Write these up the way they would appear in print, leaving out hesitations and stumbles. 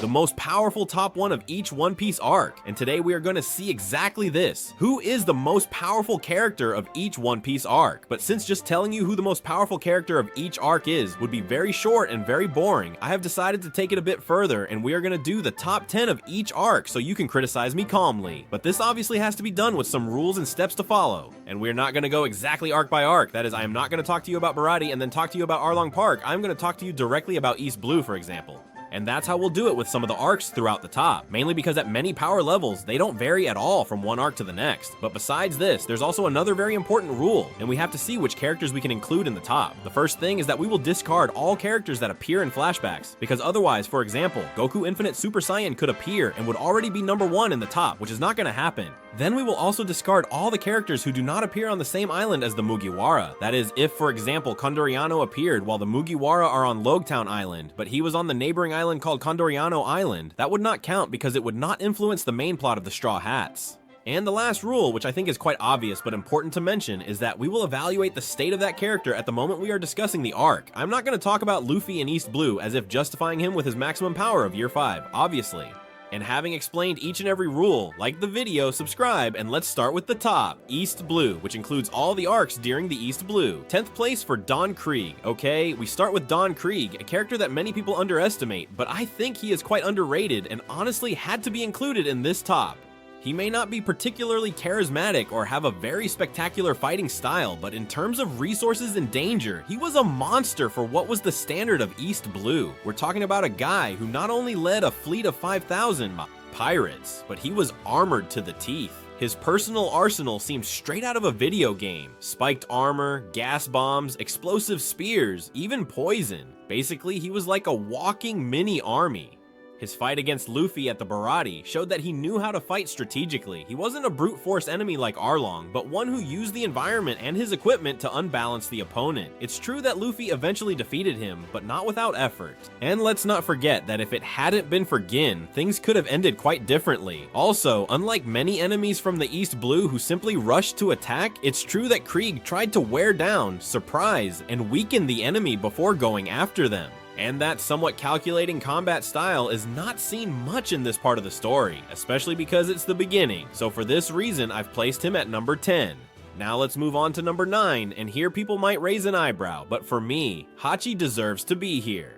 the most powerful top 1 of each One Piece arc, and today we are going to see exactly this. Who is the most powerful character of each One Piece arc? But since just telling you who the most powerful character of each arc is would be very short and very boring, I have decided to take it a bit further, and we are going to do the top 10 of each arc so you can criticize me calmly. But this obviously has to be done with some rules and steps to follow, and we're not going to go exactly arc by arc. That is, I am not going to talk to you about Baratie and then talk to you about Arlong Park. I'm going to talk to you directly about East Blue, for example. And that's how we'll do it with some of the arcs throughout the top, mainly because at many power levels, they don't vary at all from one arc to the next. But besides this, there's also another very important rule, and we have to see which characters we can include in the top. The first thing is that we will discard all characters that appear in flashbacks, because otherwise, for example, Goku Infinite Super Saiyan could appear and would already be number 1 in the top, which is not going to happen. Then we will also discard all the characters who do not appear on the same island as the Mugiwara. That is, if, for example, Kondoriano appeared while the Mugiwara are on Logtown Island, but he was on the neighboring island called Kondoriano Island, that would not count because it would not influence the main plot of the Straw Hats. And the last rule, which I think is quite obvious but important to mention, is that we will evaluate the state of that character at the moment we are discussing the arc. I'm not going to talk about Luffy in East Blue as if justifying him with his maximum power of Year 5, obviously. And having explained each and every rule, like the video, subscribe, and let's start with the top, East Blue, which includes all the arcs during the East Blue. 10th place for Don Krieg, okay? We start with Don Krieg, a character that many people underestimate, but I think he is quite underrated and honestly had to be included in this top. He may not be particularly charismatic or have a very spectacular fighting style, but in terms of resources and danger, he was a monster for what was the standard of East Blue. We're talking about a guy who not only led a fleet of 5,000 pirates, but he was armored to the teeth. His personal arsenal seemed straight out of a video game. Spiked armor, gas bombs, explosive spears, even poison. Basically, he was like a walking mini army. His fight against Luffy at the Baratie showed that he knew how to fight strategically. He wasn't a brute force enemy like Arlong, but one who used the environment and his equipment to unbalance the opponent. It's true that Luffy eventually defeated him, but not without effort. And let's not forget that if it hadn't been for Gin, things could have ended quite differently. Also, unlike many enemies from the East Blue who simply rushed to attack, it's true that Krieg tried to wear down, surprise, and weaken the enemy before going after them. And that somewhat calculating combat style is not seen much in this part of the story, especially because it's the beginning, so for this reason I've placed him at number 10. Now let's move on to number 9, and here people might raise an eyebrow, but for me, Hachi deserves to be here.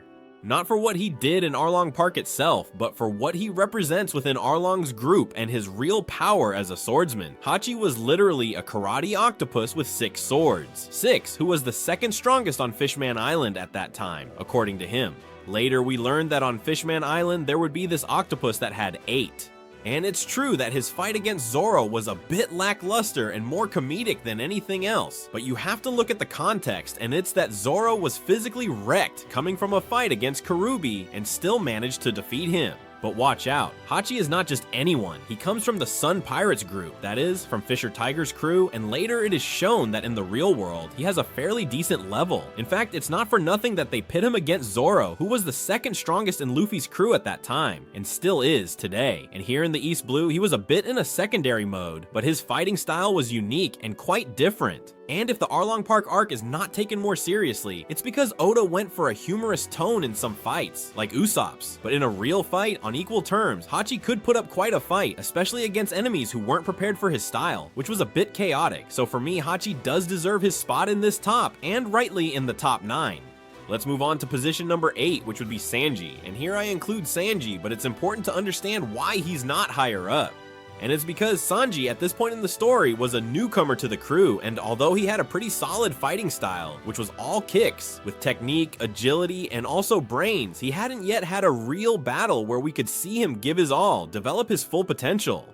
Not for what he did in Arlong Park itself, but for what he represents within Arlong's group and his real power as a swordsman. Hachi was literally a karate octopus with 6 swords. 6, who was the second strongest on Fishman Island at that time, according to him. Later we learned that on Fishman Island there would be this octopus that had 8. And it's true that his fight against Zoro was a bit lackluster and more comedic than anything else, but you have to look at the context, and it's that Zoro was physically wrecked coming from a fight against Karubi and still managed to defeat him. But watch out, Hachi is not just anyone. He comes from the Sun Pirates group, that is, from Fisher Tiger's crew, and later it is shown that in the real world, he has a fairly decent level. In fact, it's not for nothing that they pit him against Zoro, who was the second strongest in Luffy's crew at that time, and still is today. And here in the East Blue, he was a bit in a secondary mode, but his fighting style was unique and quite different. And if the Arlong Park arc is not taken more seriously, it's because Oda went for a humorous tone in some fights, like Usopp's. But in a real fight, on equal terms, Hachi could put up quite a fight, especially against enemies who weren't prepared for his style, which was a bit chaotic. So for me, Hachi does deserve his spot in this top, and rightly in the top 9. Let's move on to position number 8, which would be Sanji. And here I include Sanji, but it's important to understand why he's not higher up. And it's because Sanji at this point in the story was a newcomer to the crew, and although he had a pretty solid fighting style, which was all kicks, with technique, agility, and also brains, he hadn't yet had a real battle where we could see him give his all, develop his full potential.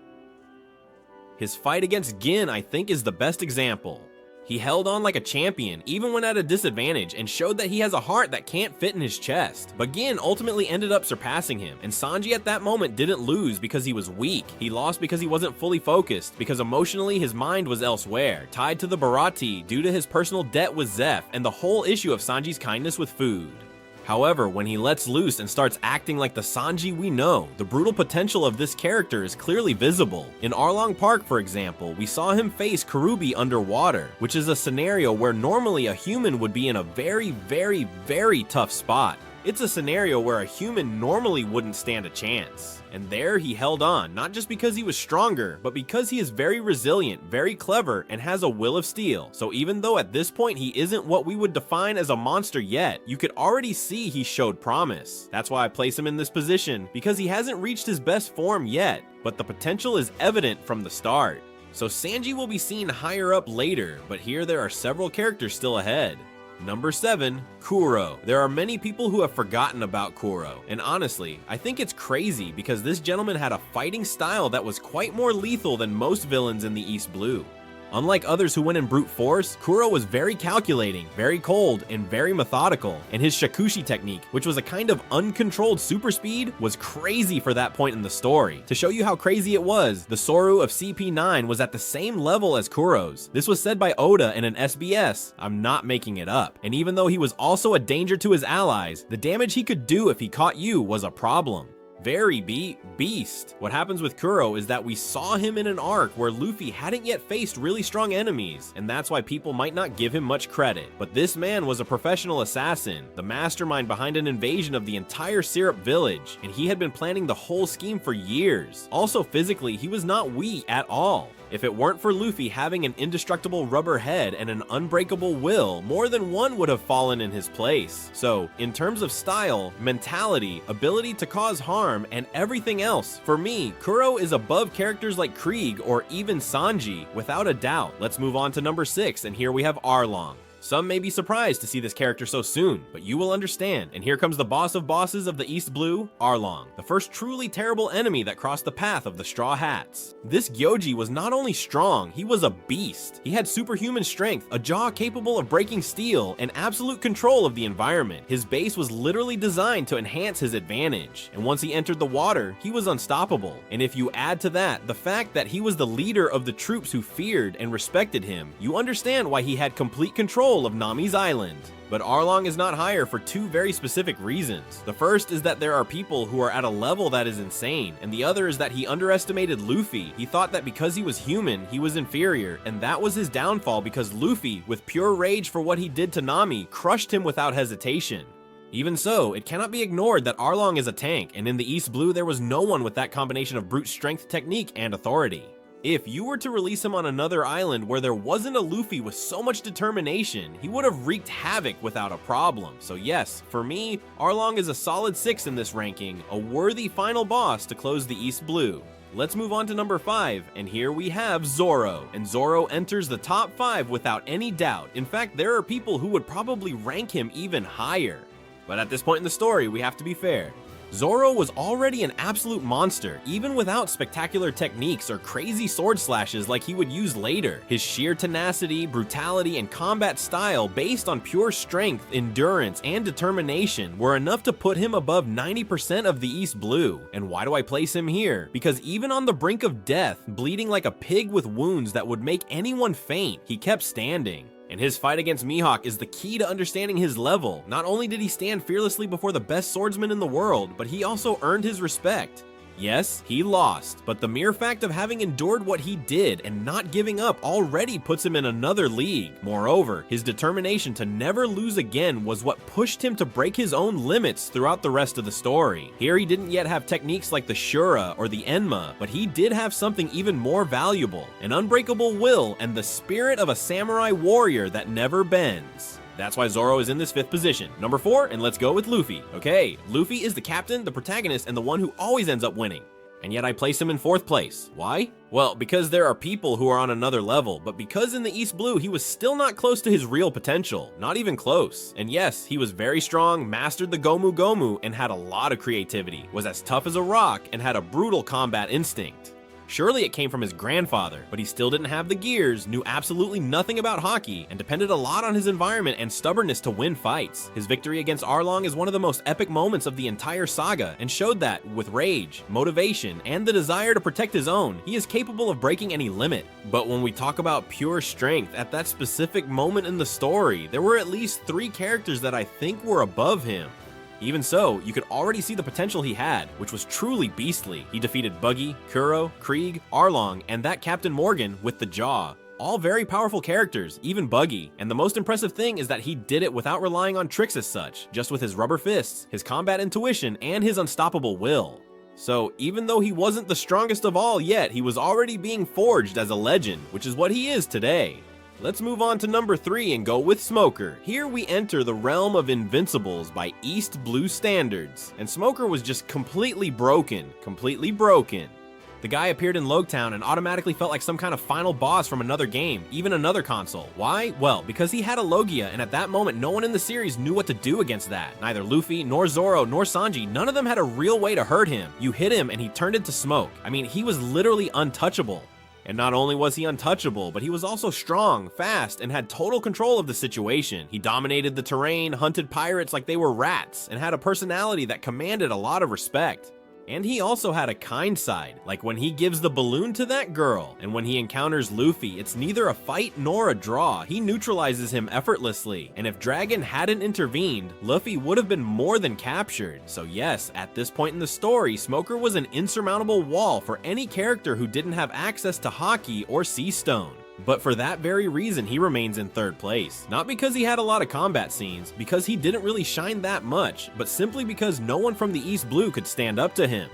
His fight against Gin, I think, is the best example. He held on like a champion, even when at a disadvantage, and showed that he has a heart that can't fit in his chest. But Gin ultimately ended up surpassing him, and Sanji at that moment didn't lose because he was weak. He lost because he wasn't fully focused, because emotionally his mind was elsewhere, tied to the Baratie due to his personal debt with Zeph and the whole issue of Sanji's kindness with food. However, when he lets loose and starts acting like the Sanji we know, the brutal potential of this character is clearly visible. In Arlong Park, for example, we saw him face Karubi underwater, which is a scenario where normally a human would be in a very, very, very tough spot. It's a scenario where a human normally wouldn't stand a chance. And there he held on, not just because he was stronger, but because he is very resilient, very clever, and has a will of steel. So even though at this point he isn't what we would define as a monster yet, you could already see he showed promise. That's why I place him in this position, because he hasn't reached his best form yet, but the potential is evident from the start. So Sanji will be seen higher up later, but here there are several characters still ahead. Number 7, Kuro. There are many people who have forgotten about Kuro, and honestly, I think it's crazy because this gentleman had a fighting style that was quite more lethal than most villains in the East Blue. Unlike others who went in brute force, Kuro was very calculating, very cold, and very methodical, and his shakushi technique, which was a kind of uncontrolled super speed, was crazy for that point in the story. To show you how crazy it was, the Soru of CP9 was at the same level as Kuro's. This was said by Oda in an SBS, I'm not making it up, and even though he was also a danger to his allies, the damage he could do if he caught you was a problem. Very beast. What happens with Kuro is that we saw him in an arc where Luffy hadn't yet faced really strong enemies, and that's why people might not give him much credit. But this man was a professional assassin, the mastermind behind an invasion of the entire Syrup village, and he had been planning the whole scheme for years. Also physically, he was not weak at all. If it weren't for Luffy having an indestructible rubber head and an unbreakable will, more than one would have fallen in his place. So, in terms of style, mentality, ability to cause harm, and everything else, for me, Kuro is above characters like Krieg or even Sanji, without a doubt. Let's move on to number 6, and here we have Arlong. Some may be surprised to see this character so soon, but you will understand. And here comes the boss of bosses of the East Blue, Arlong, the first truly terrible enemy that crossed the path of the Straw Hats. This Gyoji was not only strong, he was a beast. He had superhuman strength, a jaw capable of breaking steel, and absolute control of the environment. His base was literally designed to enhance his advantage, and once he entered the water, he was unstoppable. And if you add to that the fact that he was the leader of the troops who feared and respected him, you understand why he had complete control of Nami's island. But Arlong is not higher for two very specific reasons. The first is that there are people who are at a level that is insane, and the other is that he underestimated Luffy. He thought that because he was human, he was inferior, and that was his downfall because Luffy, with pure rage for what he did to Nami, crushed him without hesitation. Even so, it cannot be ignored that Arlong is a tank, and in the East Blue there was no one with that combination of brute strength, technique, and authority. If you were to release him on another island where there wasn't a Luffy with so much determination, he would have wreaked havoc without a problem. So yes, for me, Arlong is a solid 6 in this ranking, a worthy final boss to close the East Blue. Let's move on to number 5, and here we have Zoro. And Zoro enters the top 5 without any doubt. In fact, there are people who would probably rank him even higher. But at this point in the story, we have to be fair. Zoro was already an absolute monster, even without spectacular techniques or crazy sword slashes like he would use later. His sheer tenacity, brutality, and combat style based on pure strength, endurance, and determination were enough to put him above 90% of the East Blue. And why do I place him here? Because even on the brink of death, bleeding like a pig with wounds that would make anyone faint, he kept standing. And his fight against Mihawk is the key to understanding his level. Not only did he stand fearlessly before the best swordsman in the world, but he also earned his respect. Yes, he lost, but the mere fact of having endured what he did and not giving up already puts him in another league. Moreover, his determination to never lose again was what pushed him to break his own limits throughout the rest of the story. Here he didn't yet have techniques like the Shura or the Enma, but he did have something even more valuable, an unbreakable will and the spirit of a samurai warrior that never bends. That's why Zoro is in this 5th position. Number 4, and let's go with Luffy. Okay, Luffy is the captain, the protagonist, and the one who always ends up winning. And yet I place him in 4th place. Why? Well, because there are people who are on another level, but because in the East Blue he was still not close to his real potential. Not even close. And yes, he was very strong, mastered the Gomu Gomu, and had a lot of creativity, was as tough as a rock, and had a brutal combat instinct. Surely it came from his grandfather, but he still didn't have the gears, knew absolutely nothing about hockey, and depended a lot on his environment and stubbornness to win fights. His victory against Arlong is one of the most epic moments of the entire saga, and showed that, with rage, motivation, and the desire to protect his own, he is capable of breaking any limit. But when we talk about pure strength, at that specific moment in the story, there were at least 3 characters that I think were above him. Even so, you could already see the potential he had, which was truly beastly. He defeated Buggy, Kuro, Krieg, Arlong, and that Captain Morgan with the jaw. All very powerful characters, even Buggy, and the most impressive thing is that he did it without relying on tricks as such, just with his rubber fists, his combat intuition, and his unstoppable will. So even though he wasn't the strongest of all yet, he was already being forged as a legend, which is what he is today. Let's move on to number 3 and go with Smoker. Here we enter the realm of Invincibles by East Blue standards, and Smoker was just completely broken. The guy appeared in Logetown and automatically felt like some kind of final boss from another game, even another console. Why? Well, because he had a Logia, and at that moment no one in the series knew what to do against that. Neither Luffy, nor Zoro, nor Sanji, none of them had a real way to hurt him. You hit him and he turned into smoke. I mean, he was literally untouchable. And not only was he untouchable, but he was also strong, fast, and had total control of the situation. He dominated the terrain, hunted pirates like they were rats, and had a personality that commanded a lot of respect. And he also had a kind side, like when he gives the balloon to that girl, and when he encounters Luffy, it's neither a fight nor a draw. He neutralizes him effortlessly, and if Dragon hadn't intervened, Luffy would have been more than captured. So yes, at this point in the story, Smoker was an insurmountable wall for any character who didn't have access to Haki or Sea Stone. But for that very reason, he remains in 3rd place. Not because he had a lot of combat scenes, because he didn't really shine that much, but simply because no one from the East Blue could stand up to him.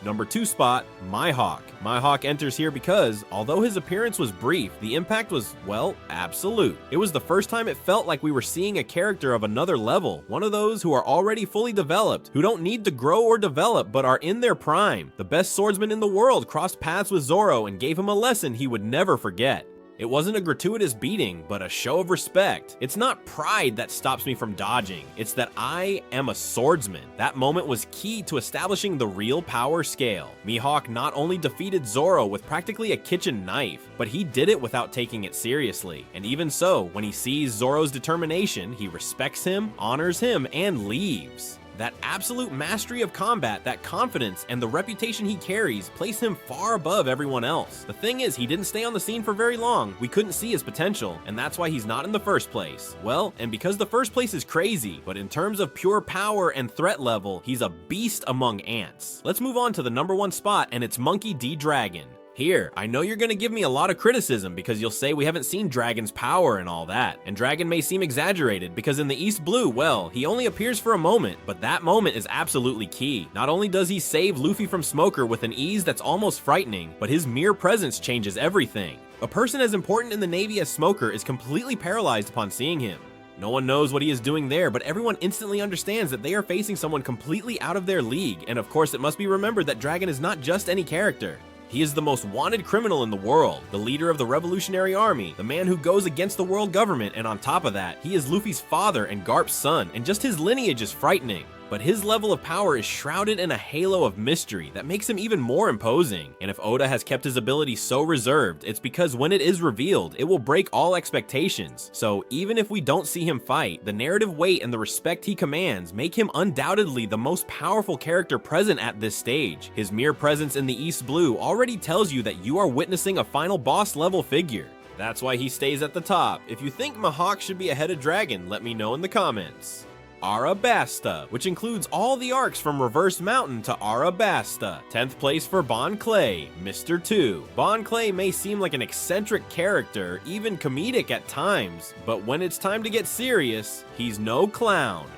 Number 2 spot, Mihawk. Mihawk enters here because, although his appearance was brief, the impact was, well, absolute. It was the first time it felt like we were seeing a character of another level, one of those who are already fully developed, who don't need to grow or develop, but are in their prime. The best swordsman in the world crossed paths with Zoro and gave him a lesson he would never forget. It wasn't a gratuitous beating, but a show of respect. It's not pride that stops me from dodging, it's that I am a swordsman. That moment was key to establishing the real power scale. Mihawk not only defeated Zoro with practically a kitchen knife, but he did it without taking it seriously. And even so, when he sees Zoro's determination, he respects him, honors him, and leaves. That absolute mastery of combat, that confidence, and the reputation he carries place him far above everyone else. The thing is, he didn't stay on the scene for very long. We couldn't see his potential, and that's why he's not in the 1st place. Well, and because the 1st place is crazy, but in terms of pure power and threat level, he's a beast among ants. Let's move on to the number 1 spot, and it's Monkey D. Dragon. Here, I know you're gonna give me a lot of criticism because you'll say we haven't seen Dragon's power and all that, and Dragon may seem exaggerated because in the East Blue, well, he only appears for a moment, but that moment is absolutely key. Not only does he save Luffy from Smoker with an ease that's almost frightening, but his mere presence changes everything. A person as important in the Navy as Smoker is completely paralyzed upon seeing him. No one knows what he is doing there, but everyone instantly understands that they are facing someone completely out of their league, and of course it must be remembered that Dragon is not just any character. He is the most wanted criminal in the world, the leader of the Revolutionary Army, the man who goes against the world government, and on top of that, he is Luffy's father and Garp's son, and just his lineage is frightening. But his level of power is shrouded in a halo of mystery that makes him even more imposing. And if Oda has kept his ability so reserved, it's because when it is revealed, it will break all expectations. So even if we don't see him fight, the narrative weight and the respect he commands make him undoubtedly the most powerful character present at this stage. His mere presence in the East Blue already tells you that you are witnessing a final boss level figure. That's why he stays at the top. If you think Mihawk should be ahead of Dragon, let me know in the comments. Arabasta, which includes all the arcs from Reverse Mountain to Arabasta. 10th place for Bon Clay, Mr. 2. Bon Clay may seem like an eccentric character, even comedic at times, but when it's time to get serious, he's no clown.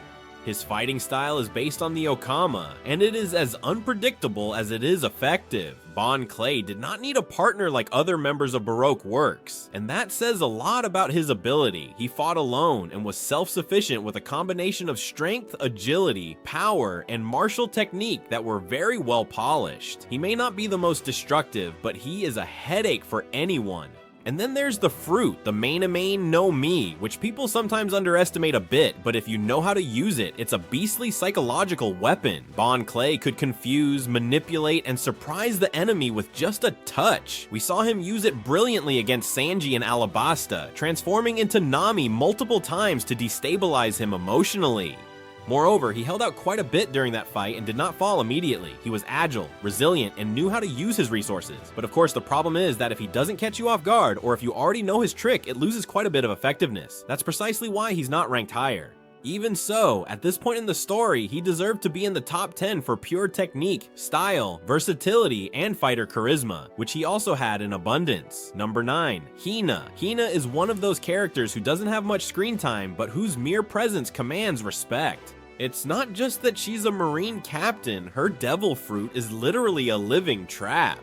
His fighting style is based on the Okama, and it is as unpredictable as it is effective. Bon Clay did not need a partner like other members of Baroque works, and that says a lot about his ability. He fought alone and was self-sufficient with a combination of strength, agility, power, and martial technique that were very well polished. He may not be the most destructive, but he is a headache for anyone. And then there's the fruit, the main no Mi, which people sometimes underestimate a bit, but if you know how to use it, it's a beastly psychological weapon. Bon Clay could confuse, manipulate, and surprise the enemy with just a touch. We saw him use it brilliantly against Sanji and Arabasta, transforming into Nami multiple times to destabilize him emotionally. Moreover, he held out quite a bit during that fight and did not fall immediately. He was agile, resilient, and knew how to use his resources. But of course, the problem is that if he doesn't catch you off guard, or if you already know his trick, it loses quite a bit of effectiveness. That's precisely why he's not ranked higher. Even so, at this point in the story, he deserved to be in the top 10 for pure technique, style, versatility, and fighter charisma, which he also had in abundance. Number 9. Hina. Hina is one of those characters who doesn't have much screen time, but whose mere presence commands respect. It's not just that she's a marine captain, her devil fruit is literally a living trap.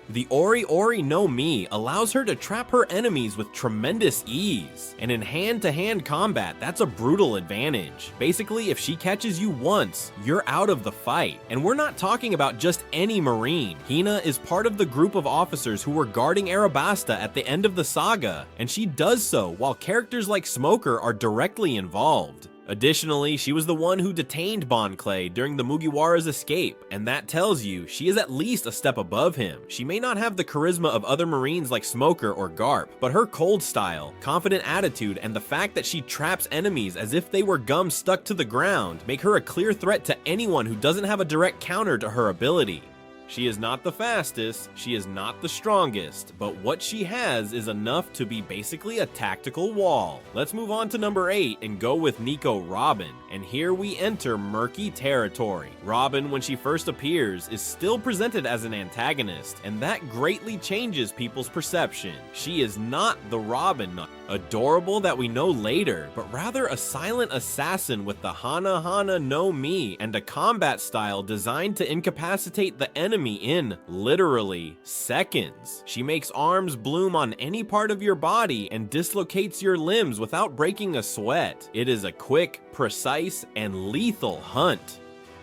The Ori Ori no Mi allows her to trap her enemies with tremendous ease, and in hand-to-hand combat, that's a brutal advantage. Basically, if she catches you once, you're out of the fight. And we're not talking about just any marine. Hina is part of the group of officers who were guarding Arabasta at the end of the saga, and she does so while characters like Smoker are directly involved. Additionally, she was the one who detained Bon Clay during the Mugiwara's escape, and that tells you she is at least a step above him. She may not have the charisma of other Marines like Smoker or Garp, but her cold style, confident attitude, and the fact that she traps enemies as if they were gum stuck to the ground make her a clear threat to anyone who doesn't have a direct counter to her ability. She is not the fastest, she is not the strongest, but what she has is enough to be basically a tactical wall. Let's move on to number 8 and go with Nico Robin, and here we enter murky territory. Robin, when she first appears, is still presented as an antagonist, and that greatly changes people's perception. She is not the Robin, adorable that we know later, but rather a silent assassin with the Hana Hana no Mi and a combat style designed to incapacitate the enemy in, literally, seconds. She makes arms bloom on any part of your body and dislocates your limbs without breaking a sweat. It is a quick, precise, and lethal hunt.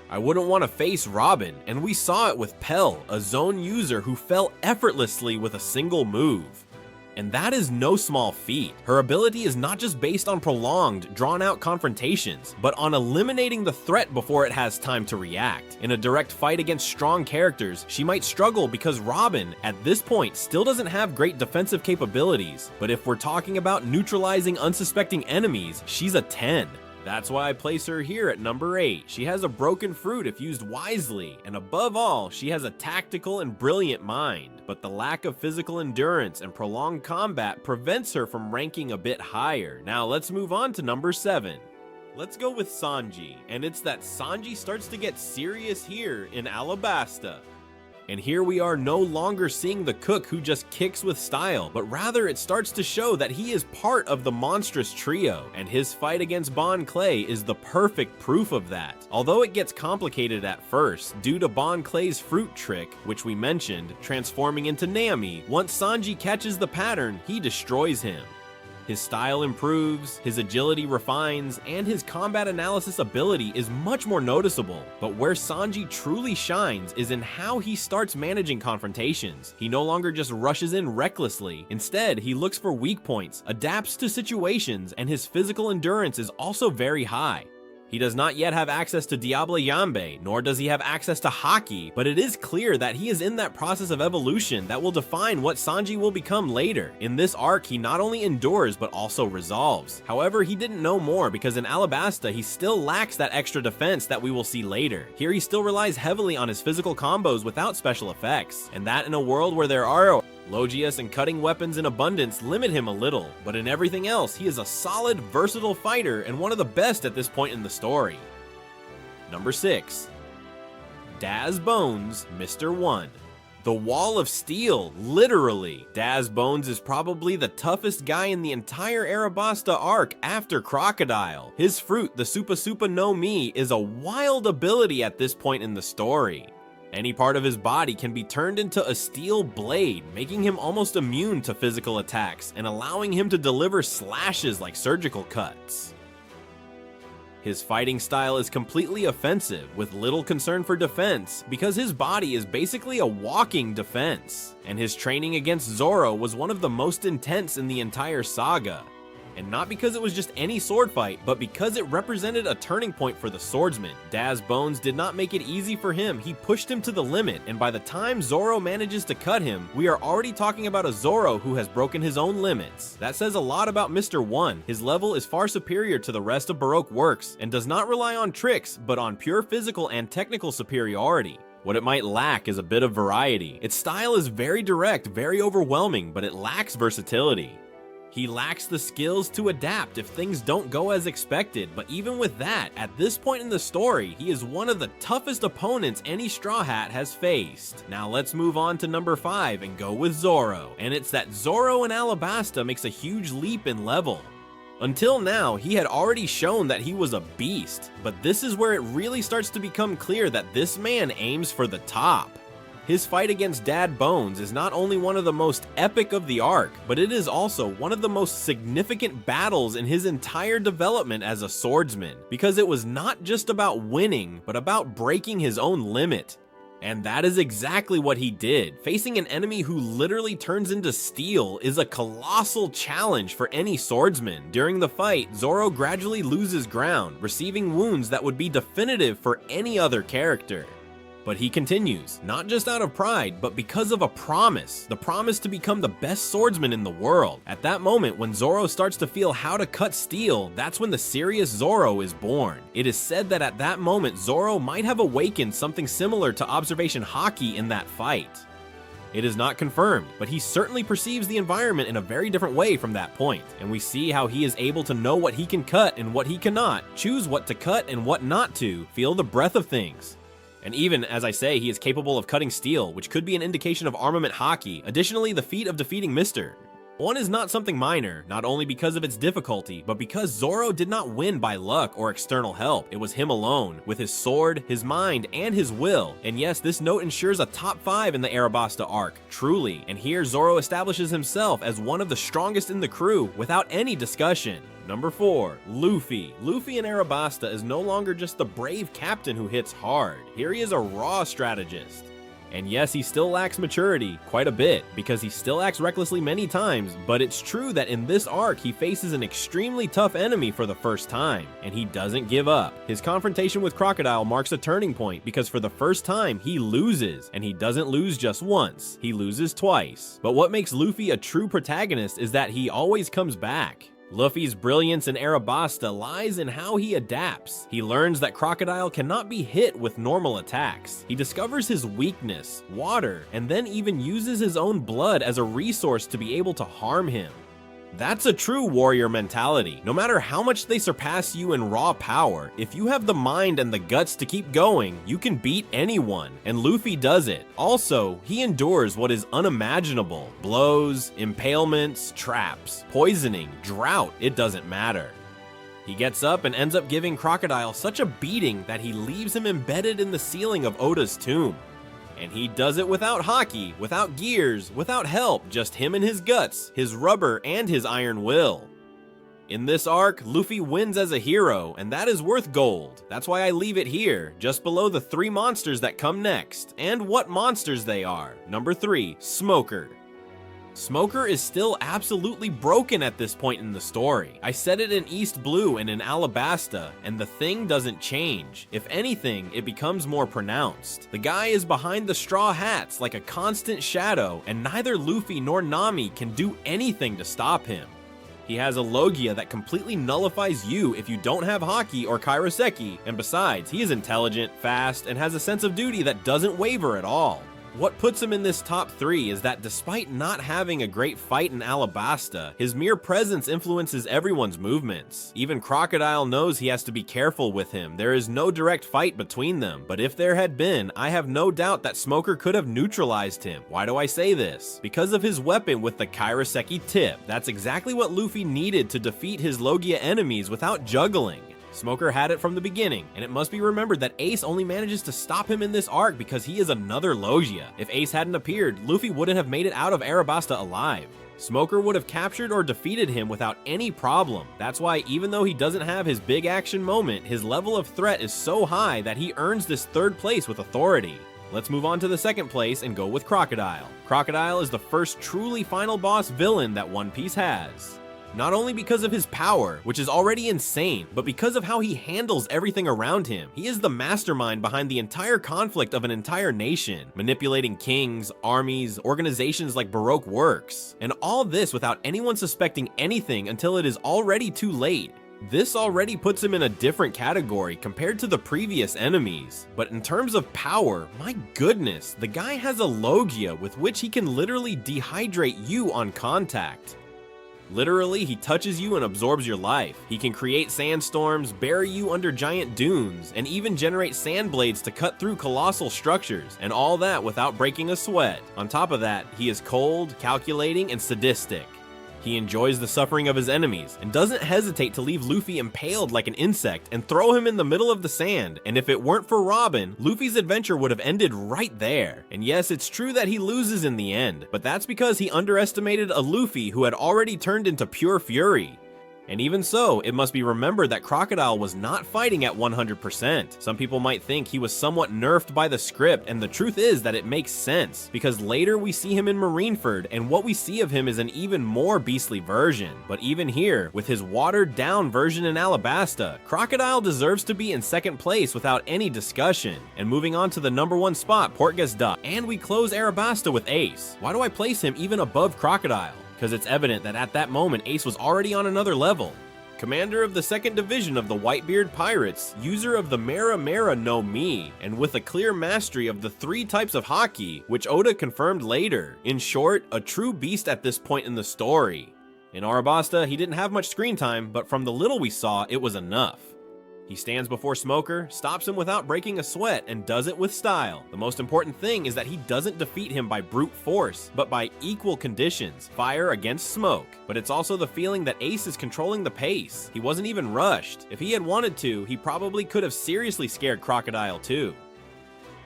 I wouldn't want to face Robin, and we saw it with Pell, a zone user who fell effortlessly with a single move. And that is no small feat. Her ability is not just based on prolonged, drawn-out confrontations, but on eliminating the threat before it has time to react. In a direct fight against strong characters, she might struggle because Robin, at this point, still doesn't have great defensive capabilities. But if we're talking about neutralizing unsuspecting enemies, she's a 10. That's why I place her here at number 8. She has a broken fruit if used wisely, and above all, she has a tactical and brilliant mind. But the lack of physical endurance and prolonged combat prevents her from ranking a bit higher. Now let's move on to number 7. Let's go with Sanji, and it's that Sanji starts to get serious here in Arabasta. And here we are no longer seeing the cook who just kicks with style, but rather it starts to show that he is part of the monstrous trio, and his fight against Bon Clay is the perfect proof of that. Although it gets complicated at first, due to Bon Clay's fruit trick, which we mentioned, transforming into Nami, once Sanji catches the pattern, he destroys him. His style improves, his agility refines, and his combat analysis ability is much more noticeable. But where Sanji truly shines is in how he starts managing confrontations. He no longer just rushes in recklessly. Instead, he looks for weak points, adapts to situations, and his physical endurance is also very high. He does not yet have access to Diable Jambe, nor does he have access to Haki, but it is clear that he is in that process of evolution that will define what Sanji will become later. In this arc, he not only endures, but also resolves. However, he didn't know more because in Arabasta, he still lacks that extra defense that we will see later. Here, he still relies heavily on his physical combos without special effects, and that in a world where there are Logias and cutting weapons in abundance limit him a little, but in everything else, he is a solid, versatile fighter and one of the best at this point in the story. Number 6. Daz Bones, Mr. 1. The Wall of Steel, literally. Daz Bones is probably the toughest guy in the entire Arabasta arc after Crocodile. His fruit, the Supa Supa no Mi, is a wild ability at this point in the story. Any part of his body can be turned into a steel blade, making him almost immune to physical attacks and allowing him to deliver slashes like surgical cuts. His fighting style is completely offensive, with little concern for defense, because his body is basically a walking defense. And his training against Zoro was one of the most intense in the entire saga. And not because it was just any sword fight, but because it represented a turning point for the swordsman. Daz Bones did not make it easy for him, he pushed him to the limit, and by the time Zoro manages to cut him, we are already talking about a Zoro who has broken his own limits. That says a lot about Mr. 1. His level is far superior to the rest of Baroque works, and does not rely on tricks, but on pure physical and technical superiority. What it might lack is a bit of variety. Its style is very direct, very overwhelming, but it lacks versatility. He lacks the skills to adapt if things don't go as expected, but even with that, at this point in the story, he is one of the toughest opponents any Straw Hat has faced. Now let's move on to number 5 and go with Zoro, and it's that Zoro in Arabasta makes a huge leap in level. Until now, he had already shown that he was a beast, but this is where it really starts to become clear that this man aims for the top. His fight against Dad Bones is not only one of the most epic of the arc, but it is also one of the most significant battles in his entire development as a swordsman, because it was not just about winning, but about breaking his own limit. And that is exactly what he did. Facing an enemy who literally turns into steel is a colossal challenge for any swordsman. During the fight, Zoro gradually loses ground, receiving wounds that would be definitive for any other character. But he continues, not just out of pride, but because of a promise. The promise to become the best swordsman in the world. At that moment, when Zoro starts to feel how to cut steel, that's when the serious Zoro is born. It is said that at that moment, Zoro might have awakened something similar to Observation Haki in that fight. It is not confirmed, but he certainly perceives the environment in a very different way from that point, and we see how he is able to know what he can cut and what he cannot, choose what to cut and what not to, feel the breath of things. And even, as I say, he is capable of cutting steel, which could be an indication of armament haki. Additionally, the feat of defeating Mr. One is not something minor, not only because of its difficulty, but because Zoro did not win by luck or external help. It was him alone, with his sword, his mind, and his will. And yes, this note ensures a top 5 in the Arabasta arc, truly. And here Zoro establishes himself as one of the strongest in the crew, without any discussion. Number 4, Luffy. Luffy in Arabasta is no longer just the brave captain who hits hard. Here he is a raw strategist. And yes, he still lacks maturity, quite a bit, because he still acts recklessly many times, but it's true that in this arc, he faces an extremely tough enemy for the first time, and he doesn't give up. His confrontation with Crocodile marks a turning point, because for the first time, he loses, and he doesn't lose just once, he loses twice. But what makes Luffy a true protagonist is that he always comes back. Luffy's brilliance in Arabasta lies in how he adapts. He learns that Crocodile cannot be hit with normal attacks. He discovers his weakness, water, and then even uses his own blood as a resource to be able to harm him. That's a true warrior mentality. No matter how much they surpass you in raw power, if you have the mind and the guts to keep going, you can beat anyone, and Luffy does it. Also, he endures what is unimaginable. Blows, impalements, traps, poisoning, drought, it doesn't matter. He gets up and ends up giving Crocodile such a beating that he leaves him embedded in the ceiling of Oda's tomb. And he does it without haki, without gears, without help, just him and his guts, his rubber, and his iron will. In this arc, Luffy wins as a hero, and that is worth gold. That's why I leave it here, just below the 3 monsters that come next, and what monsters they are. Number 3, Smoker. Smoker is still absolutely broken at this point in the story. I said it in East Blue and in Arabasta, and the thing doesn't change. If anything, it becomes more pronounced. The guy is behind the Straw Hats like a constant shadow, and neither Luffy nor Nami can do anything to stop him. He has a Logia that completely nullifies you if you don't have Haki or Kairoseki, and besides, he is intelligent, fast, and has a sense of duty that doesn't waver at all. What puts him in this top 3 is that despite not having a great fight in Arabasta, his mere presence influences everyone's movements. Even Crocodile knows he has to be careful with him. There is no direct fight between them, but if there had been, I have no doubt that Smoker could have neutralized him. Why do I say this? Because of his weapon with the Kairoseki tip. That's exactly what Luffy needed to defeat his Logia enemies without juggling. Smoker had it from the beginning, and it must be remembered that Ace only manages to stop him in this arc because he is another Logia. If Ace hadn't appeared, Luffy wouldn't have made it out of Arabasta alive. Smoker would have captured or defeated him without any problem. That's why even though he doesn't have his big action moment, his level of threat is so high that he earns this 3rd place with authority. Let's move on to the 2nd place and go with Crocodile. Crocodile is the first truly final boss villain that One Piece has. Not only because of his power, which is already insane, but because of how he handles everything around him. He is the mastermind behind the entire conflict of an entire nation, manipulating kings, armies, organizations like Baroque Works, and all this without anyone suspecting anything until it is already too late. This already puts him in a different category compared to the previous enemies. But in terms of power, my goodness, the guy has a Logia with which he can literally dehydrate you on contact. Literally, he touches you and absorbs your life. He can create sandstorms, bury you under giant dunes, and even generate sand blades to cut through colossal structures, and all that without breaking a sweat. On top of that, he is cold, calculating, and sadistic. He enjoys the suffering of his enemies, and doesn't hesitate to leave Luffy impaled like an insect and throw him in the middle of the sand, and if it weren't for Robin, Luffy's adventure would have ended right there. And yes, it's true that he loses in the end, but that's because he underestimated a Luffy who had already turned into pure fury. And even so, it must be remembered that Crocodile was not fighting at 100%. Some people might think he was somewhat nerfed by the script, and the truth is that it makes sense, because later we see him in Marineford, and what we see of him is an even more beastly version. But even here, with his watered down version in Arabasta, Crocodile deserves to be in second place without any discussion. And moving on to the number 1 spot, Port gets ducked, and we close Arabasta with Ace. Why do I place him even above Crocodile? Because it's evident that at that moment Ace was already on another level. Commander of the 2nd Division of the Whitebeard Pirates, user of the Mera Mera no Mi, and with a clear mastery of the 3 types of Haki, which Oda confirmed later. In short, a true beast at this point in the story. In Arabasta, he didn't have much screen time, but from the little we saw, it was enough. He stands before Smoker, stops him without breaking a sweat, and does it with style. The most important thing is that he doesn't defeat him by brute force, but by equal conditions, fire against smoke. But it's also the feeling that Ace is controlling the pace. He wasn't even rushed. If he had wanted to, he probably could have seriously scared Crocodile too.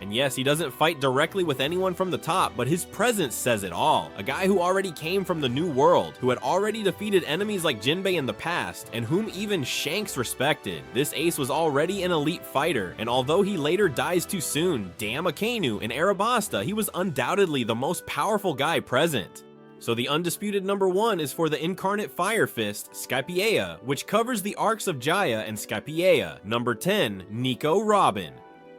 And yes, he doesn't fight directly with anyone from the top, but his presence says it all. A guy who already came from the New World, who had already defeated enemies like Jinbei in the past, and whom even Shanks respected. This Ace was already an elite fighter, and although he later dies too soon, damn Akainu, in Arabasta, he was undoubtedly the most powerful guy present. So the undisputed number 1 is for the Incarnate Fire Fist, Skypiea, which covers the arcs of Jaya and Skypiea. Number 10, Nico Robin.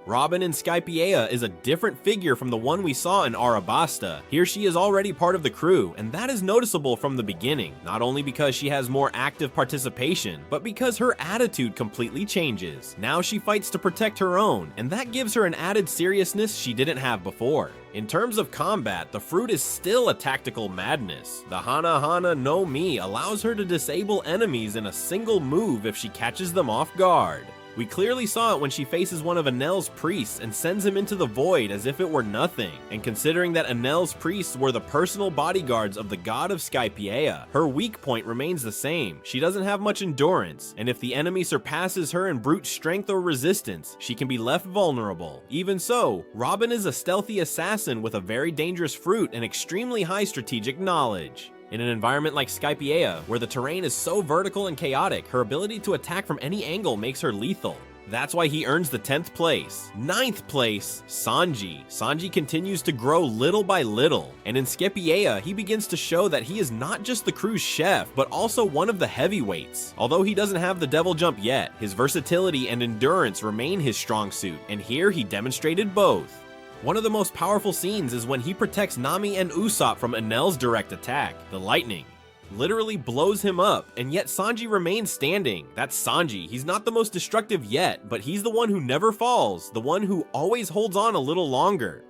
Robin in Skypiea is a different figure from the one we saw in Arabasta. Here she is already part of the crew, and that is noticeable from the beginning, not only because she has more active participation, but because her attitude completely changes. Now she fights to protect her own, and that gives her an added seriousness she didn't have before. In terms of combat, the fruit is still a tactical madness. The Hana Hana no Mi allows her to disable enemies in a single move if she catches them off guard. We clearly saw it when she faces one of Enel's priests and sends him into the void as if it were nothing. And considering that Enel's priests were the personal bodyguards of the god of Skypiea, her weak point remains the same. She doesn't have much endurance, and if the enemy surpasses her in brute strength or resistance, she can be left vulnerable. Even so, Robin is a stealthy assassin with a very dangerous fruit and extremely high strategic knowledge. In an environment like Skypiea, where the terrain is so vertical and chaotic, her ability to attack from any angle makes her lethal. That's why he earns the 10th place. 9th place, Sanji. Sanji continues to grow little by little, and in Skypiea, he begins to show that he is not just the crew's chef, but also one of the heavyweights. Although he doesn't have the devil jump yet, his versatility and endurance remain his strong suit, and here he demonstrated both. One of the most powerful scenes is when he protects Nami and Usopp from Enel's direct attack. The lightning literally blows him up, and yet Sanji remains standing. That's Sanji. He's not the most destructive yet, but he's the one who never falls, the one who always holds on a little longer.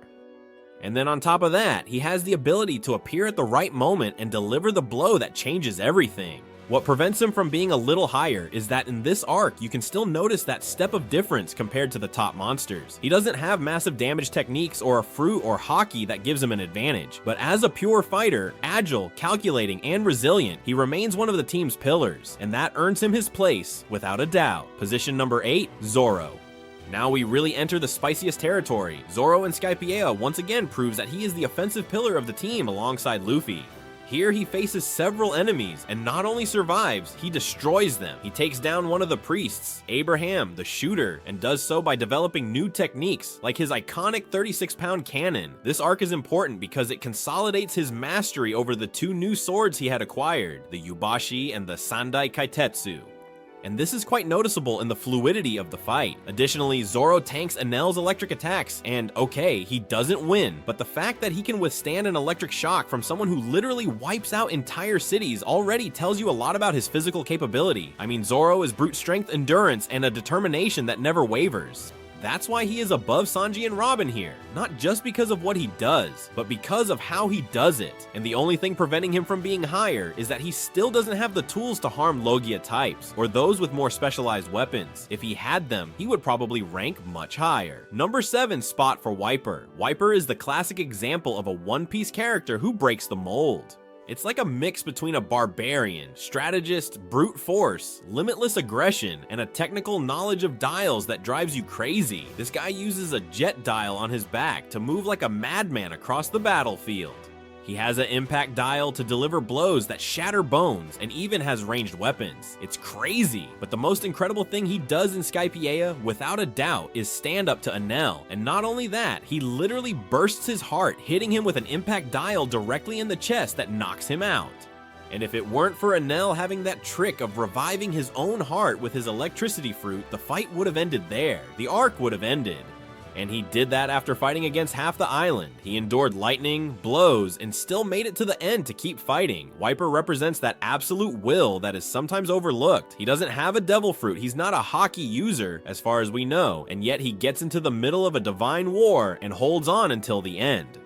And then on top of that, he has the ability to appear at the right moment and deliver the blow that changes everything. What prevents him from being a little higher is that in this arc, you can still notice that step of difference compared to the top monsters. He doesn't have massive damage techniques or a fruit or Haki that gives him an advantage, but as a pure fighter, agile, calculating, and resilient, he remains one of the team's pillars, and that earns him his place without a doubt. Position number 8, Zoro. Now we really enter the spiciest territory. Zoro in Skypiea once again proves that he is the offensive pillar of the team alongside Luffy. Here he faces several enemies, and not only survives, he destroys them. He takes down one of the priests, Abraham, the shooter, and does so by developing new techniques, like his iconic 36-pound cannon. This arc is important because it consolidates his mastery over the 2 new swords he had acquired, the Yubashi and the Sandai Kaitetsu. And this is quite noticeable in the fluidity of the fight. Additionally, Zoro tanks Enel's electric attacks, and okay, he doesn't win, but the fact that he can withstand an electric shock from someone who literally wipes out entire cities already tells you a lot about his physical capability. I mean, Zoro is brute strength, endurance, and a determination that never wavers. That's why he is above Sanji and Robin here. Not just because of what he does, but because of how he does it. And the only thing preventing him from being higher is that he still doesn't have the tools to harm Logia types, or those with more specialized weapons. If he had them, he would probably rank much higher. Number 7 spot for Wiper. Wiper is the classic example of a One Piece character who breaks the mold. It's like a mix between a barbarian, strategist, brute force, limitless aggression, and a technical knowledge of dials that drives you crazy. This guy uses a jet dial on his back to move like a madman across the battlefield. He has an impact dial to deliver blows that shatter bones, and even has ranged weapons. It's crazy, but the most incredible thing he does in Skypiea, without a doubt, is stand up to Enel. And not only that, he literally bursts his heart, hitting him with an impact dial directly in the chest that knocks him out. And if it weren't for Enel having that trick of reviving his own heart with his electricity fruit, the fight would have ended there. The arc would have ended. And he did that after fighting against half the island. He endured lightning, blows, and still made it to the end to keep fighting. Wiper represents that absolute will that is sometimes overlooked. He doesn't have a devil fruit, he's not a hockey user as far as we know, and yet he gets into the middle of a divine war and holds on until the end.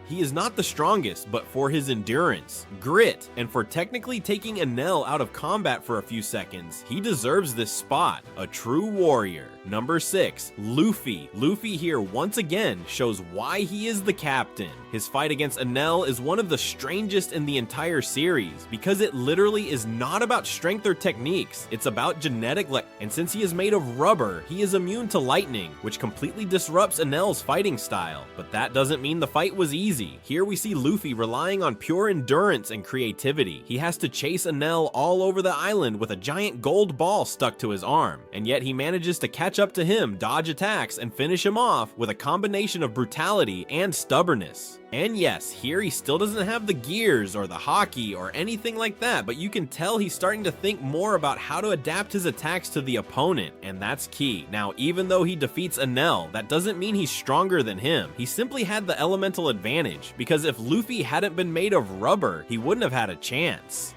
He is not the strongest, but for his endurance, grit, and for technically taking Enel out of combat for a few seconds, he deserves this spot. A true warrior. Number 6, Luffy. Luffy here once again shows why he is the captain. His fight against Enel is one of the strangest in the entire series, because it literally is not about strength or techniques, it's about genetic and since he is made of rubber, he is immune to lightning, which completely disrupts Enel's fighting style. But that doesn't mean the fight was easy. Here we see Luffy relying on pure endurance and creativity. He has to chase Enel all over the island with a giant gold ball stuck to his arm, and yet he manages to catch up to him, dodge attacks, and finish him off with a combination of brutality and stubbornness. And yes, here he still doesn't have the gears or the hockey or anything like that, but you can tell he's starting to think more about how to adapt his attacks to the opponent, and that's key. Now, even though he defeats Enel, that doesn't mean he's stronger than him. He simply had the elemental advantage, because if Luffy hadn't been made of rubber, he wouldn't have had a chance.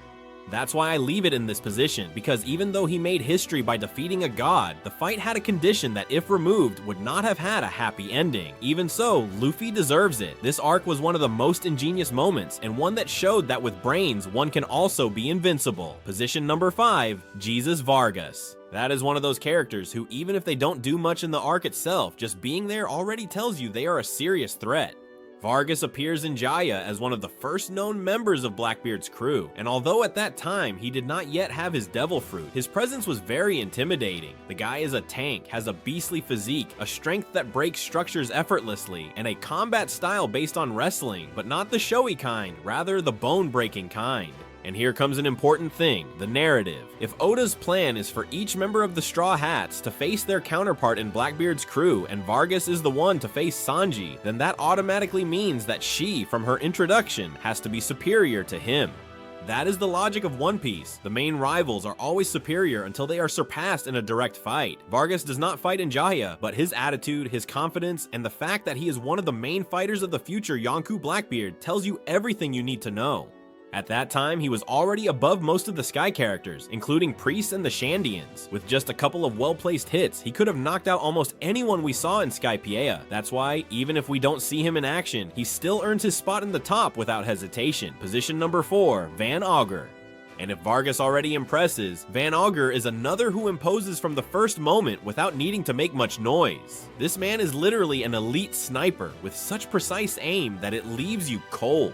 That's why I leave it in this position, because even though he made history by defeating a god, the fight had a condition that if removed would not have had a happy ending. Even so, Luffy deserves it. This arc was one of the most ingenious moments, and one that showed that with brains, one can also be invincible. Position number 5, Jesus Vargas. That is one of those characters who, even if they don't do much in the arc itself, just being there already tells you they are a serious threat. Vargas appears in Jaya as one of the first known members of Blackbeard's crew, and although at that time he did not yet have his devil fruit, his presence was very intimidating. The guy is a tank, has a beastly physique, a strength that breaks structures effortlessly, and a combat style based on wrestling, but not the showy kind, rather the bone-breaking kind. And here comes an important thing, the narrative. If Oda's plan is for each member of the Straw Hats to face their counterpart in Blackbeard's crew, and Vargas is the one to face Sanji, then that automatically means that she, from her introduction, has to be superior to him. That is the logic of One Piece. The main rivals are always superior until they are surpassed in a direct fight. Vargas does not fight in Jaya, but his attitude, his confidence, and the fact that he is one of the main fighters of the future Yonkou Blackbeard tells you everything you need to know. At that time, he was already above most of the Sky characters, including Priest and the Shandians. With just a couple of well-placed hits, he could have knocked out almost anyone we saw in Skypiea. That's why, even if we don't see him in action, he still earns his spot in the top without hesitation. Position number 4, Van Augur. And if Vargas already impresses, Van Augur is another who imposes from the first moment without needing to make much noise. This man is literally an elite sniper with such precise aim that it leaves you cold.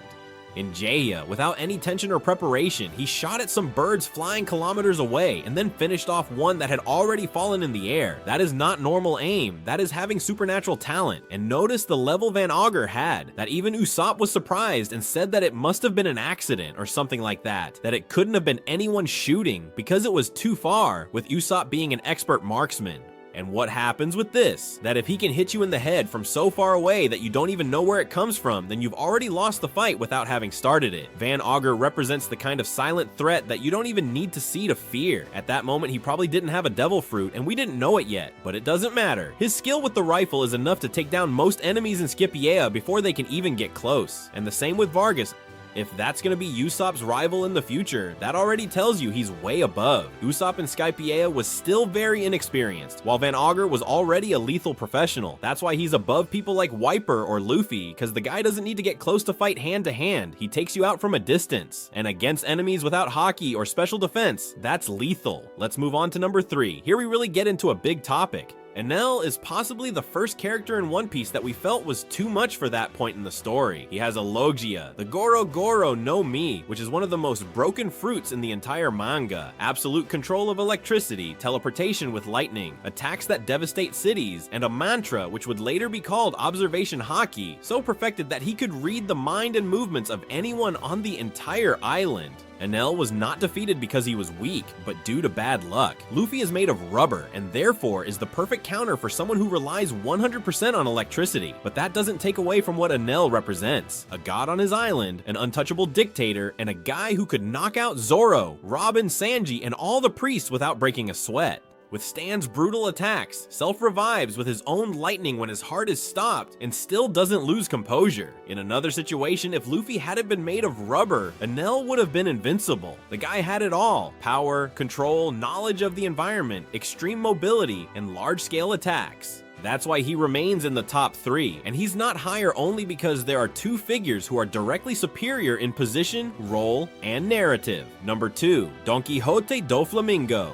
In Jaya, without any tension or preparation, he shot at some birds flying kilometers away and then finished off one that had already fallen in the air. That is not normal aim, that is having supernatural talent. And notice the level Van Augur had, that even Usopp was surprised and said that it must have been an accident or something like that it couldn't have been anyone shooting because it was too far, with Usopp being an expert marksman. And what happens with this? That if he can hit you in the head from so far away that you don't even know where it comes from, then you've already lost the fight without having started it. Van Augur represents the kind of silent threat that you don't even need to see to fear. At that moment, he probably didn't have a devil fruit, and we didn't know it yet, but it doesn't matter. His skill with the rifle is enough to take down most enemies in Skypiea before they can even get close. And the same with Vargas. If that's gonna be Usopp's rival in the future, that already tells you he's way above. Usopp in Skypiea was still very inexperienced, while Van Augur was already a lethal professional. That's why he's above people like Wiper or Luffy, cause the guy doesn't need to get close to fight hand to hand, he takes you out from a distance. And against enemies without haki or special defense, that's lethal. Let's move on to number 3. Here we really get into a big topic. Enel is possibly the first character in One Piece that we felt was too much for that point in the story. He has a Logia, the Goro Goro no Mi, which is one of the most broken fruits in the entire manga. Absolute control of electricity, teleportation with lightning, attacks that devastate cities, and a mantra which would later be called Observation Haki, so perfected that he could read the mind and movements of anyone on the entire island. Enel was not defeated because he was weak, but due to bad luck. Luffy is made of rubber, and therefore is the perfect counter for someone who relies 100% on electricity. But that doesn't take away from what Enel represents. A god on his island, an untouchable dictator, and a guy who could knock out Zoro, Robin, Sanji, and all the priests without breaking a sweat. Withstands brutal attacks, self-revives with his own lightning when his heart is stopped, and still doesn't lose composure. In another situation, if Luffy hadn't been made of rubber, Enel would have been invincible. The guy had it all: power, control, knowledge of the environment, extreme mobility, and large-scale attacks. That's why he remains in the top 3, and he's not higher only because there are 2 figures who are directly superior in position, role, and narrative. Number 2, Don Quixote do Flamingo.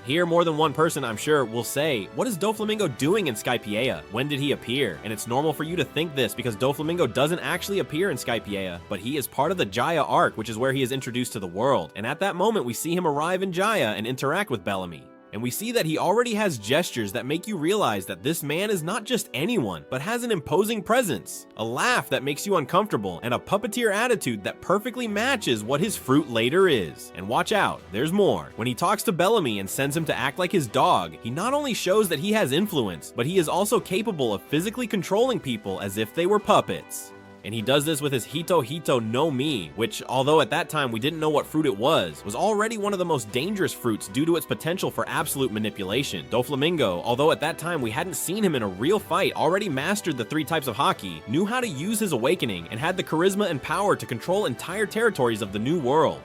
Here, more than one person, I'm sure, will say, what is Doflamingo doing in Skypiea? When did he appear? And it's normal for you to think this because Doflamingo doesn't actually appear in Skypiea, but he is part of the Jaya arc, which is where he is introduced to the world. And at that moment, we see him arrive in Jaya and interact with Bellamy. And we see that he already has gestures that make you realize that this man is not just anyone, but has an imposing presence, a laugh that makes you uncomfortable, and a puppeteer attitude that perfectly matches what his fruit later is. And watch out, there's more. When he talks to Bellamy and sends him to act like his dog, he not only shows that he has influence, but he is also capable of physically controlling people as if they were puppets. And he does this with his Hito Hito no Mi, which, although at that time we didn't know what fruit it was already one of the most dangerous fruits due to its potential for absolute manipulation. Doflamingo, although at that time we hadn't seen him in a real fight, already mastered the 3 types of haki, knew how to use his awakening, and had the charisma and power to control entire territories of the New World.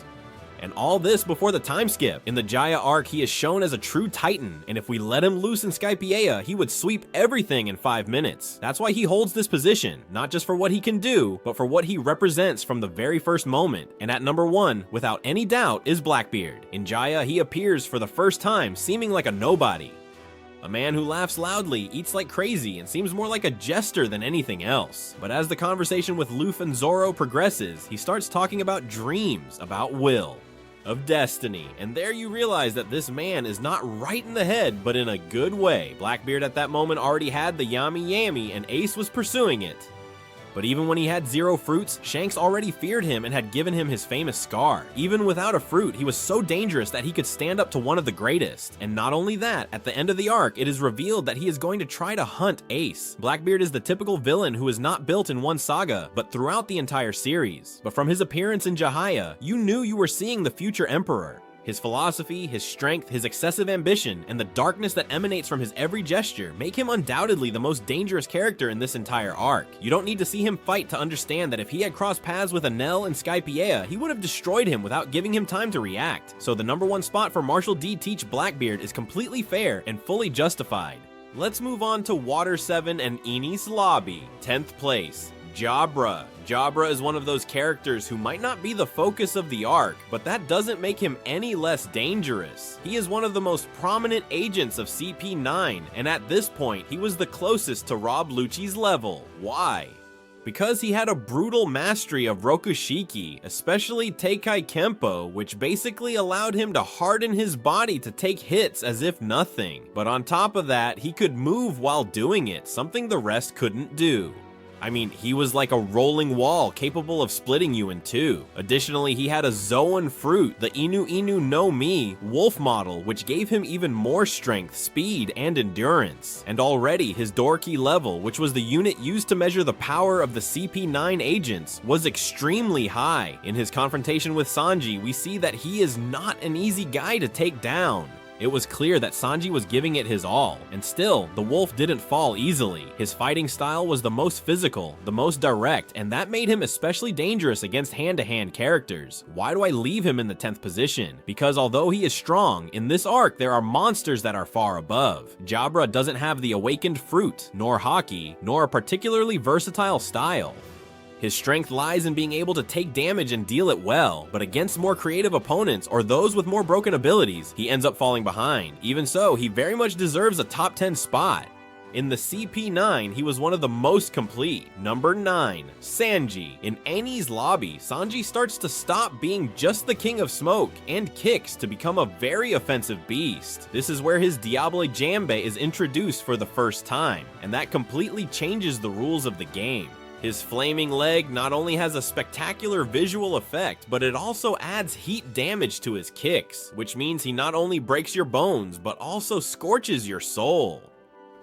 And all this before the time skip. In the Jaya arc, he is shown as a true titan, and if we let him loose in Skypiea, he would sweep everything in 5 minutes. That's why he holds this position, not just for what he can do, but for what he represents from the very first moment. And at number 1, without any doubt, is Blackbeard. In Jaya, he appears for the first time, seeming like a nobody. A man who laughs loudly, eats like crazy, and seems more like a jester than anything else. But as the conversation with Luffy and Zoro progresses, he starts talking about dreams, about will, of destiny, and there you realize that this man is not right in the head, but in a good way. Blackbeard at that moment already had the Yami Yami, and Ace was pursuing it. But even when he had 0 fruits, Shanks already feared him and had given him his famous scar. Even without a fruit, he was so dangerous that he could stand up to one of the greatest. And not only that, at the end of the arc, it is revealed that he is going to try to hunt Ace. Blackbeard is the typical villain who is not built in one saga, but throughout the entire series. But from his appearance in Jahaya, you knew you were seeing the future emperor. His philosophy, his strength, his excessive ambition, and the darkness that emanates from his every gesture make him undoubtedly the most dangerous character in this entire arc. You don't need to see him fight to understand that if he had crossed paths with Enel and Skypiea, he would have destroyed him without giving him time to react. So the number 1 spot for Marshall D. Teach Blackbeard is completely fair and fully justified. Let's move on to Water 7 and Enies Lobby. 10th place, Jabra. Jabra is one of those characters who might not be the focus of the arc, but that doesn't make him any less dangerous. He is one of the most prominent agents of CP9, and at this point, he was the closest to Rob Lucci's level. Why? Because he had a brutal mastery of Rokushiki, especially Teikai Kempo, which basically allowed him to harden his body to take hits as if nothing. But on top of that, he could move while doing it, something the rest couldn't do. I mean, he was like a rolling wall capable of splitting you in 2. Additionally, he had a Zoan fruit, the Inu Inu no Mi wolf model, which gave him even more strength, speed, and endurance. And already his Dorki level, which was the unit used to measure the power of the CP9 agents, was extremely high. In his confrontation with Sanji, we see that he is not an easy guy to take down. It was clear that Sanji was giving it his all, and still, the wolf didn't fall easily. His fighting style was the most physical, the most direct, and that made him especially dangerous against hand-to-hand characters. Why do I leave him in the 10th position? Because although he is strong, in this arc there are monsters that are far above. Jabra doesn't have the awakened fruit, nor haki, nor a particularly versatile style. His strength lies in being able to take damage and deal it well, but against more creative opponents or those with more broken abilities, he ends up falling behind. Even so, he very much deserves a top 10 spot. In the CP9, he was one of the most complete. Number 9, Sanji. In Enies lobby, Sanji starts to stop being just the king of smoke and kicks to become a very offensive beast. This is where his Diable Jambe is introduced for the first time, and that completely changes the rules of the game. His flaming leg not only has a spectacular visual effect, but it also adds heat damage to his kicks, which means he not only breaks your bones, but also scorches your soul.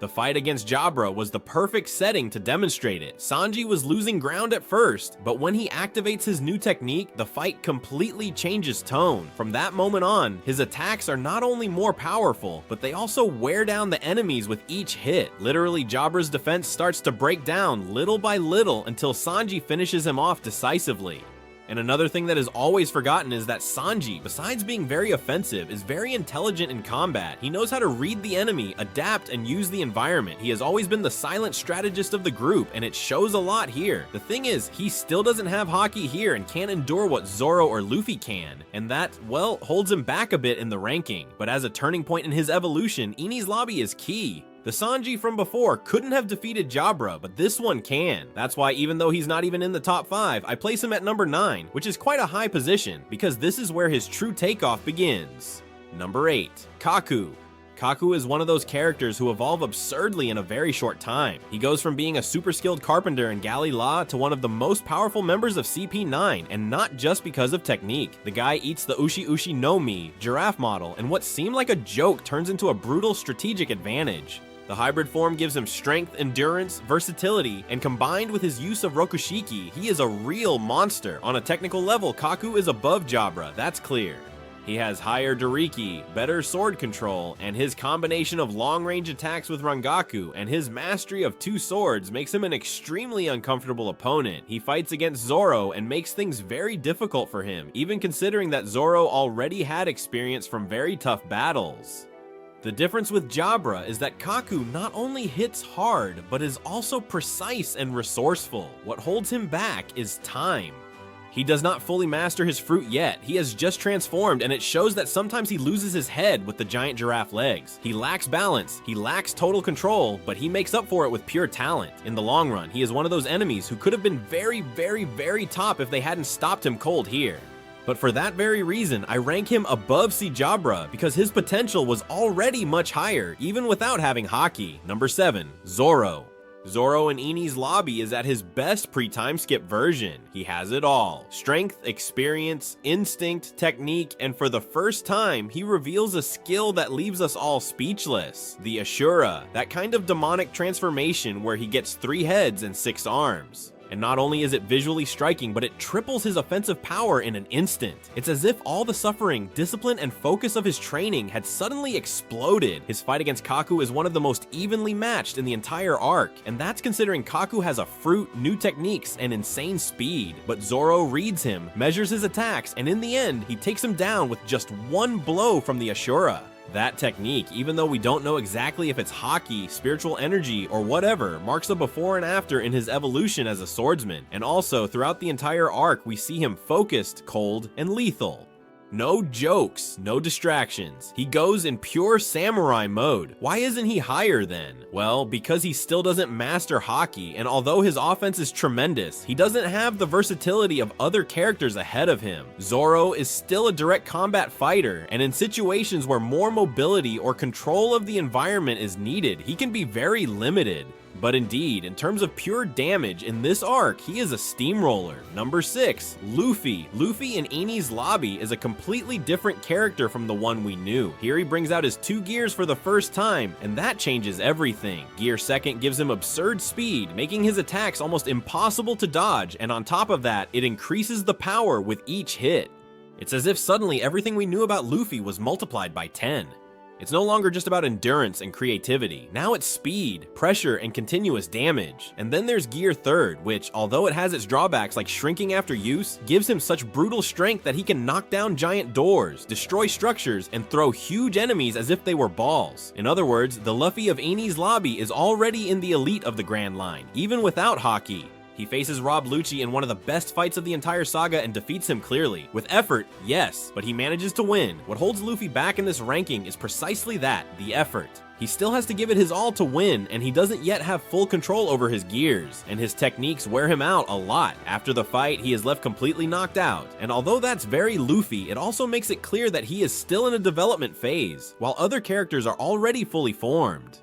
The fight against Jabra was the perfect setting to demonstrate it. Sanji was losing ground at first, but when he activates his new technique, the fight completely changes tone. From that moment on, his attacks are not only more powerful, but they also wear down the enemies with each hit. Literally, Jabra's defense starts to break down little by little until Sanji finishes him off decisively. And another thing that is always forgotten is that Sanji, besides being very offensive, is very intelligent in combat. He knows how to read the enemy, adapt, and use the environment. He has always been the silent strategist of the group, and it shows a lot here. The thing is, he still doesn't have haki here and can't endure what Zoro or Luffy can, and that, well, holds him back a bit in the ranking. But as a turning point in his evolution, Enies lobby is key. The Sanji from before couldn't have defeated Jabra, but this one can. That's why even though he's not even in the top 5, I place him at number 9, which is quite a high position, because this is where his true takeoff begins. Number 8, Kaku. Kaku is one of those characters who evolve absurdly in a very short time. He goes from being a super skilled carpenter in Galley La to one of the most powerful members of CP9, and not just because of technique. The guy eats the Ushi Ushi no Mi, giraffe model, and what seemed like a joke turns into a brutal strategic advantage. The hybrid form gives him strength, endurance, versatility, and combined with his use of Rokushiki, he is a real monster. On a technical level, Kaku is above Jabra, that's clear. He has higher Doriki, better sword control, and his combination of long-range attacks with Rangaku and his mastery of 2 swords makes him an extremely uncomfortable opponent. He fights against Zoro and makes things very difficult for him, even considering that Zoro already had experience from very tough battles. The difference with Jabra is that Kaku not only hits hard, but is also precise and resourceful. What holds him back is time. He does not fully master his fruit yet. He has just transformed, and it shows that sometimes he loses his head with the giant giraffe legs. He lacks balance, he lacks total control, but he makes up for it with pure talent. In the long run, he is one of those enemies who could have been very top if they hadn't stopped him cold here. But for that very reason, I rank him above C. Jabra because his potential was already much higher, even without having haki. Number 7, Zoro. Zoro in Enies lobby is at his best pre-time skip version. He has it all. Strength, experience, instinct, technique, and for the first time, he reveals a skill that leaves us all speechless. The Ashura, that kind of demonic transformation where he gets 3 heads and 6 arms. And not only is it visually striking, but it triples his offensive power in an instant. It's as if all the suffering, discipline, and focus of his training had suddenly exploded. His fight against Kaku is one of the most evenly matched in the entire arc, and that's considering Kaku has a fruit, new techniques, and insane speed. But Zoro reads him, measures his attacks, and in the end, he takes him down with just 1 blow from the Ashura. That technique, even though we don't know exactly if it's haki, spiritual energy, or whatever, marks a before and after in his evolution as a swordsman. And also, throughout the entire arc, we see him focused, cold, and lethal. No jokes, no distractions. He goes in pure samurai mode. Why isn't he higher then? Well, because he still doesn't master haki, and although his offense is tremendous, he doesn't have the versatility of other characters ahead of him. Zoro is still a direct combat fighter, and in situations where more mobility or control of the environment is needed, he can be very limited. But indeed, in terms of pure damage in this arc, he is a steamroller. Number 6, Luffy. Luffy in Enies lobby is a completely different character from the one we knew. Here he brings out his 2 gears for the first time, and that changes everything. Gear 2 gives him absurd speed, making his attacks almost impossible to dodge, and on top of that, it increases the power with each hit. It's as if suddenly everything we knew about Luffy was multiplied by 10. It's no longer just about endurance and creativity. Now it's speed, pressure, and continuous damage. And then there's Gear Third, which, although it has its drawbacks like shrinking after use, gives him such brutal strength that he can knock down giant doors, destroy structures, and throw huge enemies as if they were balls. In other words, the Luffy of Enies Lobby is already in the elite of the Grand Line, even without Haki. He faces Rob Lucci in one of the best fights of the entire saga and defeats him clearly. With effort, yes, but he manages to win. What holds Luffy back in this ranking is precisely that, the effort. He still has to give it his all to win, and he doesn't yet have full control over his gears, and his techniques wear him out a lot. After the fight, he is left completely knocked out, and although that's very Luffy, it also makes it clear that he is still in a development phase, while other characters are already fully formed.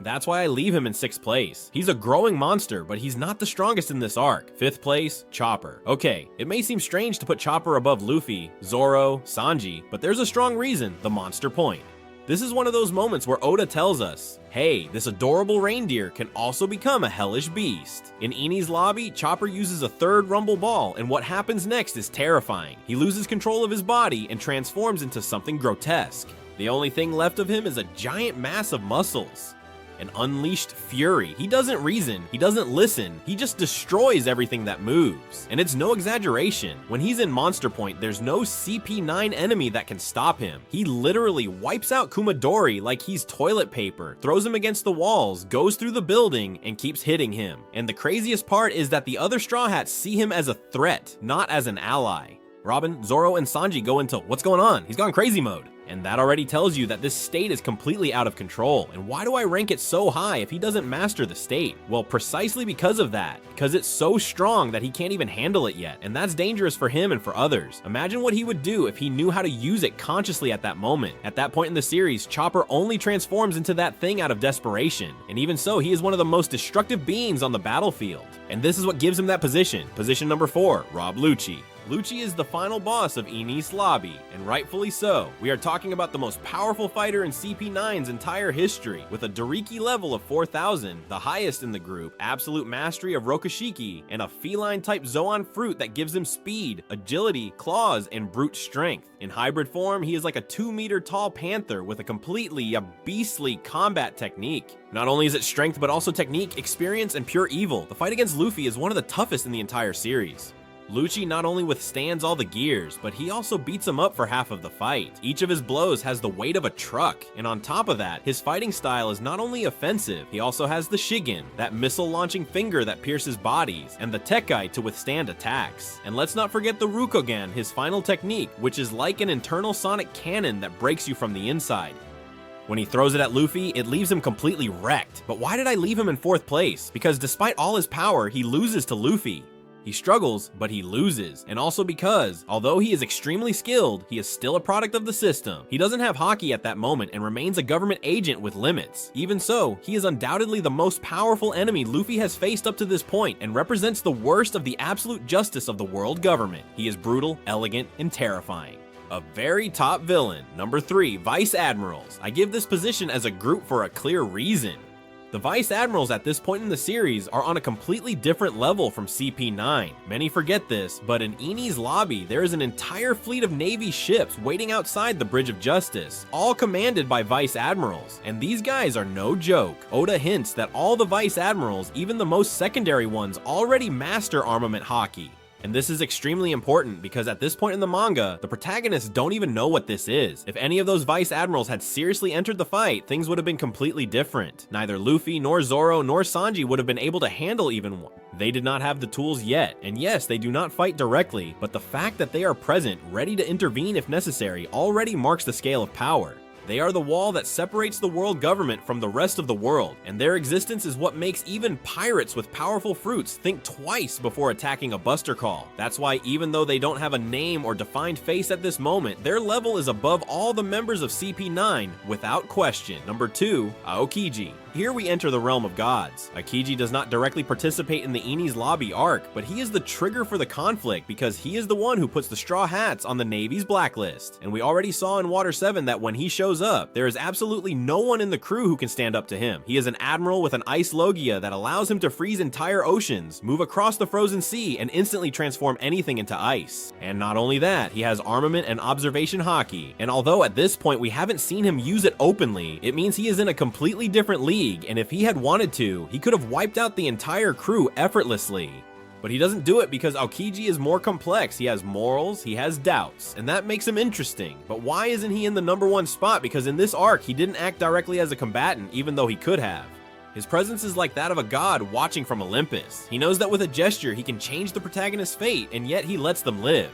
That's why I leave him in 6th place. He's a growing monster, but he's not the strongest in this arc. 5th place, Chopper. Okay, it may seem strange to put Chopper above Luffy, Zoro, Sanji, but there's a strong reason, the monster point. This is one of those moments where Oda tells us, hey, this adorable reindeer can also become a hellish beast. In Enies Lobby, Chopper uses a 3rd Rumble Ball, and what happens next is terrifying. He loses control of his body and transforms into something grotesque. The only thing left of him is a giant mass of muscles. An unleashed fury. He doesn't reason, he doesn't listen, he just destroys everything that moves. And it's no exaggeration. When he's in Monster Point, there's no CP9 enemy that can stop him. He literally wipes out Kumadori like he's toilet paper, throws him against the walls, goes through the building, and keeps hitting him. And the craziest part is that the other Straw Hats see him as a threat, not as an ally. Robin, Zoro, and Sanji go into what's going on? He's gone crazy mode. And that already tells you that this state is completely out of control. And why do I rank it so high if he doesn't master the state? Well, precisely because of that. Because it's so strong that he can't even handle it yet. And that's dangerous for him and for others. Imagine what he would do if he knew how to use it consciously at that moment. At that point in the series, Chopper only transforms into that thing out of desperation. And even so, he is one of the most destructive beings on the battlefield. And this is what gives him that position. Position number 4, Rob Lucci. Lucci is the final boss of Enies Lobby, and rightfully so. We are talking about the most powerful fighter in CP9's entire history, with a Doriki level of 4000, the highest in the group, absolute mastery of Rokushiki, and a feline-type Zoan fruit that gives him speed, agility, claws, and brute strength. In hybrid form, he is like a 2-meter tall panther with a completely beastly combat technique. Not only is it strength, but also technique, experience, and pure evil. The fight against Luffy is one of the toughest in the entire series. Lucci not only withstands all the gears, but he also beats him up for half of the fight. Each of his blows has the weight of a truck, and on top of that, his fighting style is not only offensive, he also has the Shigen, that missile-launching finger that pierces bodies, and the Tekkai to withstand attacks. And let's not forget the Rukogan, his final technique, which is like an internal sonic cannon that breaks you from the inside. When he throws it at Luffy, it leaves him completely wrecked. But why did I leave him in 4th place? Because despite all his power, he loses to Luffy. He struggles, but he loses. And also because, although he is extremely skilled, he is still a product of the system. He doesn't have Haki at that moment and remains a government agent with limits. Even so, he is undoubtedly the most powerful enemy Luffy has faced up to this point and represents the worst of the absolute justice of the world government. He is brutal, elegant, and terrifying. A very top villain. Number 3, Vice Admirals. I give this position as a group for a clear reason. The Vice Admirals at this point in the series are on a completely different level from CP9. Many forget this, but in Enies Lobby, there is an entire fleet of Navy ships waiting outside the Bridge of Justice, all commanded by Vice Admirals, and these guys are no joke. Oda hints that all the Vice Admirals, even the most secondary ones, already master armament Haki. And this is extremely important because at this point in the manga, the protagonists don't even know what this is. If any of those Vice Admirals had seriously entered the fight, things would have been completely different. Neither Luffy, nor Zoro, nor Sanji would have been able to handle even one. They did not have the tools yet, and yes, they do not fight directly, but the fact that they are present, ready to intervene if necessary, already marks the scale of power. They are the wall that separates the world government from the rest of the world, and their existence is what makes even pirates with powerful fruits think twice before attacking a Buster Call. That's why even though they don't have a name or defined face at this moment, their level is above all the members of CP9 without question. Number 2, Aokiji. Here we enter the realm of gods. Aokiji does not directly participate in the Enies lobby arc, but he is the trigger for the conflict because he is the one who puts the Straw Hats on the Navy's blacklist. And we already saw in Water 7 that when he shows up, there is absolutely no one in the crew who can stand up to him. He is an admiral with an ice logia that allows him to freeze entire oceans, move across the frozen sea, and instantly transform anything into ice. And not only that, he has armament and observation haki. And although at this point we haven't seen him use it openly, it means he is in a completely different league, and if he had wanted to, he could have wiped out the entire crew effortlessly. But he doesn't do it because Aokiji is more complex. He has morals, he has doubts, and that makes him interesting. But why isn't he in the #1 spot? Because in this arc, he didn't act directly as a combatant, even though he could have. His presence is like that of a god watching from Olympus. He knows that with a gesture, he can change the protagonist's fate, and yet he lets them live.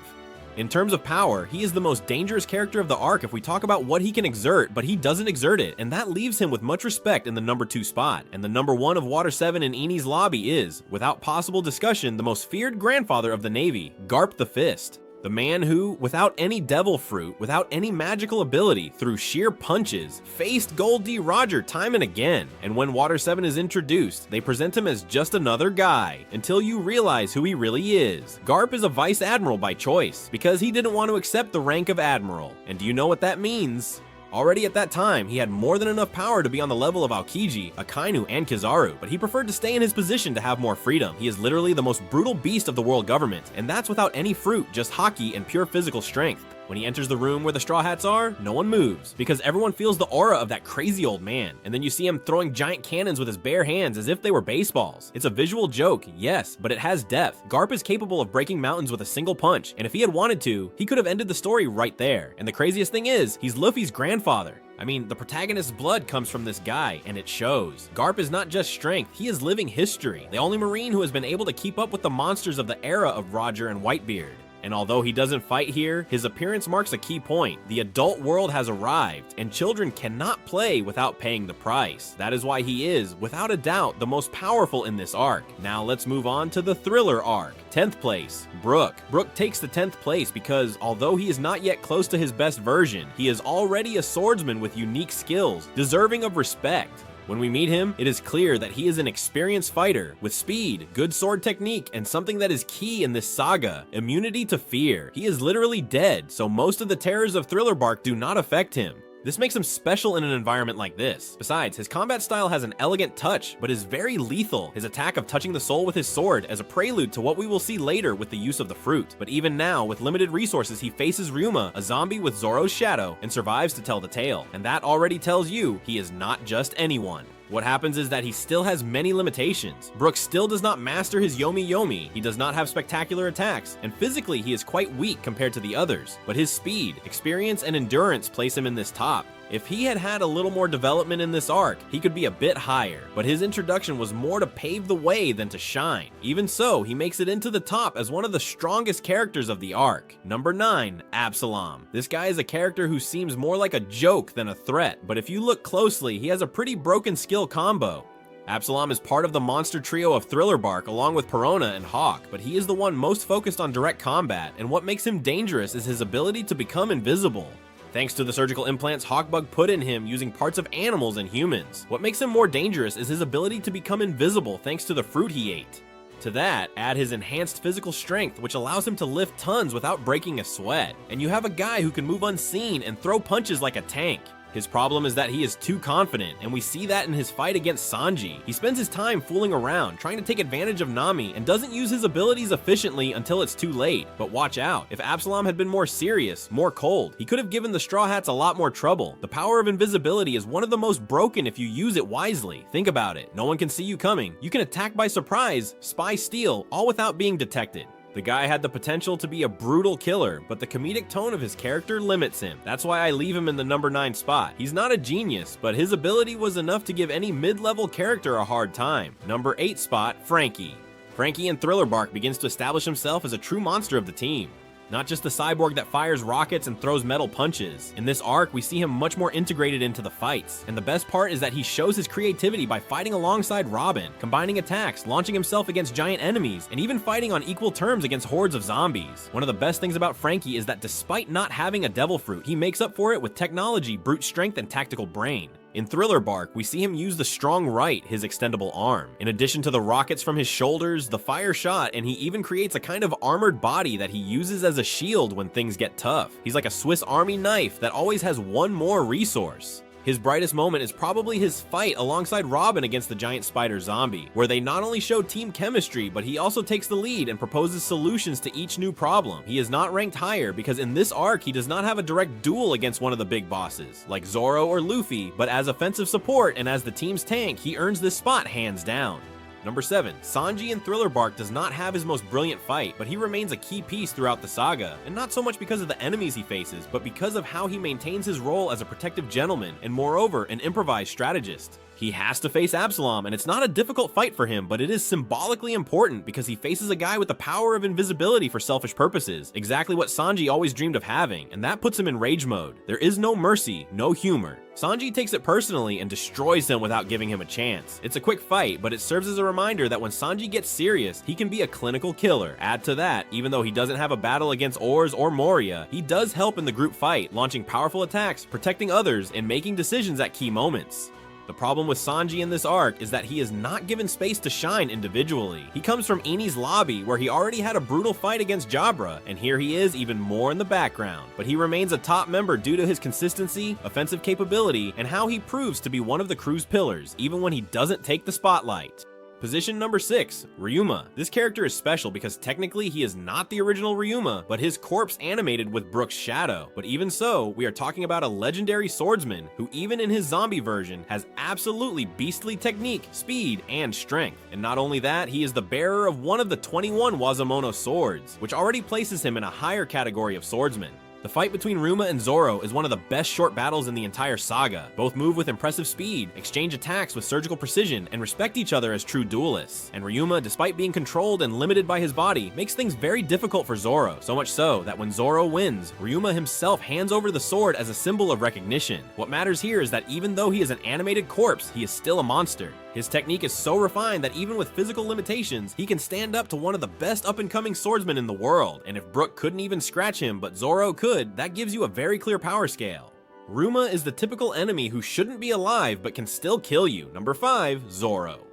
In terms of power, he is the most dangerous character of the arc if we talk about what he can exert, but he doesn't exert it, and that leaves him with much respect in the #2 spot. And the #1 of Water 7 in Enies lobby is, without possible discussion, the most feared grandfather of the Navy, Garp the Fist. The man who, without any devil fruit, without any magical ability, through sheer punches, faced Gold D. Roger time and again. And when Water 7 is introduced, they present him as just another guy, until you realize who he really is. Garp is a vice admiral by choice, because he didn't want to accept the rank of admiral. And do you know what that means? Already at that time, he had more than enough power to be on the level of Aokiji, Akainu, and Kizaru, but he preferred to stay in his position to have more freedom. He is literally the most brutal beast of the world government, and that's without any fruit, just haki and pure physical strength. When he enters the room where the Straw Hats are, no one moves, because everyone feels the aura of that crazy old man. And then you see him throwing giant cannons with his bare hands as if they were baseballs. It's a visual joke, yes, but it has depth. Garp is capable of breaking mountains with a single punch, and if he had wanted to, he could have ended the story right there. And the craziest thing is, he's Luffy's grandfather. I mean, the protagonist's blood comes from this guy, and it shows. Garp is not just strength, he is living history. The only Marine who has been able to keep up with the monsters of the era of Roger and Whitebeard. And although he doesn't fight here, his appearance marks a key point. The adult world has arrived, and children cannot play without paying the price. That is why he is, without a doubt, the most powerful in this arc. Now let's move on to the thriller arc. 10th place, Brook. Brook takes the 10th place because, although he is not yet close to his best version, he is already a swordsman with unique skills, deserving of respect. When we meet him, it is clear that he is an experienced fighter with speed, good sword technique, and something that is key in this saga, immunity to fear. He is literally dead, so most of the terrors of Thriller Bark do not affect him. This makes him special in an environment like this. Besides, his combat style has an elegant touch, but is very lethal. His attack of touching the soul with his sword as a prelude to what we will see later with the use of the fruit. But even now, with limited resources, he faces Ryuma, a zombie with Zoro's shadow, and survives to tell the tale. And that already tells you he is not just anyone. What happens is that he still has many limitations. Brook still does not master his Yomi Yomi, he does not have spectacular attacks, and physically he is quite weak compared to the others, but his speed, experience, and endurance place him in this top. If he had had a little more development in this arc, he could be a bit higher, but his introduction was more to pave the way than to shine. Even so, he makes it into the top as one of the strongest characters of the arc. Number 9, Absalom. This guy is a character who seems more like a joke than a threat, but if you look closely, he has a pretty broken skill combo. Absalom is part of the monster trio of Thriller Bark along with Perona and Hawk, but he is the one most focused on direct combat, and what makes him dangerous is his ability to become invisible. Thanks to the surgical implants Hawkbug put in him using parts of animals and humans. What makes him more dangerous is his ability to become invisible thanks to the fruit he ate. To that, add his enhanced physical strength, which allows him to lift tons without breaking a sweat. And you have a guy who can move unseen and throw punches like a tank. His problem is that he is too confident, and we see that in his fight against Sanji. He spends his time fooling around, trying to take advantage of Nami, and doesn't use his abilities efficiently until it's too late. But watch out, if Absalom had been more serious, more cold, he could have given the Straw Hats a lot more trouble. The power of invisibility is one of the most broken if you use it wisely. Think about it, no one can see you coming. You can attack by surprise, spy steal, all without being detected. The guy had the potential to be a brutal killer, but the comedic tone of his character limits him. That's why I leave him in the number 9 spot. He's not a genius, but his ability was enough to give any mid-level character a hard time. Number 8 spot, Frankie. Frankie in Thriller Bark begins to establish himself as a true monster of the team. Not just the cyborg that fires rockets and throws metal punches. In this arc, we see him much more integrated into the fights. And the best part is that he shows his creativity by fighting alongside Robin, combining attacks, launching himself against giant enemies, and even fighting on equal terms against hordes of zombies. One of the best things about Frankie is that despite not having a devil fruit, he makes up for it with technology, brute strength, and tactical brain. In Thriller Bark, we see him use the strong right, his extendable arm. In addition to the rockets from his shoulders, the fire shot, and he even creates a kind of armored body that he uses as a shield when things get tough. He's like a Swiss Army knife that always has one more resource. His brightest moment is probably his fight alongside Robin against the giant spider zombie, where they not only show team chemistry, but he also takes the lead and proposes solutions to each new problem. He is not ranked higher because in this arc he does not have a direct duel against one of the big bosses, like Zoro or Luffy, but as offensive support and as the team's tank, he earns this spot hands down. Number 7. Sanji in Thriller Bark does not have his most brilliant fight, but he remains a key piece throughout the saga, and not so much because of the enemies he faces, but because of how he maintains his role as a protective gentleman, and moreover, an improvised strategist. He has to face Absalom, and it's not a difficult fight for him, but it is symbolically important because he faces a guy with the power of invisibility for selfish purposes, exactly what Sanji always dreamed of having, and that puts him in rage mode. There is no mercy, no humor. Sanji takes it personally and destroys him without giving him a chance. It's a quick fight, but it serves as a reminder that when Sanji gets serious, he can be a clinical killer. Add to that, even though he doesn't have a battle against Oars or Moria, he does help in the group fight, launching powerful attacks, protecting others, and making decisions at key moments. The problem with Sanji in this arc is that he is not given space to shine individually. He comes from Enies' lobby where he already had a brutal fight against Jabra, and here he is even more in the background. But he remains a top member due to his consistency, offensive capability, and how he proves to be one of the crew's pillars, even when he doesn't take the spotlight. Position number 6, Ryuma. This character is special because technically he is not the original Ryuma, but his corpse animated with Brook's shadow. But even so, we are talking about a legendary swordsman who even in his zombie version has absolutely beastly technique, speed, and strength. And not only that, he is the bearer of one of the 21 Wazamono swords, which already places him in a higher category of swordsman. The fight between Ryuma and Zoro is one of the best short battles in the entire saga. Both move with impressive speed, exchange attacks with surgical precision, and respect each other as true duelists. And Ryuma, despite being controlled and limited by his body, makes things very difficult for Zoro, so much so that when Zoro wins, Ryuma himself hands over the sword as a symbol of recognition. What matters here is that even though he is an animated corpse, he is still a monster. His technique is so refined that even with physical limitations, he can stand up to one of the best up-and-coming swordsmen in the world, and if Brook couldn't even scratch him, but Zoro could, that gives you a very clear power scale. Ryuma is the typical enemy who shouldn't be alive but can still kill you. Number 5, Zoro.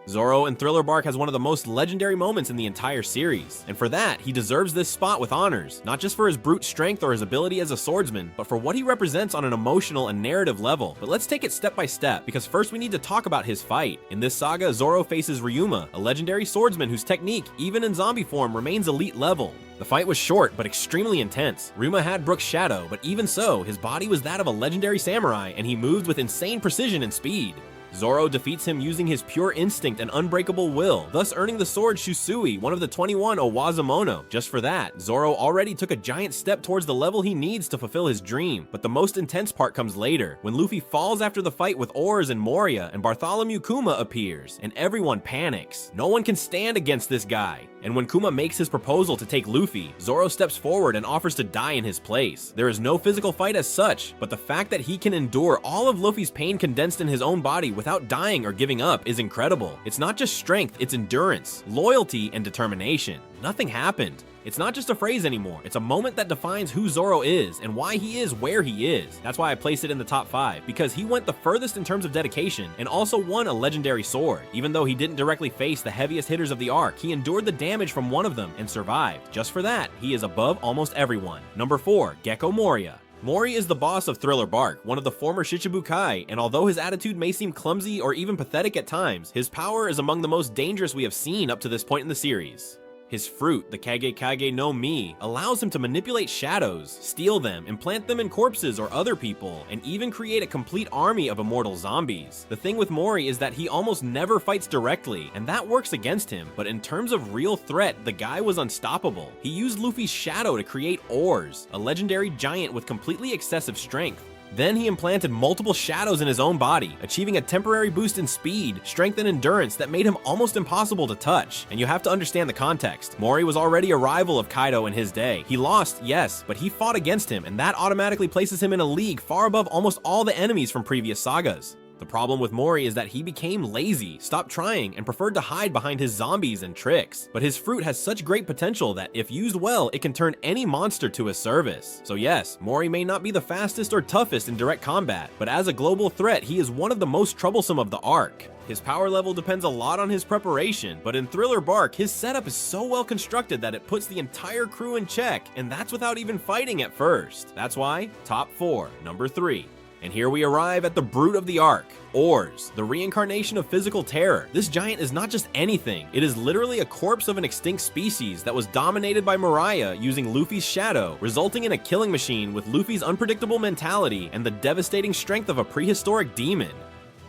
Zoro in Thriller Bark has one of the most legendary moments in the entire series, and for that, he deserves this spot with honors, not just for his brute strength or his ability as a swordsman, but for what he represents on an emotional and narrative level. But let's take it step by step, because first we need to talk about his fight. In this saga, Zoro faces Ryuma, a legendary swordsman whose technique, even in zombie form, remains elite level. The fight was short, but extremely intense. Ryuma had Brook's shadow, but even so, his body was that of a legendary samurai, and he moved with insane precision and speed. Zoro defeats him using his pure instinct and unbreakable will, thus earning the sword Shusui, one of the 21 Owazamono. Just for that, Zoro already took a giant step towards the level he needs to fulfill his dream, but the most intense part comes later, when Luffy falls after the fight with Oars and Moria, and Bartholomew Kuma appears, and everyone panics. No one can stand against this guy. And when Kuma makes his proposal to take Luffy, Zoro steps forward and offers to die in his place. There is no physical fight as such, but the fact that he can endure all of Luffy's pain condensed in his own body without dying or giving up is incredible. It's not just strength, it's endurance, loyalty, and determination. Nothing happened. It's not just a phrase anymore, it's a moment that defines who Zoro is and why he is where he is. That's why I placed it in the top 5, because he went the furthest in terms of dedication and also won a legendary sword. Even though he didn't directly face the heaviest hitters of the arc, he endured the damage from one of them and survived. Just for that, he is above almost everyone. Number 4, Gecko Moria. Mori is the boss of Thriller Bark, one of the former Shichibukai, and although his attitude may seem clumsy or even pathetic at times, his power is among the most dangerous we have seen up to this point in the series. His fruit, the Kage no Mi, allows him to manipulate shadows, steal them, implant them in corpses or other people, and even create a complete army of immortal zombies. The thing with Mori is that he almost never fights directly, and that works against him, but in terms of real threat, the guy was unstoppable. He used Luffy's shadow to create Oars, a legendary giant with completely excessive strength. Then he implanted multiple shadows in his own body, achieving a temporary boost in speed, strength, and endurance that made him almost impossible to touch. And you have to understand the context. Mori was already a rival of Kaido in his day. He lost, yes, but he fought against him, and that automatically places him in a league far above almost all the enemies from previous sagas. The problem with Mori is that he became lazy, stopped trying, and preferred to hide behind his zombies and tricks. But his fruit has such great potential that if used well, it can turn any monster to his service. So yes, Mori may not be the fastest or toughest in direct combat, but as a global threat, he is one of the most troublesome of the arc. His power level depends a lot on his preparation, but in Thriller Bark, his setup is so well constructed that it puts the entire crew in check, and that's without even fighting at first. That's why, top 4, number 3. And here we arrive at the brute of the arc, Ors, the reincarnation of physical terror. This giant is not just anything, it is literally a corpse of an extinct species that was dominated by Mariah using Luffy's shadow, resulting in a killing machine with Luffy's unpredictable mentality and the devastating strength of a prehistoric demon.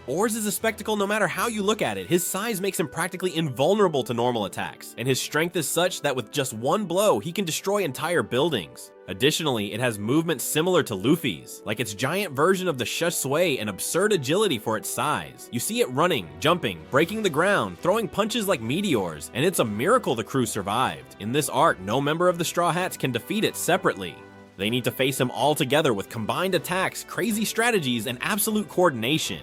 Ors is a spectacle no matter how you look at it. His size makes him practically invulnerable to normal attacks, and his strength is such that with just one blow, he can destroy entire buildings. Additionally, it has movements similar to Luffy's, like its giant version of the Shush Sway and absurd agility for its size. You see it running, jumping, breaking the ground, throwing punches like meteors, and it's a miracle the crew survived. In this arc, no member of the Straw Hats can defeat it separately. They need to face him all together with combined attacks, crazy strategies, and absolute coordination.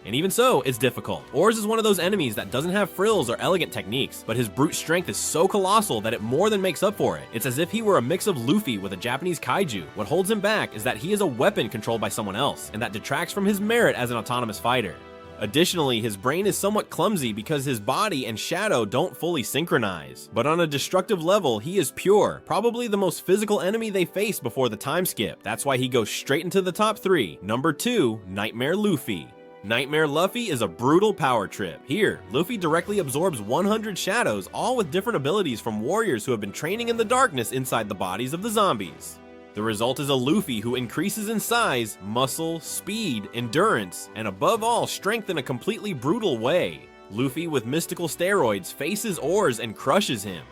And even so, it's difficult. Ors is one of those enemies that doesn't have frills or elegant techniques, but his brute strength is so colossal that it more than makes up for it. It's as if he were a mix of Luffy with a Japanese kaiju. What holds him back is that he is a weapon controlled by someone else, and that detracts from his merit as an autonomous fighter. Additionally, his brain is somewhat clumsy because his body and shadow don't fully synchronize. But on a destructive level, he is pure, probably the most physical enemy they face before the time skip. That's why he goes straight into the top 3. Number 2, Nightmare Luffy. Nightmare Luffy is a brutal power trip. Here, Luffy directly absorbs 100 shadows, all with different abilities from warriors who have been training in the darkness inside the bodies of the zombies. The result is a Luffy who increases in size, muscle, speed, endurance, and above all, strength in a completely brutal way. Luffy with mystical steroids faces Ors and crushes him.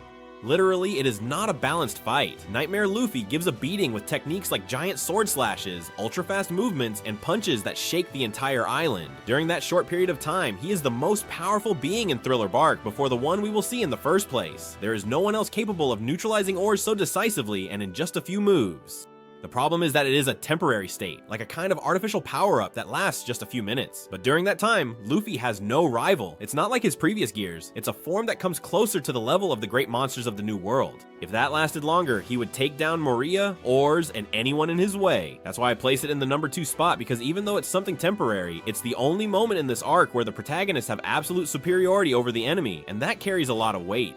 Literally, it is not a balanced fight. Nightmare Luffy gives a beating with techniques like giant sword slashes, ultra-fast movements, and punches that shake the entire island. During that short period of time, he is the most powerful being in Thriller Bark before the one we will see in the first place. There is no one else capable of neutralizing Ors so decisively and in just a few moves. The problem is that it is a temporary state, like a kind of artificial power-up that lasts just a few minutes. But during that time, Luffy has no rival. It's not like his previous gears, it's a form that comes closer to the level of the great monsters of the New World. If that lasted longer, he would take down Maria, Ors, and anyone in his way. That's why I place it in the number 2 spot, because even though it's something temporary, it's the only moment in this arc where the protagonists have absolute superiority over the enemy, and that carries a lot of weight.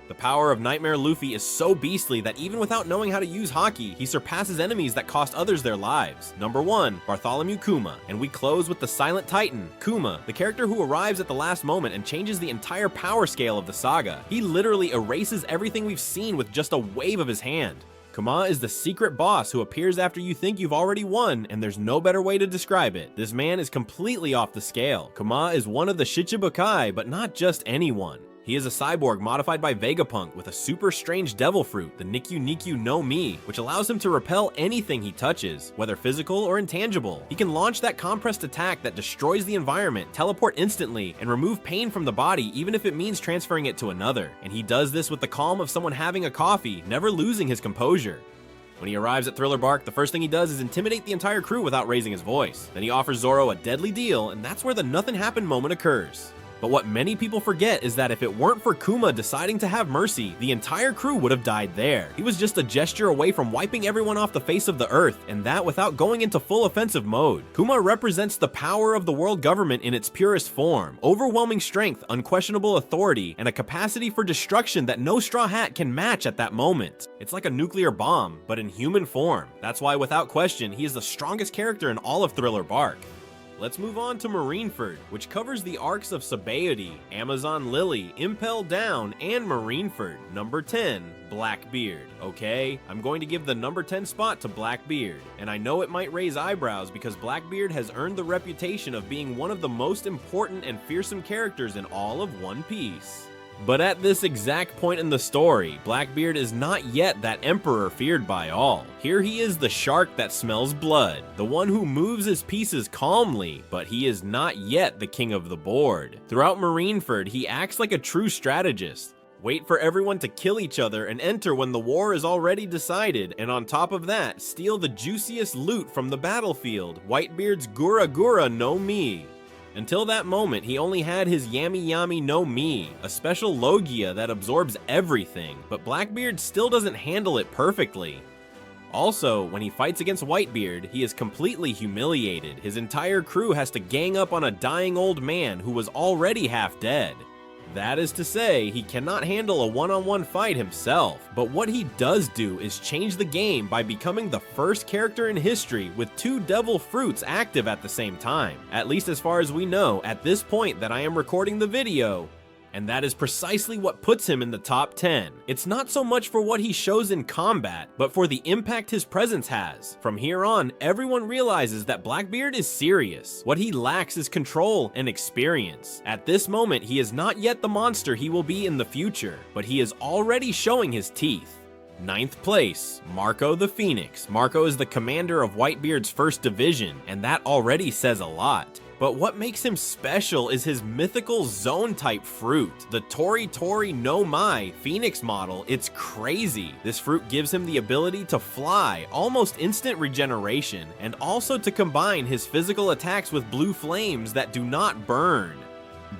The power of Nightmare Luffy is so beastly that even without knowing how to use haki, he surpasses enemies that cost others their lives. Number 1, Bartholomew Kuma. And we close with the Silent Titan, Kuma, the character who arrives at the last moment and changes the entire power scale of the saga. He literally erases everything we've seen with just a wave of his hand. Kuma is the secret boss who appears after you think you've already won, and there's no better way to describe it. This man is completely off the scale. Kuma is one of the Shichibukai, but not just anyone. He is a cyborg modified by Vegapunk with a super strange devil fruit, the Nikyu Nikyu no Mi, which allows him to repel anything he touches, whether physical or intangible. He can launch that compressed attack that destroys the environment, teleport instantly, and remove pain from the body even if it means transferring it to another. And he does this with the calm of someone having a coffee, never losing his composure. When he arrives at Thriller Bark, the first thing he does is intimidate the entire crew without raising his voice. Then he offers Zoro a deadly deal, and that's where the nothing happened moment occurs. But what many people forget is that if it weren't for Kuma deciding to have mercy, the entire crew would have died there. He was just a gesture away from wiping everyone off the face of the earth, and that without going into full offensive mode. Kuma represents the power of the world government in its purest form. Overwhelming strength, unquestionable authority, and a capacity for destruction that no Straw Hat can match at that moment. It's like a nuclear bomb, but in human form. That's why without question, he is the strongest character in all of Thriller Bark. Let's move on to Marineford, which covers the arcs of Sabaody, Amazon Lily, Impel Down, and Marineford. Number 10, Blackbeard. Okay, I'm going to give the number 10 spot to Blackbeard, and I know it might raise eyebrows because Blackbeard has earned the reputation of being one of the most important and fearsome characters in all of One Piece. But at this exact point in the story, Blackbeard is not yet that emperor feared by all. Here he is the shark that smells blood, the one who moves his pieces calmly, but he is not yet the king of the board. Throughout Marineford, he acts like a true strategist. Wait for everyone to kill each other and enter when the war is already decided, and on top of that, steal the juiciest loot from the battlefield, Whitebeard's Gura Gura no Mi. Until that moment, he only had his Yami Yami no Mi, a special Logia that absorbs everything, but Blackbeard still doesn't handle it perfectly. Also, when he fights against Whitebeard, he is completely humiliated. His entire crew has to gang up on a dying old man who was already half dead. That is to say, he cannot handle a one-on-one fight himself, but what he does do is change the game by becoming the first character in history with 2 devil fruits active at the same time, at least as far as we know at this point that I am recording the video. And that is precisely what puts him in the top 10. It's not so much for what he shows in combat, but for the impact his presence has. From here on, everyone realizes that Blackbeard is serious. What he lacks is control and experience. At this moment, he is not yet the monster he will be in the future, but he is already showing his teeth. 9th place, Marco the Phoenix. Marco is the commander of Whitebeard's 1st Division, and that already says a lot. But what makes him special is his mythical zone-type fruit. The Tori Tori no Mai Phoenix model, it's crazy. This fruit gives him the ability to fly, almost instant regeneration, and also to combine his physical attacks with blue flames that do not burn,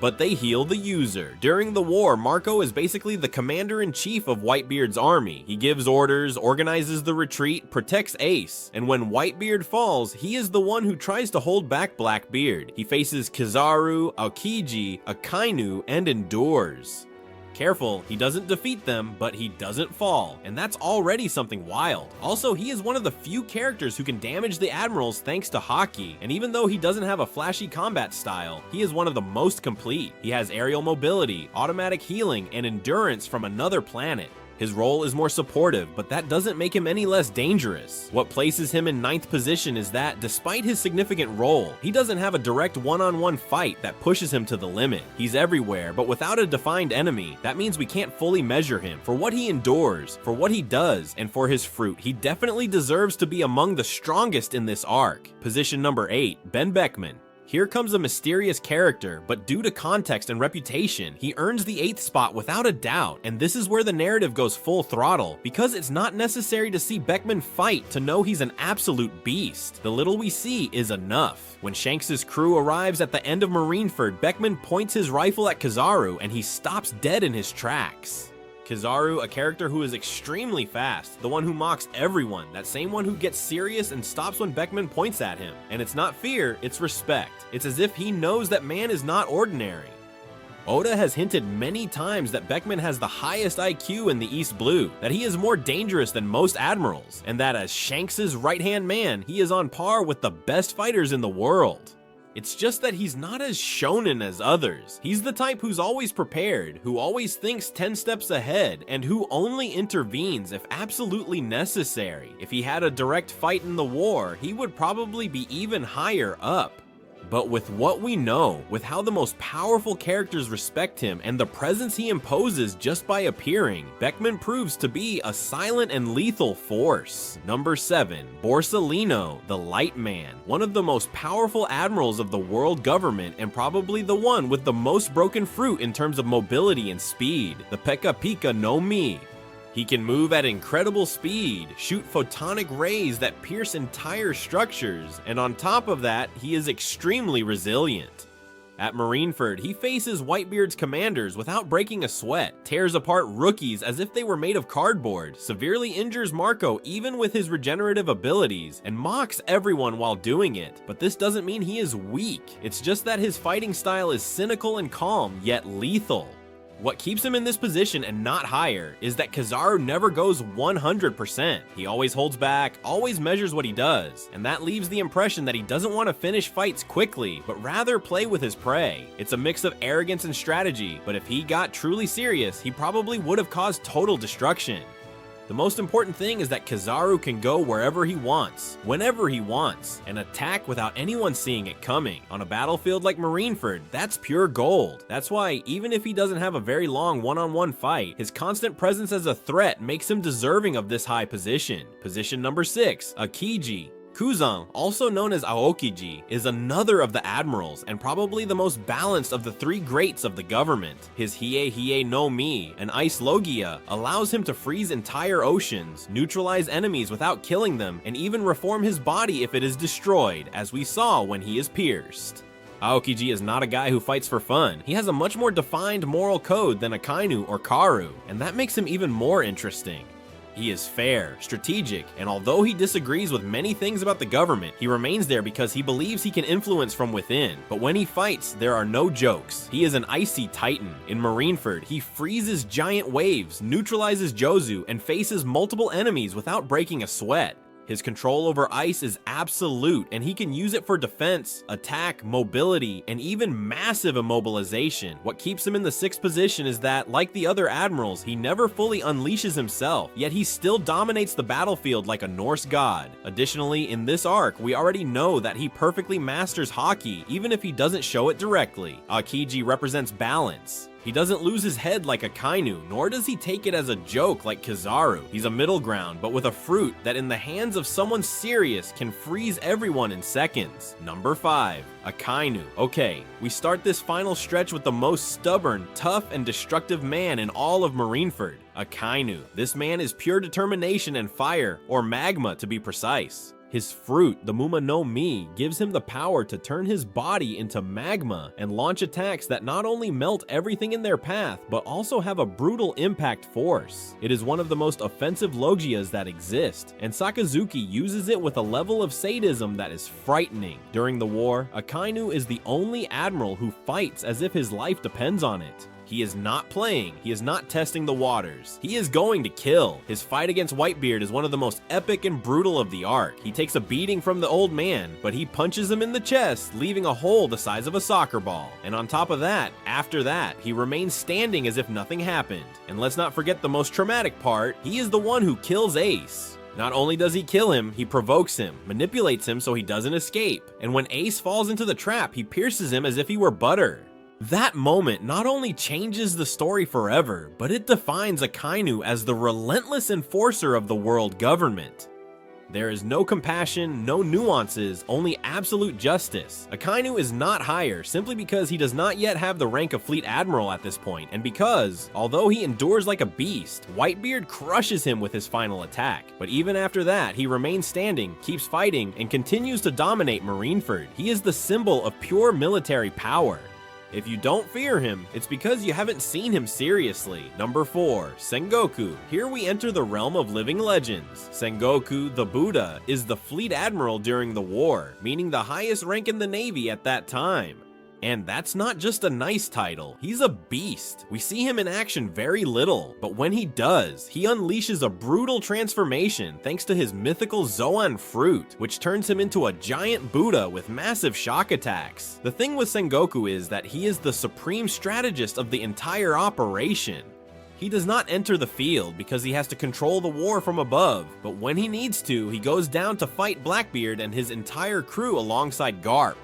but they heal the user. During the war, Marco is basically the commander-in-chief of Whitebeard's army. He gives orders, organizes the retreat, protects Ace, and when Whitebeard falls, he is the one who tries to hold back Blackbeard. He faces Kizaru, Aokiji, Akainu, and endures. Careful, he doesn't defeat them, but he doesn't fall, and that's already something wild. Also, he is one of the few characters who can damage the admirals thanks to Haki, and even though he doesn't have a flashy combat style, he is one of the most complete. He has aerial mobility, automatic healing, and endurance from another planet. His role is more supportive, but that doesn't make him any less dangerous. What places him in 9th position is that, despite his significant role, he doesn't have a direct one-on-one fight that pushes him to the limit. He's everywhere, but without a defined enemy. That means we can't fully measure him. For what he endures, for what he does, and for his fruit, he definitely deserves to be among the strongest in this arc. Position number 8, Ben Beckman. Here comes a mysterious character, but due to context and reputation, he earns the 8th spot without a doubt, and this is where the narrative goes full throttle, because it's not necessary to see Beckman fight to know he's an absolute beast. The little we see is enough. When Shanks' crew arrives at the end of Marineford, Beckman points his rifle at Kizaru, and he stops dead in his tracks. Kizaru, a character who is extremely fast, the one who mocks everyone, that same one who gets serious and stops when Beckman points at him. And it's not fear, it's respect. It's as if he knows that man is not ordinary. Oda has hinted many times that Beckman has the highest IQ in the East Blue, that he is more dangerous than most admirals, and that as Shanks' right-hand man, he is on par with the best fighters in the world. It's just that he's not as shonen as others. He's the type who's always prepared, who always thinks 10 steps ahead, and who only intervenes if absolutely necessary. If he had a direct fight in the war, he would probably be even higher up. But with what we know, with how the most powerful characters respect him and the presence he imposes just by appearing, Beckman proves to be a silent and lethal force. Number 7, Borsalino, the Light Man, one of the most powerful admirals of the world government and probably the one with the most broken fruit in terms of mobility and speed, the Peka Peka no Mi. He can move at incredible speed, shoot photonic rays that pierce entire structures, and on top of that, he is extremely resilient. At Marineford, he faces Whitebeard's commanders without breaking a sweat, tears apart rookies as if they were made of cardboard, severely injures Marco even with his regenerative abilities, and mocks everyone while doing it. But this doesn't mean he is weak, it's just that his fighting style is cynical and calm, yet lethal. What keeps him in this position and not higher is that Kizaru never goes 100%. He always holds back, always measures what he does, and that leaves the impression that he doesn't want to finish fights quickly, but rather play with his prey. It's a mix of arrogance and strategy, but if he got truly serious, he probably would have caused total destruction. The most important thing is that Kizaru can go wherever he wants, whenever he wants, and attack without anyone seeing it coming. On a battlefield like Marineford, that's pure gold. That's why, even if he doesn't have a very long one-on-one fight, his constant presence as a threat makes him deserving of this high position. Position number 6, Akiji. Kuzan, also known as Aokiji, is another of the admirals and probably the most balanced of the 3 greats of the government. His Hie Hie no Mi, an ice Logia, allows him to freeze entire oceans, neutralize enemies without killing them, and even reform his body if it is destroyed, as we saw when he is pierced. Aokiji is not a guy who fights for fun. He has a much more defined moral code than Akainu or Karu, and that makes him even more interesting. He is fair, strategic, and although he disagrees with many things about the government, he remains there because he believes he can influence from within. But when he fights, there are no jokes. He is an icy titan. In Marineford, he freezes giant waves, neutralizes Jozu, and faces multiple enemies without breaking a sweat. His control over ice is absolute, and he can use it for defense, attack, mobility, and even massive immobilization. What keeps him in the 6th position is that, like the other admirals, he never fully unleashes himself, yet he still dominates the battlefield like a Norse god. Additionally, in this arc, we already know that he perfectly masters Haki, even if he doesn't show it directly. Aokiji represents balance. He doesn't lose his head like Akainu, nor does he take it as a joke like Kizaru. He's a middle ground, but with a fruit that in the hands of someone serious can freeze everyone in seconds. Number 5. Akainu. Okay, we start this final stretch with the most stubborn, tough, and destructive man in all of Marineford, Akainu. This man is pure determination and fire, or magma to be precise. His fruit, the Muma no Mi, gives him the power to turn his body into magma and launch attacks that not only melt everything in their path, but also have a brutal impact force. It is one of the most offensive logias that exist, and Sakazuki uses it with a level of sadism that is frightening. During the war, Akainu is the only admiral who fights as if his life depends on it. He is not playing, he is not testing the waters. He is going to kill. His fight against Whitebeard is one of the most epic and brutal of the arc. He takes a beating from the old man, but he punches him in the chest, leaving a hole the size of a soccer ball. And on top of that, after that, he remains standing as if nothing happened. And let's not forget the most traumatic part, he is the one who kills Ace. Not only does he kill him, he provokes him, manipulates him so he doesn't escape. And when Ace falls into the trap, he pierces him as if he were butter. That moment not only changes the story forever, but it defines Akainu as the relentless enforcer of the world government. There is no compassion, no nuances, only absolute justice. Akainu is not higher simply because he does not yet have the rank of Fleet Admiral at this point, and because, although he endures like a beast, Whitebeard crushes him with his final attack. But even after that, he remains standing, keeps fighting, and continues to dominate Marineford. He is the symbol of pure military power. If you don't fear him, it's because you haven't seen him seriously. Number 4. Sengoku. Here we enter the realm of living legends. Sengoku, the Buddha, is the fleet admiral during the war, meaning the highest rank in the Navy at that time. And that's not just a nice title, he's a beast. We see him in action very little, but when he does, he unleashes a brutal transformation thanks to his mythical Zoan fruit, which turns him into a giant Buddha with massive shock attacks. The thing with Sengoku is that he is the supreme strategist of the entire operation. He does not enter the field because he has to control the war from above, but when he needs to, he goes down to fight Blackbeard and his entire crew alongside Garp.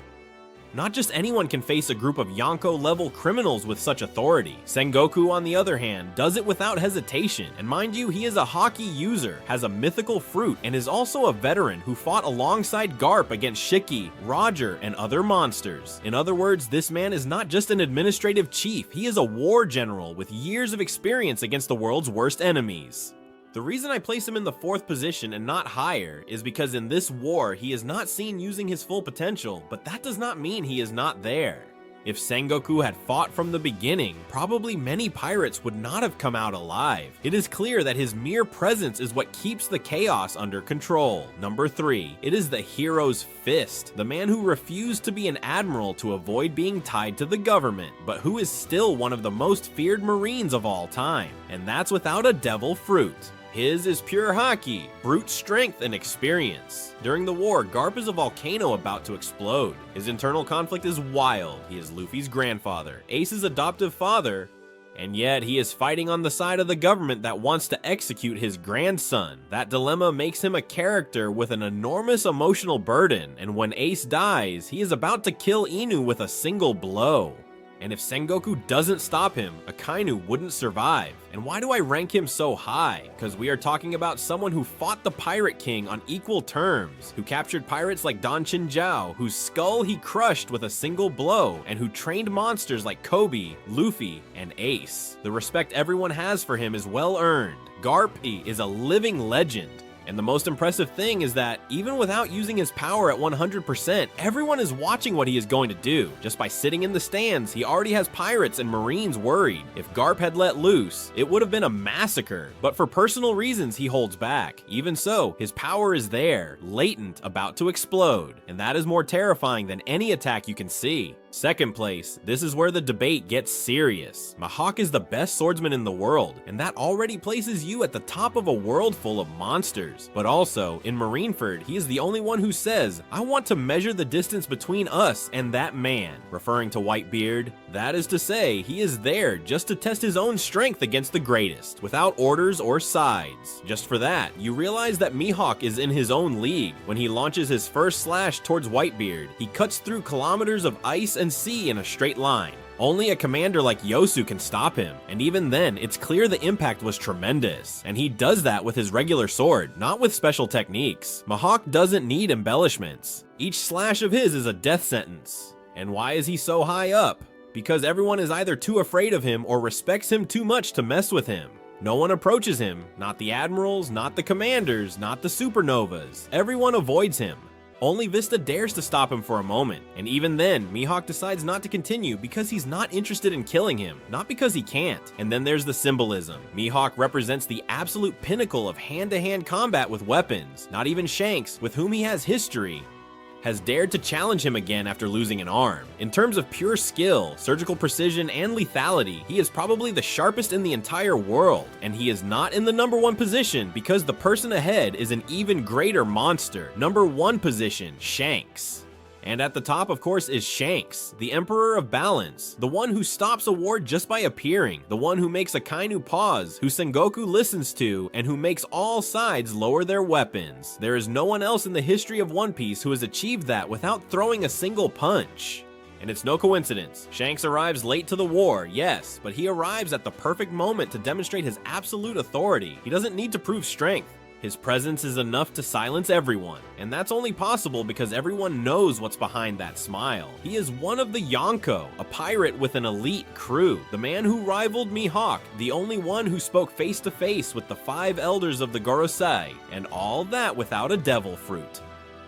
Not just anyone can face a group of Yonko-level criminals with such authority. Sengoku, on the other hand, does it without hesitation. And mind you, he is a Haki user, has a mythical fruit, and is also a veteran who fought alongside Garp against Shiki, Roger, and other monsters. In other words, this man is not just an administrative chief, he is a war general with years of experience against the world's worst enemies. The reason I place him in the 4th position and not higher is because in this war, he is not seen using his full potential, but that does not mean he is not there. If Sengoku had fought from the beginning, probably many pirates would not have come out alive. It is clear that his mere presence is what keeps the chaos under control. Number 3. It is the hero's fist, the man who refused to be an admiral to avoid being tied to the government, but who is still one of the most feared marines of all time. And that's without a devil fruit. His is pure Haki, brute strength and experience. During the war, Garp is a volcano about to explode. His internal conflict is wild. He is Luffy's grandfather, Ace's adoptive father, and yet he is fighting on the side of the government that wants to execute his grandson. That dilemma makes him a character with an enormous emotional burden, and when Ace dies, he is about to kill Inu with a single blow. And if Sengoku doesn't stop him, Akainu wouldn't survive. And why do I rank him so high? Because we are talking about someone who fought the Pirate King on equal terms, who captured pirates like Don Chinjiao, whose skull he crushed with a single blow, and who trained monsters like Kobe, Luffy, and Ace. The respect everyone has for him is well earned. Garp is a living legend. And the most impressive thing is that, even without using his power at 100%, everyone is watching what he is going to do. Just by sitting in the stands, he already has pirates and marines worried. If Garp had let loose, it would have been a massacre. But for personal reasons, he holds back. Even so, his power is there, latent, about to explode. And that is more terrifying than any attack you can see. Second place, this is where the debate gets serious. Mihawk is the best swordsman in the world, and that already places you at the top of a world full of monsters. But also, in Marineford, he is the only one who says, "I want to measure the distance between us and that man," referring to Whitebeard. That is to say, he is there just to test his own strength against the greatest, without orders or sides. Just for that, you realize that Mihawk is in his own league. When he launches his first slash towards Whitebeard, he cuts through kilometers of ice and sea in a straight line. Only a commander like Yosu can stop him, and even then, it's clear the impact was tremendous. And he does that with his regular sword, not with special techniques. Mihawk doesn't need embellishments. Each slash of his is a death sentence. And why is he so high up? Because everyone is either too afraid of him or respects him too much to mess with him. No one approaches him, not the admirals, not the commanders, not the supernovas. Everyone avoids him. Only Vista dares to stop him for a moment, and even then, Mihawk decides not to continue because he's not interested in killing him, not because he can't. And then there's the symbolism. Mihawk represents the absolute pinnacle of hand-to-hand combat with weapons. Not even Shanks, with whom he has history, has dared to challenge him again after losing an arm. In terms of pure skill, surgical precision, and lethality, he is probably the sharpest in the entire world, and he is not in the #1 position because the person ahead is an even greater monster. #1 position, Shanks. And at the top, of course, is Shanks, the Emperor of Balance, the one who stops a war just by appearing, the one who makes Akainu pause, who Sengoku listens to, and who makes all sides lower their weapons. There is no one else in the history of One Piece who has achieved that without throwing a single punch. And it's no coincidence. Shanks arrives late to the war, yes, but he arrives at the perfect moment to demonstrate his absolute authority. He doesn't need to prove strength. His presence is enough to silence everyone, and that's only possible because everyone knows what's behind that smile. He is one of the Yonko, a pirate with an elite crew, the man who rivaled Mihawk, the only one who spoke face to face with the 5 elders of the Gorosei, and all that without a devil fruit.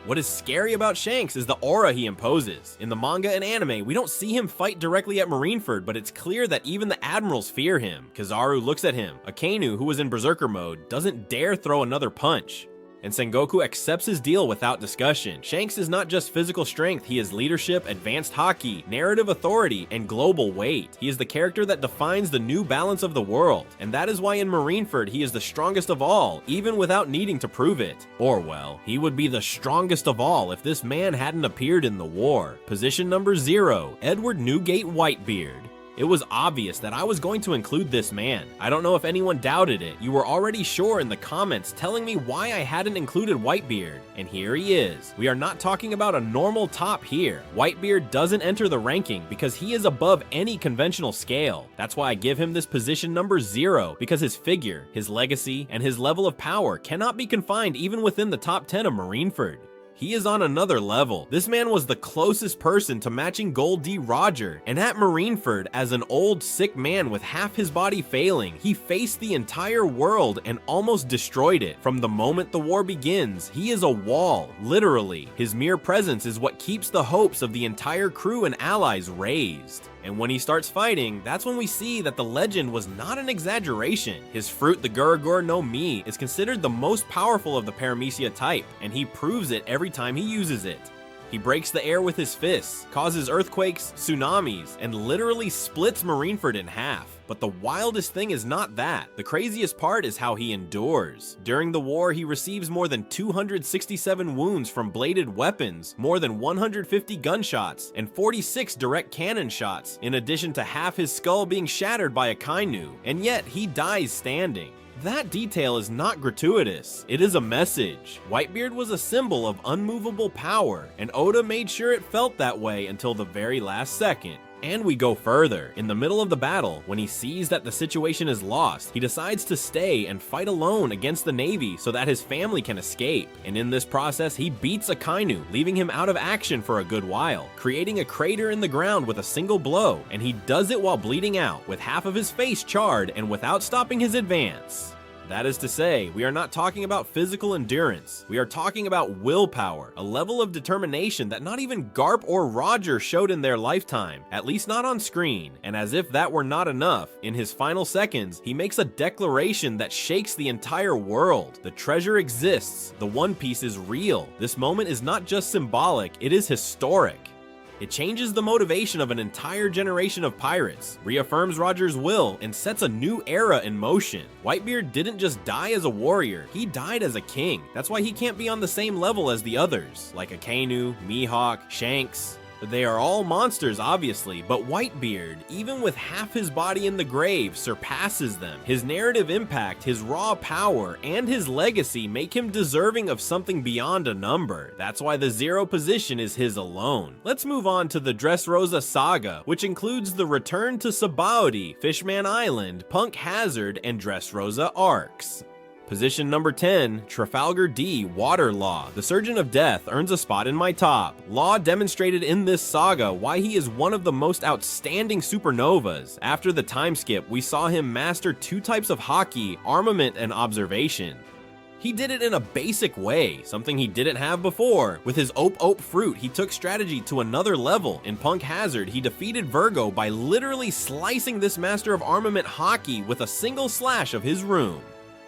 What is scary about Shanks is the aura he imposes. In the manga and anime, we don't see him fight directly at Marineford, but it's clear that even the admirals fear him. Kizaru looks at him. Akainu, who was in berserker mode, doesn't dare throw another punch. And Sengoku accepts his deal without discussion. Shanks is not just physical strength, he is leadership, advanced haki, narrative authority, and global weight. He is the character that defines the new balance of the world, and that is why in Marineford he is the strongest of all, even without needing to prove it. Or well, he would be the strongest of all if this man hadn't appeared in the war. Position number 0, Edward Newgate Whitebeard. It was obvious that I was going to include this man. I don't know if anyone doubted it. You were already sure in the comments telling me why I hadn't included Whitebeard. And here he is. We are not talking about a normal top here. Whitebeard doesn't enter the ranking because he is above any conventional scale. That's why I give him this position number 0, because his figure, his legacy, and his level of power cannot be confined even within the top 10 of Marineford. He is on another level. This man was the closest person to matching Gold D. Roger, and at Marineford, as an old, sick man with half his body failing, he faced the entire world and almost destroyed it. From the moment the war begins, he is a wall, literally. His mere presence is what keeps the hopes of the entire crew and allies raised. And when he starts fighting, that's when we see that the legend was not an exaggeration. His fruit, the Guruguru no Mi, is considered the most powerful of the Paramecia type, and he proves it every time he uses it. He breaks the air with his fists, causes earthquakes, tsunamis, and literally splits Marineford in half. But the wildest thing is not that. The craziest part is how he endures. During the war, he receives more than 267 wounds from bladed weapons, more than 150 gunshots, and 46 direct cannon shots, in addition to half his skull being shattered by Akainu, and yet he dies standing. That detail is not gratuitous, it is a message. Whitebeard was a symbol of unmovable power, and Oda made sure it felt that way until the very last second. And we go further. In the middle of the battle, when he sees that the situation is lost, he decides to stay and fight alone against the Navy so that his family can escape. And in this process, he beats Akainu, leaving him out of action for a good while, creating a crater in the ground with a single blow, and he does it while bleeding out, with half of his face charred and without stopping his advance. That is to say, we are not talking about physical endurance, we are talking about willpower, a level of determination that not even Garp or Roger showed in their lifetime, at least not on screen. And as if that were not enough, in his final seconds, he makes a declaration that shakes the entire world. The treasure exists, the One Piece is real. This moment is not just symbolic, it is historic. It changes the motivation of an entire generation of pirates, reaffirms Roger's will, and sets a new era in motion. Whitebeard didn't just die as a warrior, he died as a king. That's why he can't be on the same level as the others, like Akainu, Mihawk, Shanks. They are all monsters, obviously, but Whitebeard, even with half his body in the grave, surpasses them. His narrative impact, his raw power, and his legacy make him deserving of something beyond a number. That's why the 0 position is his alone. Let's move on to the Dressrosa saga, which includes the return to Sabaody, Fishman Island, Punk Hazard, and Dressrosa arcs. Position number 10, Trafalgar D, Water Law. The Surgeon of Death earns a spot in my top. Law demonstrated in this saga why he is one of the most outstanding supernovas. After the time skip, we saw him master 2 types of Haki, armament and observation. He did it in a basic way, something he didn't have before. With his Ope fruit, he took strategy to another level. In Punk Hazard, he defeated Virgo by literally slicing this master of armament Haki with a single slash of his rune.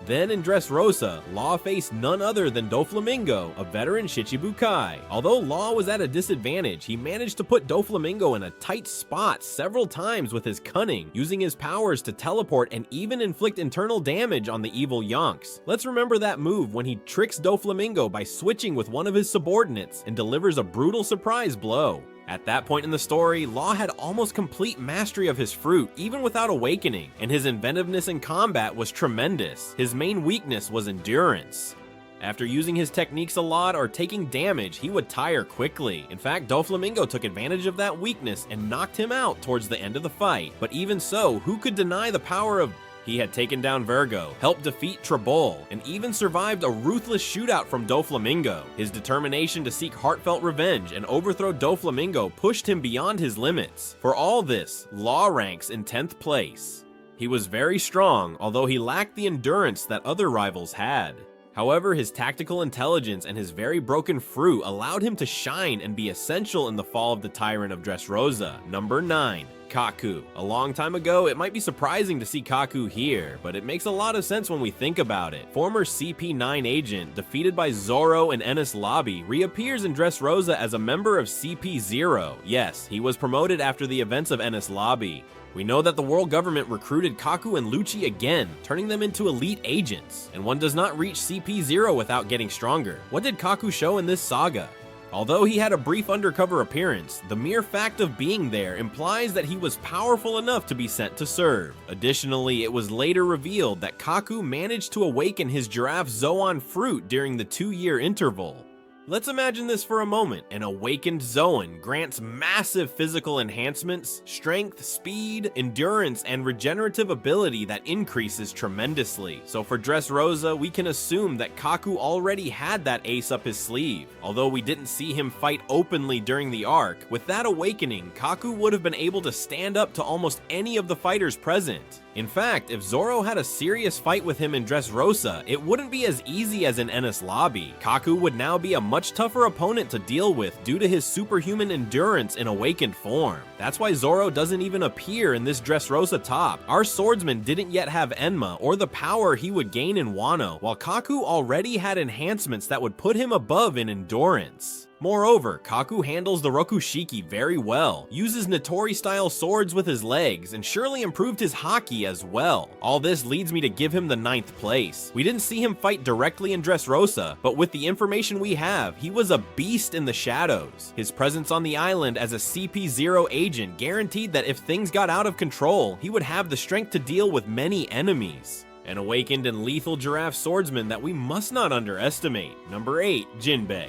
Then in Dressrosa, Law faced none other than Doflamingo, a veteran Shichibukai. Although Law was at a disadvantage, he managed to put Doflamingo in a tight spot several times with his cunning, using his powers to teleport and even inflict internal damage on the evil Yonks. Let's remember that move when he tricks Doflamingo by switching with one of his subordinates and delivers a brutal surprise blow. At that point in the story, Law had almost complete mastery of his fruit, even without awakening, and his inventiveness in combat was tremendous. His main weakness was endurance. After using his techniques a lot or taking damage, he would tire quickly. In fact, Doflamingo took advantage of that weakness and knocked him out towards the end of the fight. But even so, who could deny the power of... He had taken down Virgo, helped defeat Trabol, and even survived a ruthless shootout from Doflamingo. His determination to seek heartfelt revenge and overthrow Doflamingo pushed him beyond his limits. For all this, Law ranks in 10th place. He was very strong, although he lacked the endurance that other rivals had. However, his tactical intelligence and his very broken fruit allowed him to shine and be essential in the fall of the Tyrant of Dressrosa. Number 9. Kaku. A long time ago, it might be surprising to see Kaku here, but it makes a lot of sense when we think about it. Former CP9 agent, defeated by Zoro and Enies Lobby, reappears in Dressrosa as a member of CP0. Yes, he was promoted after the events of Enies Lobby. We know that the world government recruited Kaku and Lucci again, turning them into elite agents, and one does not reach CP0 without getting stronger. What did Kaku show in this saga? Although he had a brief undercover appearance, the mere fact of being there implies that he was powerful enough to be sent to serve. Additionally, it was later revealed that Kaku managed to awaken his giraffe Zoan fruit during the 2-year interval. Let's imagine this for a moment. An awakened Zoan grants massive physical enhancements, strength, speed, endurance, and regenerative ability that increases tremendously. So for Dressrosa, we can assume that Kaku already had that ace up his sleeve. Although we didn't see him fight openly during the arc, with that awakening, Kaku would have been able to stand up to almost any of the fighters present. In fact, if Zoro had a serious fight with him in Dressrosa, it wouldn't be as easy as in Enies Lobby. Kaku would now be a much tougher opponent to deal with due to his superhuman endurance in awakened form. That's why Zoro doesn't even appear in this Dressrosa top. Our swordsman didn't yet have Enma or the power he would gain in Wano, while Kaku already had enhancements that would put him above in endurance. Moreover, Kaku handles the Rokushiki very well, uses Notori-style swords with his legs, and surely improved his Haki as well. All this leads me to give him the 9th place. We didn't see him fight directly in Dressrosa, but with the information we have, he was a beast in the shadows. His presence on the island as a CP0 agent guaranteed that if things got out of control, he would have the strength to deal with many enemies. An awakened and lethal giraffe swordsman that we must not underestimate. Number 8, Jinbei.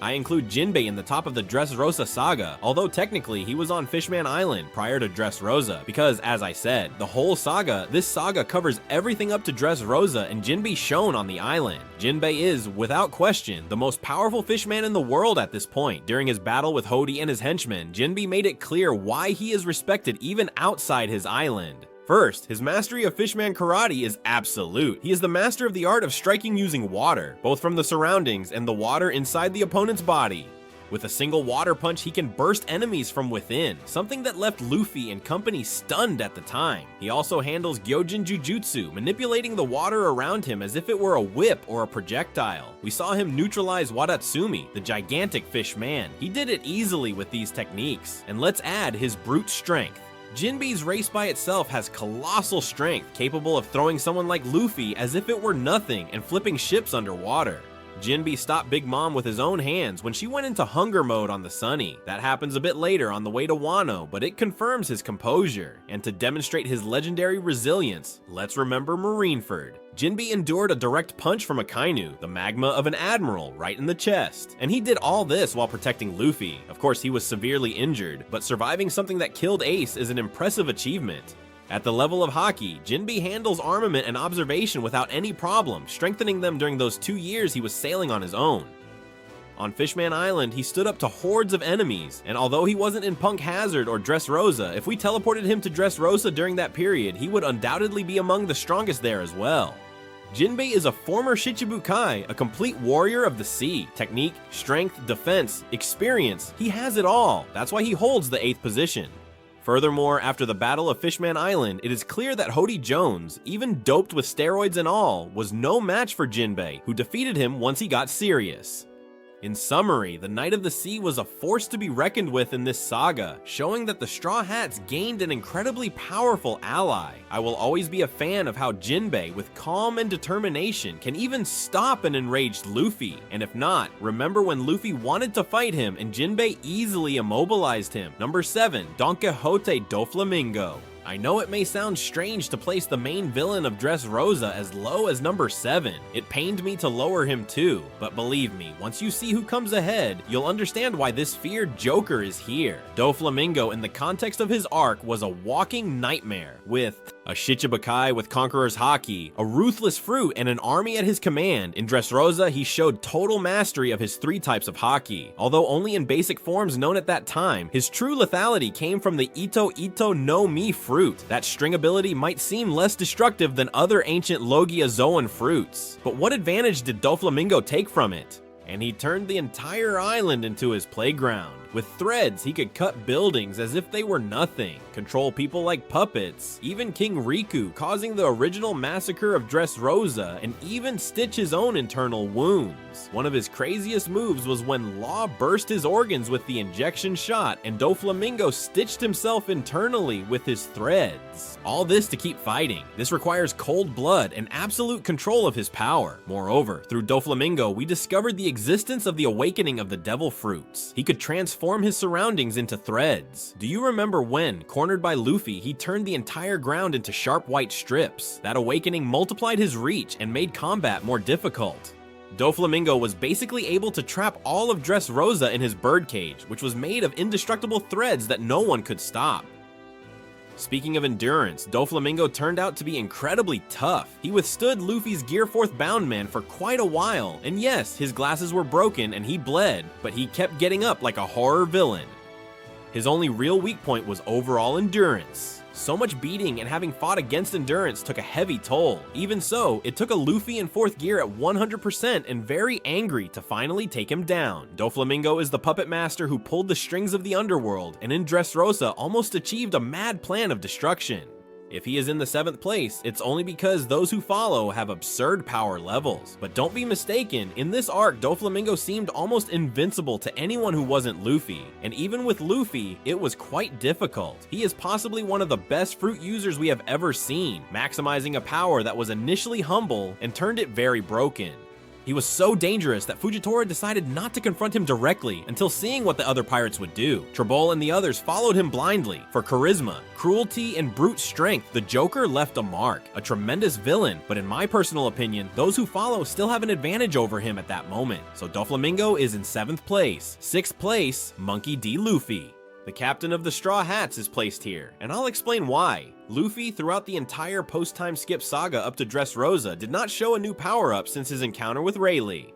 I include Jinbei in the top of the Dressrosa saga, although technically he was on Fishman Island prior to Dressrosa, because as I said, the whole saga, this saga covers everything up to Dressrosa and Jinbei shown on the island. Jinbei is, without question, the most powerful fishman in the world at this point. During his battle with Hody and his henchmen, Jinbei made it clear why he is respected even outside his island. First, his mastery of Fishman Karate is absolute. He is the master of the art of striking using water, both from the surroundings and the water inside the opponent's body. With a single water punch, he can burst enemies from within, something that left Luffy and company stunned at the time. He also handles Gyojin Jujutsu, manipulating the water around him as if it were a whip or a projectile. We saw him neutralize Wadatsumi, the gigantic fish man. He did it easily with these techniques. And let's add his brute strength. Jinbe's race by itself has colossal strength, capable of throwing someone like Luffy as if it were nothing and flipping ships underwater. Jinbe stopped Big Mom with his own hands when she went into hunger mode on the Sunny. That happens a bit later on the way to Wano, but it confirms his composure. And to demonstrate his legendary resilience, let's remember Marineford. Jinbe endured a direct punch from a Kainu, the magma of an admiral, right in the chest. And he did all this while protecting Luffy. Of course, he was severely injured, but surviving something that killed Ace is an impressive achievement. At the level of Haki, Jinbe handles armament and observation without any problem, strengthening them during those 2 years he was sailing on his own. On Fishman Island, he stood up to hordes of enemies, and although he wasn't in Punk Hazard or Dressrosa, if we teleported him to Dressrosa during that period, he would undoubtedly be among the strongest there as well. Jinbe is a former Shichibukai, a complete warrior of the sea. Technique, strength, defense, experience, he has it all. That's why he holds the 8th position. Furthermore, after the Battle of Fishman Island, it is clear that Hody Jones, even doped with steroids and all, was no match for Jinbe, who defeated him once he got serious. In summary, the Knight of the Sea was a force to be reckoned with in this saga, showing that the Straw Hats gained an incredibly powerful ally. I will always be a fan of how Jinbe, with calm and determination, can even stop an enraged Luffy. And if not, remember when Luffy wanted to fight him and Jinbe easily immobilized him. Number 7, Don Quixote Doflamingo. I know it may sound strange to place the main villain of Dressrosa as low as number 7. It pained me to lower him too, but believe me, once you see who comes ahead, you'll understand why this feared Joker is here. Doflamingo in the context of his arc was a walking nightmare, with a Shichibukai with Conqueror's Haki, a ruthless fruit, and an army at his command. In Dressrosa, he showed total mastery of his 3 types of Haki. Although only in basic forms known at that time, his true lethality came from the Ito Ito no Mi fruit. That string ability might seem less destructive than other ancient Logia-Zoan fruits. But what advantage did Doflamingo take from it? And he turned the entire island into his playground. With threads, he could cut buildings as if they were nothing, control people like puppets, even King Riku, causing the original massacre of Dressrosa, and even stitch his own internal wounds. One of his craziest moves was when Law burst his organs with the injection shot, and Doflamingo stitched himself internally with his threads. All this to keep fighting. This requires cold blood and absolute control of his power. Moreover, through Doflamingo, we discovered the existence of the awakening of the devil fruits. He could transform his surroundings into threads. Do you remember when, cornered by Luffy, he turned the entire ground into sharp white strips? That awakening multiplied his reach and made combat more difficult. Doflamingo was basically able to trap all of Dressrosa in his birdcage, which was made of indestructible threads that no one could stop. Speaking of endurance, Doflamingo turned out to be incredibly tough. He withstood Luffy's Gear 4th Bound Man for quite a while, and yes, his glasses were broken and he bled, but he kept getting up like a horror villain. His only real weak point was overall endurance. So much beating and having fought against endurance took a heavy toll. Even so, it took a Luffy in 4th gear at 100% and very angry to finally take him down. Doflamingo is the puppet master who pulled the strings of the underworld, and in Dressrosa almost achieved a mad plan of destruction. If he is in the 7th place, it's only because those who follow have absurd power levels. But don't be mistaken, in this arc, Doflamingo seemed almost invincible to anyone who wasn't Luffy. And even with Luffy, it was quite difficult. He is possibly one of the best fruit users we have ever seen, maximizing a power that was initially humble and turned it very broken. He was so dangerous that Fujitora decided not to confront him directly until seeing what the other pirates would do. Trebol and the others followed him blindly. For charisma, cruelty, and brute strength, the Joker left a mark. A tremendous villain, but in my personal opinion, those who follow still have an advantage over him at that moment. So Doflamingo is in 7th place. 6th place, Monkey D. Luffy. The captain of the Straw Hats is placed here, and I'll explain why. Luffy, throughout the entire post-time skip saga up to Dressrosa, did not show a new power-up since his encounter with Rayleigh.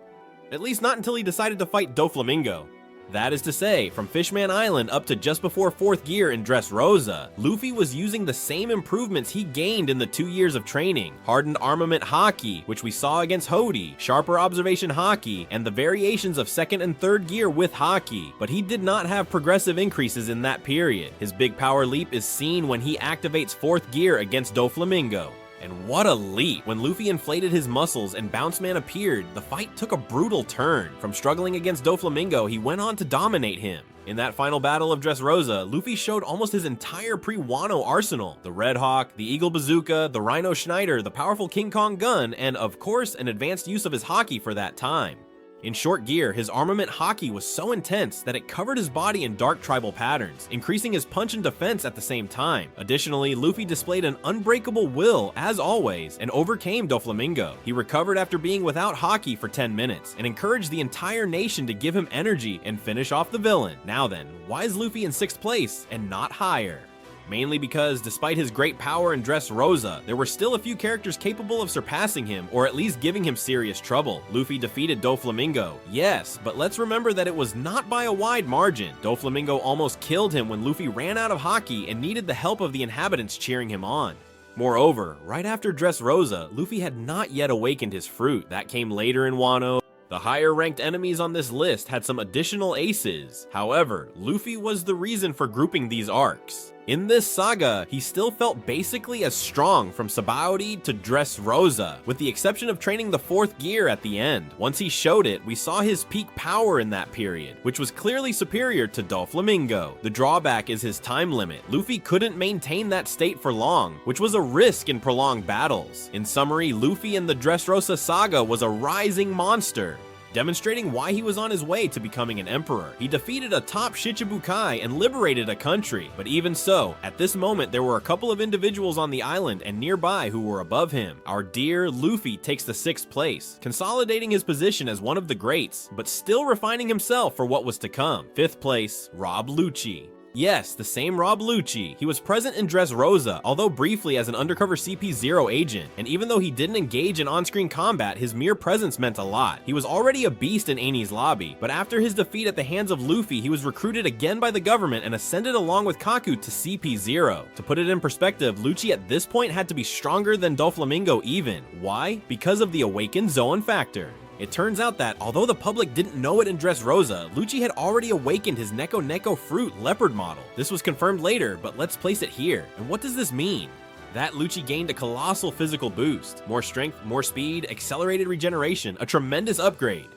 At least not until he decided to fight Doflamingo. That is to say, from Fishman Island up to just before 4th gear in Dressrosa, Luffy was using the same improvements he gained in the 2 years of training: hardened armament haki, which we saw against Hody, sharper observation haki, and the variations of 2nd and 3rd gear with haki, but he did not have progressive increases in that period. His big power leap is seen when he activates 4th gear against Doflamingo. And what a leap! When Luffy inflated his muscles and Bounce Man appeared, the fight took a brutal turn. From struggling against Doflamingo, he went on to dominate him. In that final battle of Dressrosa, Luffy showed almost his entire pre-Wano arsenal: the Red Hawk, the Eagle Bazooka, the Rhino Schneider, the powerful King Kong gun, and of course an advanced use of his haki for that time. In short gear, his armament haki was so intense that it covered his body in dark tribal patterns, increasing his punch and defense at the same time. Additionally, Luffy displayed an unbreakable will, as always, and overcame Doflamingo. He recovered after being without haki for 10 minutes, and encouraged the entire nation to give him energy and finish off the villain. Now then, why is Luffy in 6th place and not higher? Mainly because, despite his great power in Dressrosa, there were still a few characters capable of surpassing him, or at least giving him serious trouble. Luffy defeated Doflamingo, yes, but let's remember that it was not by a wide margin. Doflamingo almost killed him when Luffy ran out of haki and needed the help of the inhabitants cheering him on. Moreover, right after Dressrosa, Luffy had not yet awakened his fruit. That came later in Wano. The higher ranked enemies on this list had some additional aces. However, Luffy was the reason for grouping these arcs. In this saga, he still felt basically as strong from Sabaody to Dressrosa, with the exception of training the 4th gear at the end. Once he showed it, we saw his peak power in that period, which was clearly superior to Doflamingo. The drawback is his time limit. Luffy couldn't maintain that state for long, which was a risk in prolonged battles. In summary, Luffy in the Dressrosa saga was a rising monster, demonstrating why he was on his way to becoming an emperor. He defeated a top Shichibukai and liberated a country, but even so, at this moment there were a couple of individuals on the island and nearby who were above him. Our dear Luffy takes the 6th place, consolidating his position as one of the greats, but still refining himself for what was to come. 5th place, Rob Lucci. Yes, the same Rob Lucci. He was present in Dressrosa, although briefly as an undercover CP0 agent, and even though he didn't engage in on-screen combat, his mere presence meant a lot. He was already a beast in Enies lobby, but after his defeat at the hands of Luffy, he was recruited again by the government and ascended along with Kaku to CP0. To put it in perspective, Lucci at this point had to be stronger than Doflamingo even. Why? Because of the awakened Zoan factor. It turns out that, although the public didn't know it in Dressrosa, Lucci had already awakened his Neko Neko Fruit leopard model. This was confirmed later, but let's place it here. And what does this mean? That Lucci gained a colossal physical boost. More strength, more speed, accelerated regeneration, a tremendous upgrade.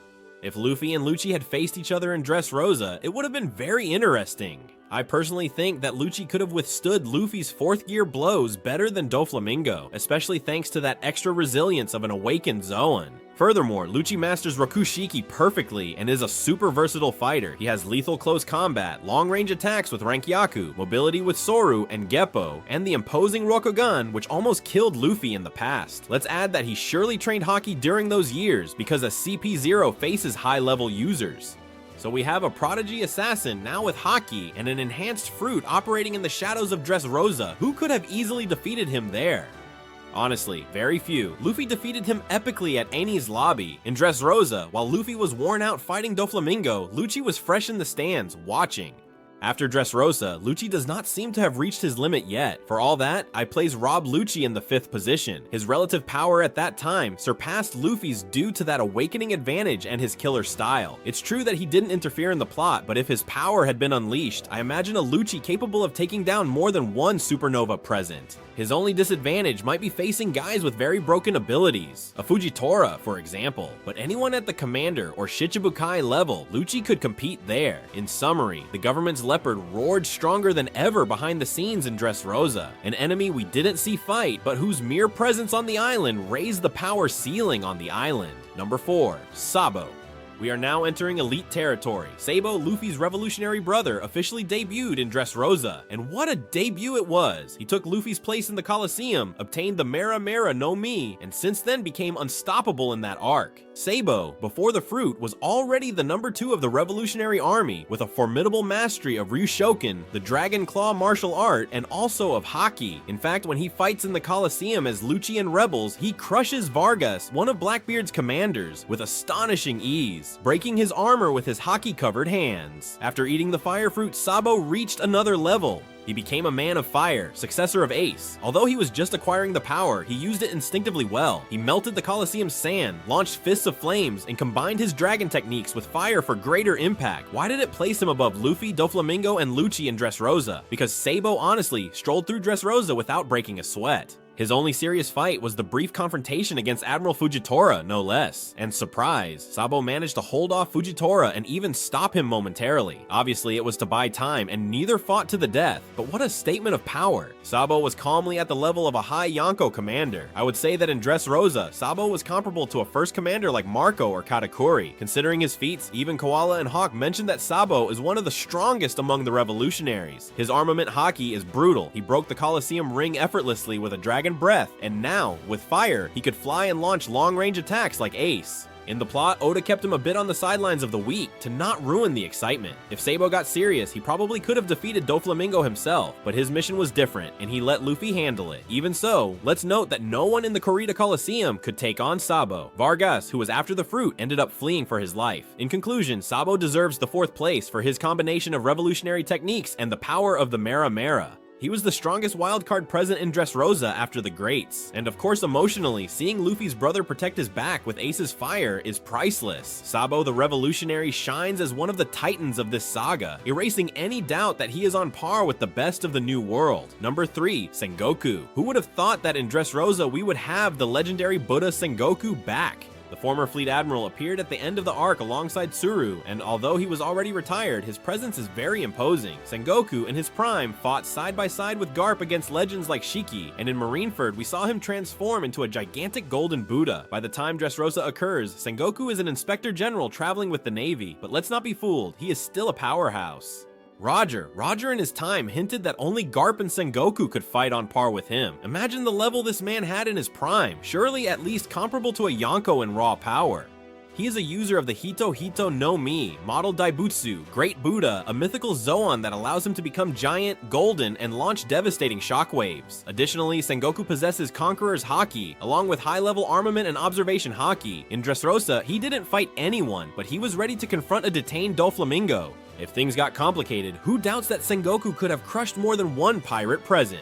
If Luffy and Lucci had faced each other in Dressrosa, it would have been very interesting. I personally think that Lucci could have withstood Luffy's 4th gear blows better than Doflamingo, especially thanks to that extra resilience of an awakened Zoan. Furthermore, Lucci masters Rokushiki perfectly and is a super versatile fighter. He has lethal close combat, long-range attacks with Rankyaku, mobility with Soru and Geppo, and the imposing Rokugan, which almost killed Luffy in the past. Let's add that he surely trained haki during those years, because a CP0 faces high-level users. So we have a prodigy assassin now with haki and an enhanced fruit operating in the shadows of Dressrosa. Who could have easily defeated him there? Honestly, very few. Luffy defeated him epically at Enies lobby. In Dressrosa, while Luffy was worn out fighting Doflamingo, Lucci was fresh in the stands, watching. After Dressrosa, Lucci does not seem to have reached his limit yet. For all that, I place Rob Lucci in the 5th position. His relative power at that time surpassed Luffy's due to that awakening advantage and his killer style. It's true that he didn't interfere in the plot, but if his power had been unleashed, I imagine a Lucci capable of taking down more than one supernova present. His only disadvantage might be facing guys with very broken abilities, a Fujitora for example, but anyone at the commander or Shichibukai level, Lucci could compete there. In summary, the government's leopard roared stronger than ever behind the scenes in Dressrosa, an enemy we didn't see fight, but whose mere presence on the island raised the power ceiling on the island. Number 4, Sabo. We are now entering elite territory. Sabo, Luffy's revolutionary brother, officially debuted in Dressrosa, and what a debut it was! He took Luffy's place in the Colosseum, obtained the Mera Mera no Mi, and since then became unstoppable in that arc. Sabo, before the fruit, was already the number 2 of the Revolutionary Army, with a formidable mastery of Ryushoken, the Dragon Claw martial art, and also of haki. In fact, when he fights in the Colosseum as Lucci and rebels, he crushes Vargas, one of Blackbeard's commanders, with astonishing ease. face, breaking his armor with his hockey-covered hands. After eating the fire fruit, Sabo reached another level. He became a man of fire, successor of Ace. Although he was just acquiring the power, he used it instinctively well. He melted the Colosseum's sand, launched fists of flames, and combined his dragon techniques with fire for greater impact. Why did it place him above Luffy, Doflamingo, and Lucci in Dressrosa? Because Sabo honestly strolled through Dressrosa without breaking a sweat. His only serious fight was the brief confrontation against Admiral Fujitora, no less. And surprise, Sabo managed to hold off Fujitora and even stop him momentarily. Obviously, it was to buy time, and neither fought to the death. But what a statement of power. Sabo was calmly at the level of a high Yonko commander. I would say that in Dressrosa, Sabo was comparable to a first commander like Marco or Katakuri. Considering his feats, even Koala and Hawk mentioned that Sabo is one of the strongest among the revolutionaries. His armament haki is brutal. He broke the Colosseum ring effortlessly with a dragon breath, and now, with fire, he could fly and launch long-range attacks like Ace. In the plot, Oda kept him a bit on the sidelines of the week to not ruin the excitement. If Sabo got serious, he probably could have defeated Doflamingo himself, but his mission was different, and he let Luffy handle it. Even so, let's note that no one in the Kurita Coliseum could take on Sabo. Vargas, who was after the fruit, ended up fleeing for his life. In conclusion, Sabo deserves the 4th place for his combination of revolutionary techniques and the power of the Mera Mera. He was the strongest wildcard present in Dressrosa after the Greats. And of course emotionally, seeing Luffy's brother protect his back with Ace's fire is priceless. Sabo the Revolutionary shines as one of the titans of this saga, erasing any doubt that he is on par with the best of the New World. Number 3, Sengoku. Who would have thought that in Dressrosa we would have the legendary Buddha Sengoku back? The former fleet admiral appeared at the end of the arc alongside Tsuru, and although he was already retired, his presence is very imposing. Sengoku, in his prime, fought side by side with Garp against legends like Shiki, and in Marineford, we saw him transform into a gigantic golden Buddha. By the time Dressrosa occurs, Sengoku is an inspector general traveling with the Navy, but let's not be fooled, he is still a powerhouse. Roger in his time hinted that only Garp and Sengoku could fight on par with him. Imagine the level this man had in his prime, surely at least comparable to a Yonko in raw power. He is a user of the Hito Hito no Mi, Model Daibutsu, Great Buddha, a mythical Zoan that allows him to become giant, golden, and launch devastating shockwaves. Additionally, Sengoku possesses Conqueror's Haki, along with high-level armament and observation Haki. In Dressrosa, he didn't fight anyone, but he was ready to confront a detained Doflamingo. If things got complicated, who doubts that Sengoku could have crushed more than one pirate present?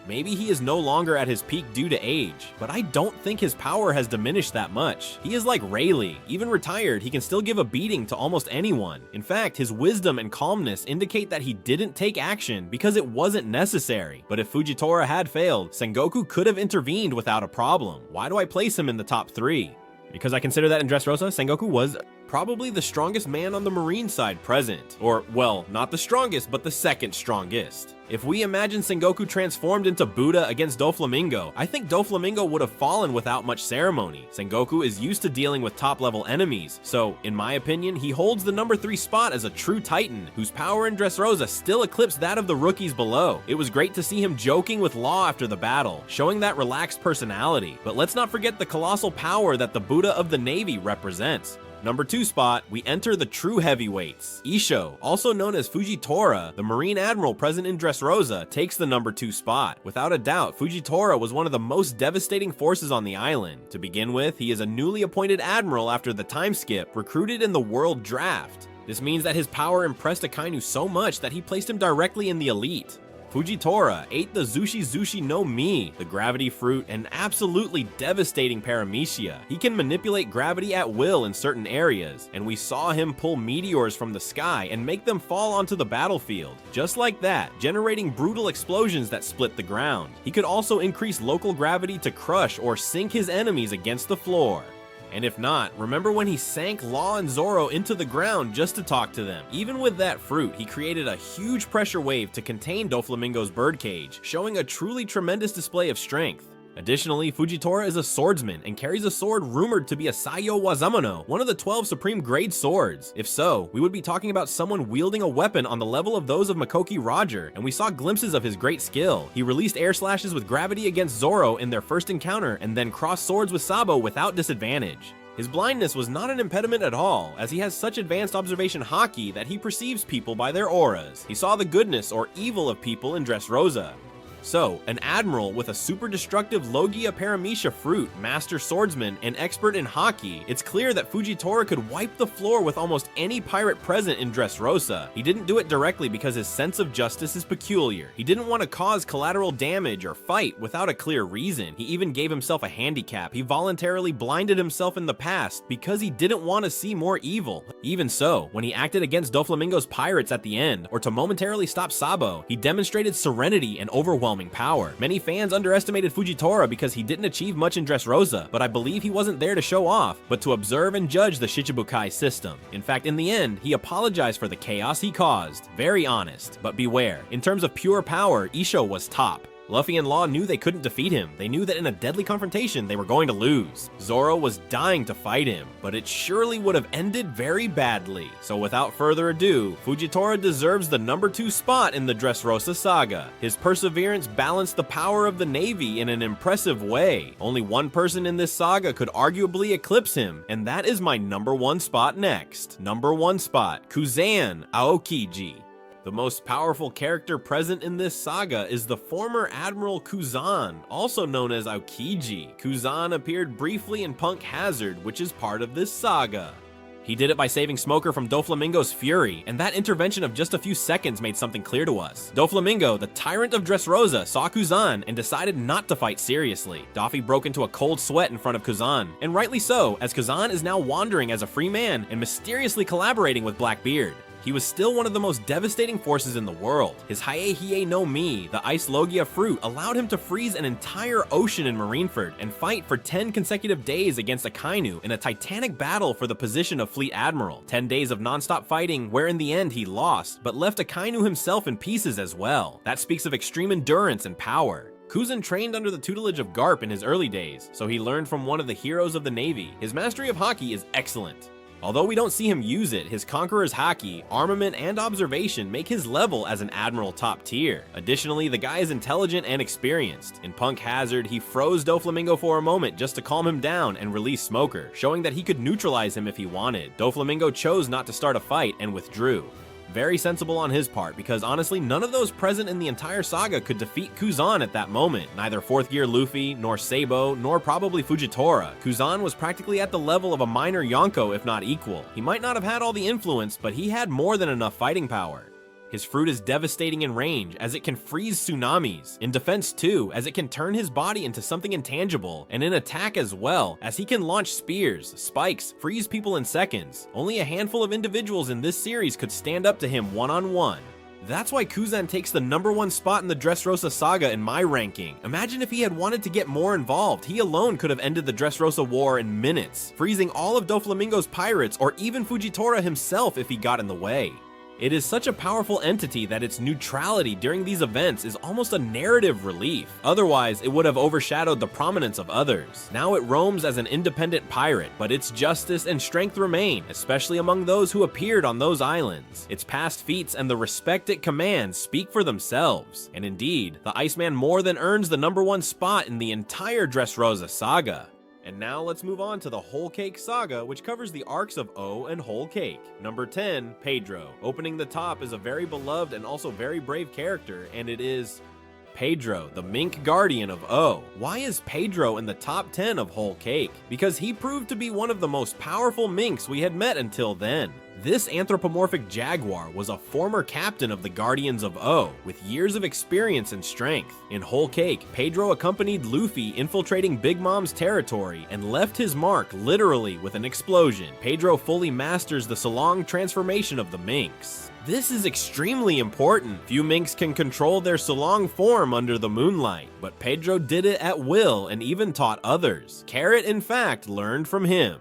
Maybe he is no longer at his peak due to age, but I don't think his power has diminished that much. He is like Rayleigh. Even retired, he can still give a beating to almost anyone. In fact, his wisdom and calmness indicate that he didn't take action because it wasn't necessary. But if Fujitora had failed, Sengoku could have intervened without a problem. Why do I place him in the top 3? Because I consider that in Dressrosa, Sengoku was probably the strongest man on the marine side present. Or, well, not the strongest, but the second strongest. If we imagine Sengoku transformed into Buddha against Doflamingo, I think Doflamingo would have fallen without much ceremony. Sengoku is used to dealing with top-level enemies, so, in my opinion, he holds the number 3 spot as a true titan, whose power in Dressrosa still eclipsed that of the rookies below. It was great to see him joking with Law after the battle, showing that relaxed personality. But let's not forget the colossal power that the Buddha of the Navy represents. Number 2 spot, we enter the true heavyweights. Isho, also known as Fujitora, the Marine Admiral present in Dressrosa, takes the number 2 spot. Without a doubt, Fujitora was one of the most devastating forces on the island. To begin with, he is a newly appointed admiral after the time skip, recruited in the World Draft. This means that his power impressed Akainu so much that he placed him directly in the elite. Fujitora ate the Zushi no Mi, the gravity fruit, and absolutely devastating paramecia. He can manipulate gravity at will in certain areas, and we saw him pull meteors from the sky and make them fall onto the battlefield. Just like that, generating brutal explosions that split the ground. He could also increase local gravity to crush or sink his enemies against the floor. And if not, remember when he sank Law and Zoro into the ground just to talk to them? Even with that fruit, he created a huge pressure wave to contain Doflamingo's birdcage, showing a truly tremendous display of strength. Additionally, Fujitora is a swordsman and carries a sword rumored to be a Saiyo Wazamono, one of the 12 supreme grade swords. If so, we would be talking about someone wielding a weapon on the level of those of Makoki Roger, and we saw glimpses of his great skill. He released air slashes with gravity against Zoro in their first encounter, and then crossed swords with Sabo without disadvantage. His blindness was not an impediment at all, as he has such advanced observation haki that he perceives people by their auras. He saw the goodness or evil of people in Dressrosa. So, an admiral with a super destructive Logia Paramecia fruit, master swordsman, and expert in hockey, it's clear that Fujitora could wipe the floor with almost any pirate present in Dressrosa. He didn't do it directly because his sense of justice is peculiar. He didn't want to cause collateral damage or fight without a clear reason. He even gave himself a handicap. He voluntarily blinded himself in the past because he didn't want to see more evil. Even so, when he acted against Doflamingo's pirates at the end, or to momentarily stop Sabo, he demonstrated serenity and overwhelming power. Many fans underestimated Fujitora because he didn't achieve much in Dressrosa, but I believe he wasn't there to show off, but to observe and judge the Shichibukai system. In fact, in the end, he apologized for the chaos he caused. Very honest, but beware. In terms of pure power, Isho was top. Luffy and Law knew they couldn't defeat him. They knew that in a deadly confrontation, they were going to lose. Zoro was dying to fight him, but it surely would have ended very badly. So without further ado, Fujitora deserves the number 2 spot in the Dressrosa saga. His perseverance balanced the power of the Navy in an impressive way. Only one person in this saga could arguably eclipse him, and that is my number 1 spot next. Number 1 spot, Kuzan Aokiji. The most powerful character present in this saga is the former Admiral Kuzan, also known as Aokiji. Kuzan appeared briefly in Punk Hazard, which is part of this saga. He did it by saving Smoker from Doflamingo's fury, and that intervention of just a few seconds made something clear to us. Doflamingo, the tyrant of Dressrosa, saw Kuzan and decided not to fight seriously. Daffy broke into a cold sweat in front of Kuzan, and rightly so, as Kuzan is now wandering as a free man and mysteriously collaborating with Blackbeard. He was still one of the most devastating forces in the world. His Haehie no Mi, the Ice Logia fruit, allowed him to freeze an entire ocean in Marineford and fight for 10 consecutive days against Akainu in a titanic battle for the position of Fleet Admiral. 10 days of non-stop fighting where in the end he lost, but left Akainu himself in pieces as well. That speaks of extreme endurance and power. Kuzan trained under the tutelage of Garp in his early days, so he learned from one of the heroes of the Navy. His mastery of Haki is excellent. Although we don't see him use it, his Conqueror's Haki, armament, and observation make his level as an Admiral top tier. Additionally, the guy is intelligent and experienced. In Punk Hazard, he froze Doflamingo for a moment just to calm him down and release Smoker, showing that he could neutralize him if he wanted. Doflamingo chose not to start a fight and withdrew. Very sensible on his part, because honestly, none of those present in the entire saga could defeat Kuzan at that moment. Neither 4th Gear Luffy, nor Sabo, nor probably Fujitora. Kuzan was practically at the level of a minor Yonko, if not equal. He might not have had all the influence, but he had more than enough fighting power. His fruit is devastating in range, as it can freeze tsunamis, in defense too, as it can turn his body into something intangible, and in attack as well, as he can launch spears, spikes, freeze people in seconds. Only a handful of individuals in this series could stand up to him one-on-one. That's why Kuzan takes the number 1 spot in the Dressrosa saga in my ranking. Imagine if he had wanted to get more involved. He alone could have ended the Dressrosa war in minutes, freezing all of Doflamingo's pirates or even Fujitora himself if he got in the way. It is such a powerful entity that its neutrality during these events is almost a narrative relief. Otherwise, it would have overshadowed the prominence of others. Now it roams as an independent pirate, but its justice and strength remain, especially among those who appeared on those islands. Its past feats and the respect it commands speak for themselves. And indeed, the Iceman more than earns the number 1 spot in the entire Dressrosa saga. And now let's move on to the Whole Cake Saga, which covers the arcs of O and Whole Cake. Number 10, Pedro. Opening the top is a very beloved and also very brave character, and it is Pedro, the mink guardian of O. Why is Pedro in the top 10 of Whole Cake? Because he proved to be one of the most powerful minks we had met until then. This anthropomorphic jaguar was a former captain of the Guardians of O, with years of experience and strength. In Whole Cake, Pedro accompanied Luffy infiltrating Big Mom's territory and left his mark literally with an explosion. Pedro fully masters the Salong transformation of the minks. This is extremely important. Few minks can control their Salong form under the moonlight, but Pedro did it at will and even taught others. Carrot, in fact, learned from him.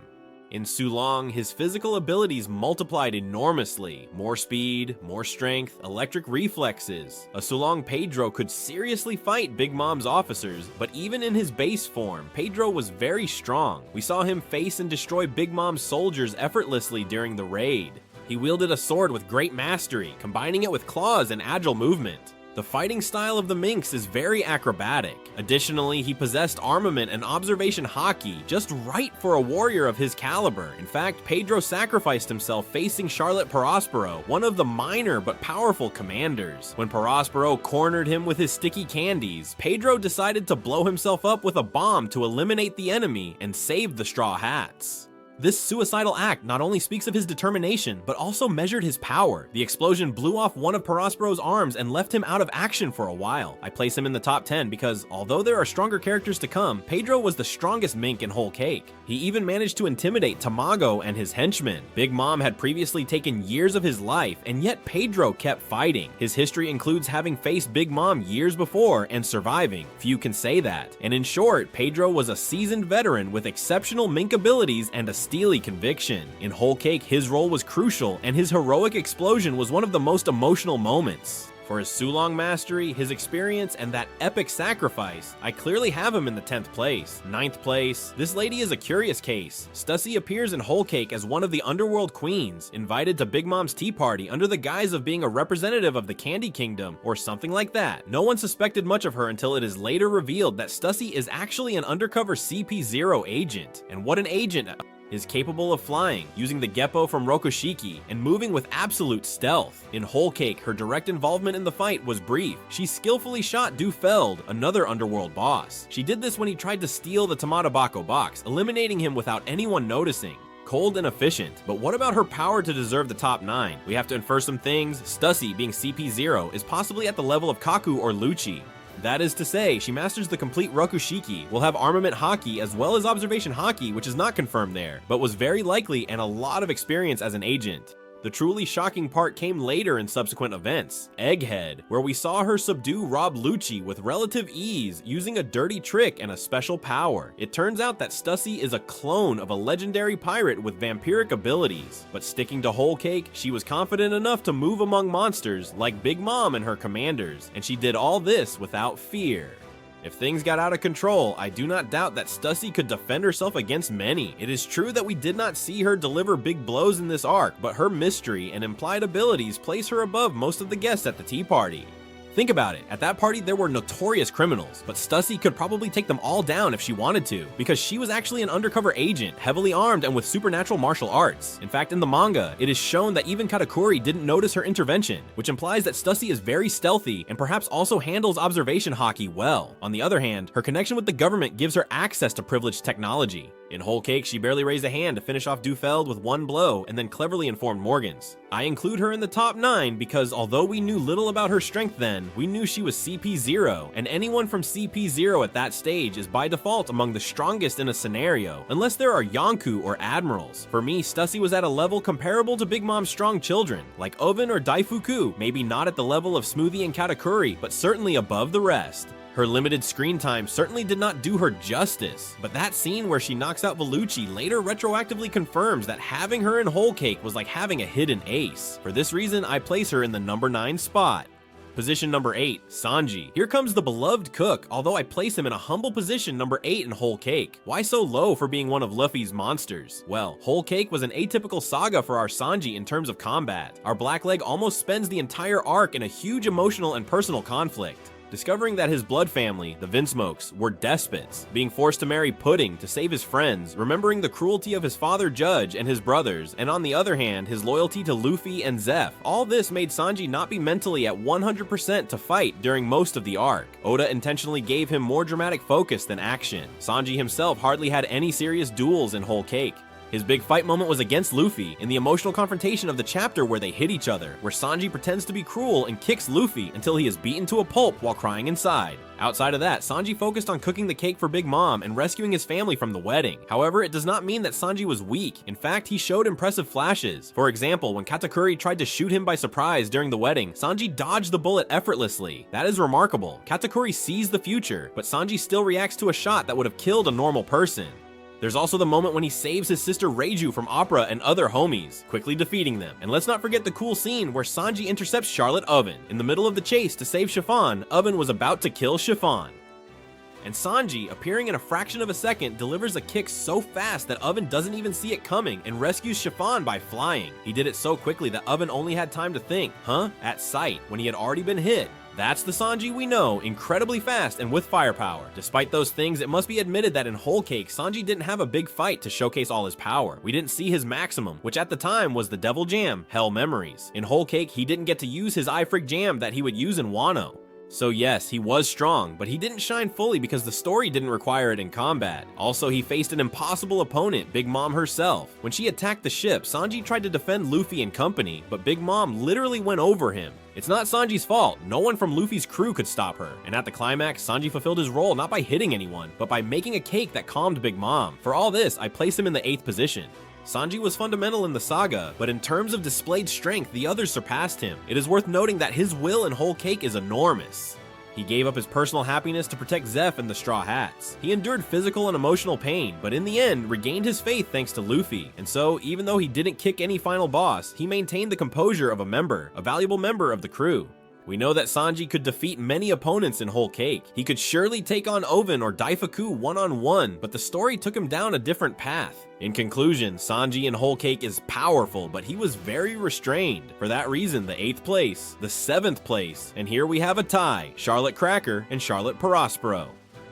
In Sulong, his physical abilities multiplied enormously. More speed, more strength, electric reflexes. A Sulong Pedro could seriously fight Big Mom's officers, but even in his base form, Pedro was very strong. We saw him face and destroy Big Mom's soldiers effortlessly during the raid. He wielded a sword with great mastery, combining it with claws and agile movement. The fighting style of the Minx is very acrobatic. Additionally, he possessed armament and observation haki, just right for a warrior of his caliber. In fact, Pedro sacrificed himself facing Charlotte Prospero, one of the minor but powerful commanders. When Prospero cornered him with his sticky candies, Pedro decided to blow himself up with a bomb to eliminate the enemy and save the Straw Hats. This suicidal act not only speaks of his determination, but also measured his power. The explosion blew off one of Prospero's arms and left him out of action for a while. I place him in the top 10 because, although there are stronger characters to come, Pedro was the strongest mink in whole cake. He even managed to intimidate Tamago and his henchmen. Big Mom had previously taken years of his life, and yet Pedro kept fighting. His history includes having faced Big Mom years before and surviving. Few can say that. And in short, Pedro was a seasoned veteran with exceptional mink abilities and a steely conviction. In whole cake, his role was crucial, and his heroic explosion was one of the most emotional moments. For his Sulong mastery, his experience, and that epic sacrifice, I clearly have him in the 10th place. 9th place, this lady is a curious case. Stussy appears in whole cake as one of the underworld queens, invited to Big Mom's tea party under the guise of being a representative of the Candy Kingdom, or something like that. No one suspected much of her until it is later revealed that Stussy is actually an undercover CP0 agent. And what an agent is capable of flying, using the Geppo from Rokushiki, and moving with absolute stealth. In whole cake, her direct involvement in the fight was brief. She skillfully shot Du Feld, another underworld boss. She did this when he tried to steal the Tomatabako box, eliminating him without anyone noticing. Cold and efficient, but what about her power to deserve the top 9? We have to infer some things. Stussy, being CP0, is possibly at the level of Kaku or Lucci. That is to say, she masters the complete Rokushiki, will have armament haki as well as observation haki, which is not confirmed there, but was very likely and a lot of experience as an agent. The truly shocking part came later in subsequent events, Egghead, where we saw her subdue Rob Lucci with relative ease using a dirty trick and a special power. It turns out that Stussy is a clone of a legendary pirate with vampiric abilities, but sticking to whole cake, she was confident enough to move among monsters like Big Mom and her commanders, and she did all this without fear. If things got out of control, I do not doubt that Stussy could defend herself against many. It is true that we did not see her deliver big blows in this arc, but her mystery and implied abilities place her above most of the guests at the tea party. Think about it, at that party there were notorious criminals, but Stussy could probably take them all down if she wanted to, because she was actually an undercover agent, heavily armed and with supernatural martial arts. In fact, in the manga, it is shown that even Katakuri didn't notice her intervention, which implies that Stussy is very stealthy and perhaps also handles observation haki well. On the other hand, her connection with the government gives her access to privileged technology. In whole cake, she barely raised a hand to finish off Du Feld with one blow and then cleverly informed Morgans. I include her in the top 9 because although we knew little about her strength then, we knew she was CP0, and anyone from CP0 at that stage is by default among the strongest in a scenario, unless there are Yonku or Admirals. For me, Stussy was at a level comparable to Big Mom's strong children, like Oven or Daifuku, maybe not at the level of Smoothie and Katakuri, but certainly above the rest. Her limited screen time certainly did not do her justice, but that scene where she knocks out Vellucci later retroactively confirms that having her in whole cake was like having a hidden ace. For this reason, I place her in the number 9 spot. Position number 8, Sanji. Here comes the beloved cook, although I place him in a humble position number 8 in whole cake. Why so low for being one of Luffy's monsters? Well, whole cake was an atypical saga for our Sanji in terms of combat. Our Blackleg almost spends the entire arc in a huge emotional and personal conflict. Discovering that his blood family, the Vinsmokes, were despots, being forced to marry Pudding to save his friends, remembering the cruelty of his father Judge and his brothers, and on the other hand, his loyalty to Luffy and Zeph. All this made Sanji not be mentally at 100% to fight during most of the arc. Oda intentionally gave him more dramatic focus than action. Sanji himself hardly had any serious duels in whole cake. His big fight moment was against Luffy, in the emotional confrontation of the chapter where they hit each other, where Sanji pretends to be cruel and kicks Luffy until he is beaten to a pulp while crying inside. Outside of that, Sanji focused on cooking the cake for Big Mom and rescuing his family from the wedding. However, it does not mean that Sanji was weak. In fact, he showed impressive flashes. For example, when Katakuri tried to shoot him by surprise during the wedding, Sanji dodged the bullet effortlessly. That is remarkable. Katakuri sees the future, but Sanji still reacts to a shot that would have killed a normal person. There's also the moment when he saves his sister Reiju from Opera and other homies, quickly defeating them. And let's not forget the cool scene where Sanji intercepts Charlotte Oven. In the middle of the chase to save Chiffon, Oven was about to kill Chiffon. And Sanji, appearing in a fraction of a second, delivers a kick so fast that Oven doesn't even see it coming and rescues Chiffon by flying. He did it so quickly that Oven only had time to think, at sight, when he had already been hit. That's the Sanji we know, incredibly fast and with firepower. Despite those things, it must be admitted that in Whole Cake, Sanji didn't have a big fight to showcase all his power. We didn't see his maximum, which at the time was the Devil Jam, Hell Memories. In Whole Cake, he didn't get to use his Eye Freak Jam that he would use in Wano. So yes, he was strong, but he didn't shine fully because the story didn't require it in combat. Also, he faced an impossible opponent, Big Mom herself. When she attacked the ship, Sanji tried to defend Luffy and company, but Big Mom literally went over him. It's not Sanji's fault, no one from Luffy's crew could stop her, and at the climax, Sanji fulfilled his role not by hitting anyone, but by making a cake that calmed Big Mom. For all this, I place him in the 8th position. Sanji was fundamental in the saga, but in terms of displayed strength, the others surpassed him. It is worth noting that his will in Whole Cake is enormous. He gave up his personal happiness to protect Zeph and the Straw Hats. He endured physical and emotional pain, but in the end, regained his faith thanks to Luffy. And so, even though he didn't kick any final boss, he maintained the composure of a valuable member of the crew. We know that Sanji could defeat many opponents in Whole Cake. He could surely take on Oven or Daifuku one-on-one, but the story took him down a different path. In conclusion, Sanji in Whole Cake is powerful, but he was very restrained. For that reason, the 8th place, the 7th place, and here we have a tie, Charlotte Cracker and Charlotte Perospero.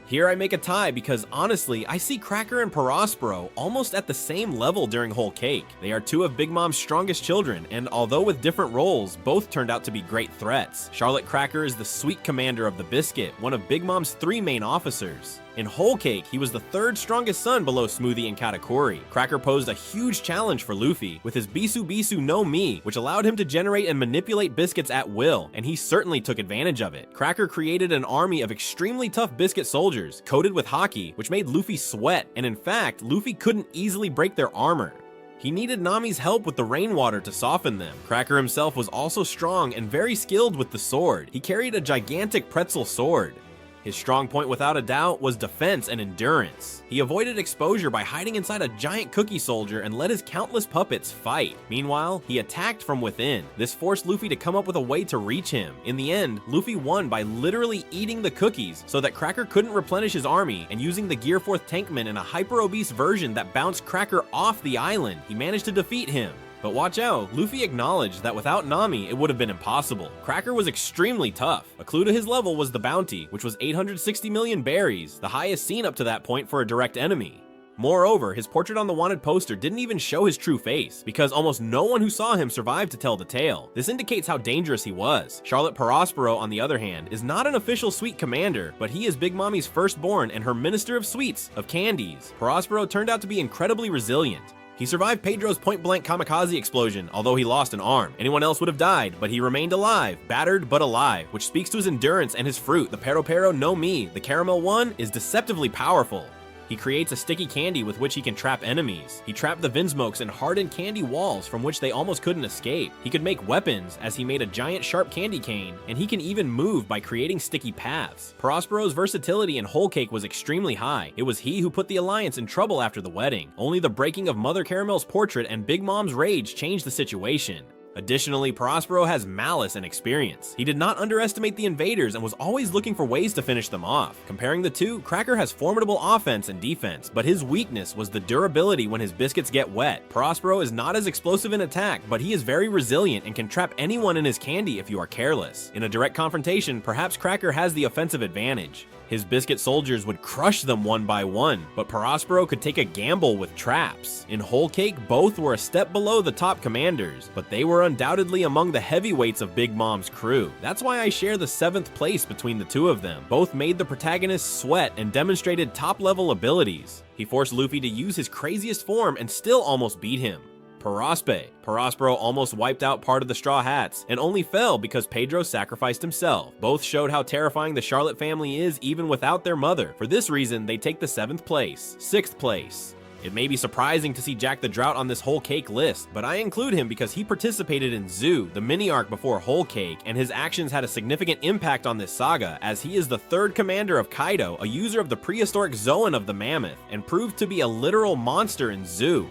Here I make a tie because honestly, I see Cracker and Perospero almost at the same level during Whole Cake. They are two of Big Mom's strongest children, and although with different roles, both turned out to be great threats. Charlotte Cracker is the sweet commander of the Biscuit, one of Big Mom's 3 main officers. In Whole Cake, he was the 3rd strongest son below Smoothie and Katakuri. Cracker posed a huge challenge for Luffy with his Bisu Bisu no Mi, which allowed him to generate and manipulate biscuits at will, and he certainly took advantage of it. Cracker created an army of extremely tough biscuit soldiers, coated with haki, which made Luffy sweat, and in fact, Luffy couldn't easily break their armor. He needed Nami's help with the rainwater to soften them. Cracker himself was also strong and very skilled with the sword. He carried a gigantic pretzel sword. His strong point without a doubt was defense and endurance. He avoided exposure by hiding inside a giant cookie soldier and let his countless puppets fight. Meanwhile, he attacked from within. This forced Luffy to come up with a way to reach him. In the end, Luffy won by literally eating the cookies so that Cracker couldn't replenish his army, and using the Gear 4th Tankman in a hyper-obese version that bounced Cracker off the island, he managed to defeat him. But watch out, Luffy acknowledged that without Nami, it would have been impossible. Cracker was extremely tough. A clue to his level was the bounty, which was 860 million berries, the highest seen up to that point for a direct enemy. Moreover, his portrait on the wanted poster didn't even show his true face, because almost no one who saw him survived to tell the tale. This indicates how dangerous he was. Charlotte Perospero, on the other hand, is not an official sweet commander, but he is Big Mommy's firstborn and her minister of sweets, of candies. Perospero turned out to be incredibly resilient. He survived Pedro's point-blank kamikaze explosion, although he lost an arm. Anyone else would have died, but he remained alive, battered but alive, which speaks to his endurance and his fruit. The Pero Pero no Mi, the caramel one, is deceptively powerful. He creates a sticky candy with which he can trap enemies. He trapped the Vinsmokes in hardened candy walls from which they almost couldn't escape. He could make weapons, as he made a giant sharp candy cane, and he can even move by creating sticky paths. Perospero's versatility in Whole Cake was extremely high. It was he who put the Alliance in trouble after the wedding. Only the breaking of Mother Caramel's portrait and Big Mom's rage changed the situation. Additionally, Perospero has malice and experience. He did not underestimate the invaders and was always looking for ways to finish them off. Comparing the two, Cracker has formidable offense and defense, but his weakness was the durability when his biscuits get wet. Perospero is not as explosive in attack, but he is very resilient and can trap anyone in his candy if you are careless. In a direct confrontation, perhaps Cracker has the offensive advantage. His biscuit soldiers would crush them one by one, but Perospero could take a gamble with traps. In Whole Cake, both were a step below the top commanders, but they were undoubtedly among the heavyweights of Big Mom's crew. That's why I share the 7th place between the two of them. Both made the protagonists sweat and demonstrated top-level abilities. He forced Luffy to use his craziest form and still almost beat him. Perospero almost wiped out part of the Straw Hats, and only fell because Pedro sacrificed himself. Both showed how terrifying the Charlotte family is even without their mother. For this reason, they take the 7th place. 6th place. It may be surprising to see Jack the Drought on this Whole Cake list, but I include him because he participated in Zoo, the mini-arc before Whole Cake, and his actions had a significant impact on this saga, as he is the 3rd commander of Kaido, a user of the prehistoric Zoan of the Mammoth, and proved to be a literal monster in Zoo.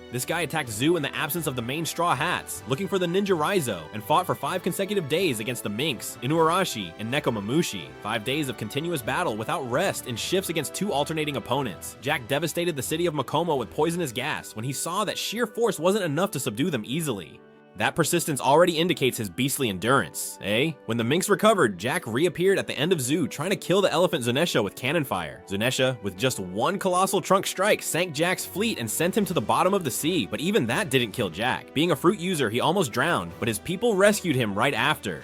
This guy attacked Zoo in the absence of the main Straw Hats, looking for the Ninja Raizo, and fought for 5 consecutive days against the Minks, Inuarashi, and Nekomamushi. 5 days of continuous battle without rest in shifts against 2 alternating opponents. Jack devastated the city of Makomo with poisonous gas when he saw that sheer force wasn't enough to subdue them easily. That persistence already indicates his beastly endurance, eh? When the minks recovered, Jack reappeared at the end of Zoo trying to kill the elephant Zunesha with cannon fire. Zunesha, with just one colossal trunk strike, sank Jack's fleet and sent him to the bottom of the sea, but even that didn't kill Jack. Being a fruit user, he almost drowned, but his people rescued him right after.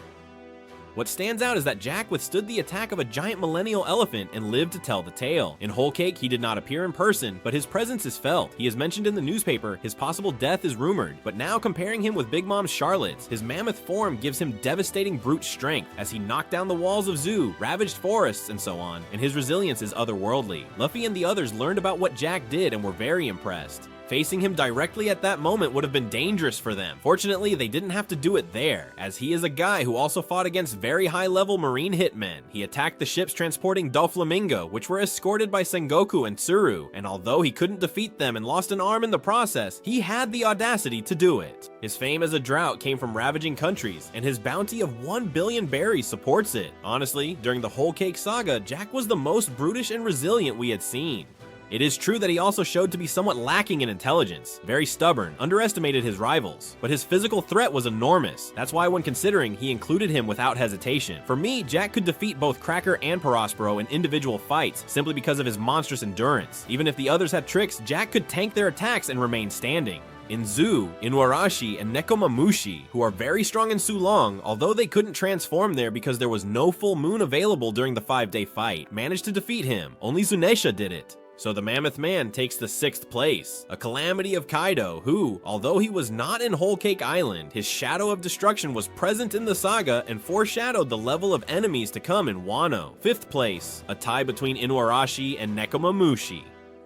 What stands out is that Jack withstood the attack of a giant millennial elephant and lived to tell the tale. In Whole Cake, he did not appear in person, but his presence is felt. He is mentioned in the newspaper, his possible death is rumored, but now comparing him with Big Mom Charlotte's, his mammoth form gives him devastating brute strength as he knocked down the walls of Zoo, ravaged forests, and so on, and his resilience is otherworldly. Luffy and the others learned about what Jack did and were very impressed. Facing him directly at that moment would have been dangerous for them. Fortunately, they didn't have to do it there, as he is a guy who also fought against very high-level marine hitmen. He attacked the ships transporting Doflamingo, which were escorted by Sengoku and Tsuru, and although he couldn't defeat them and lost an arm in the process, he had the audacity to do it. His fame as a drought came from ravaging countries, and his bounty of 1 billion berries supports it. Honestly, during the Whole Cake saga, Jack was the most brutish and resilient we had seen. It is true that he also showed to be somewhat lacking in intelligence, very stubborn, underestimated his rivals, but his physical threat was enormous. That's why when considering, he included him without hesitation. For me, Jack could defeat both Cracker and Perospero in individual fights, simply because of his monstrous endurance. Even if the others had tricks, Jack could tank their attacks and remain standing. In Zoo, Inuarashi, and Nekomamushi, who are very strong in Sulong, although they couldn't transform there because there was no full moon available during the 5-day fight, managed to defeat him. Only Zunesha did it. So the Mammoth Man takes the 6th place, a calamity of Kaido who, although he was not in Whole Cake Island, his shadow of destruction was present in the saga and foreshadowed the level of enemies to come in Wano. 5th place, a tie between Inuarashi and Nekomamushi.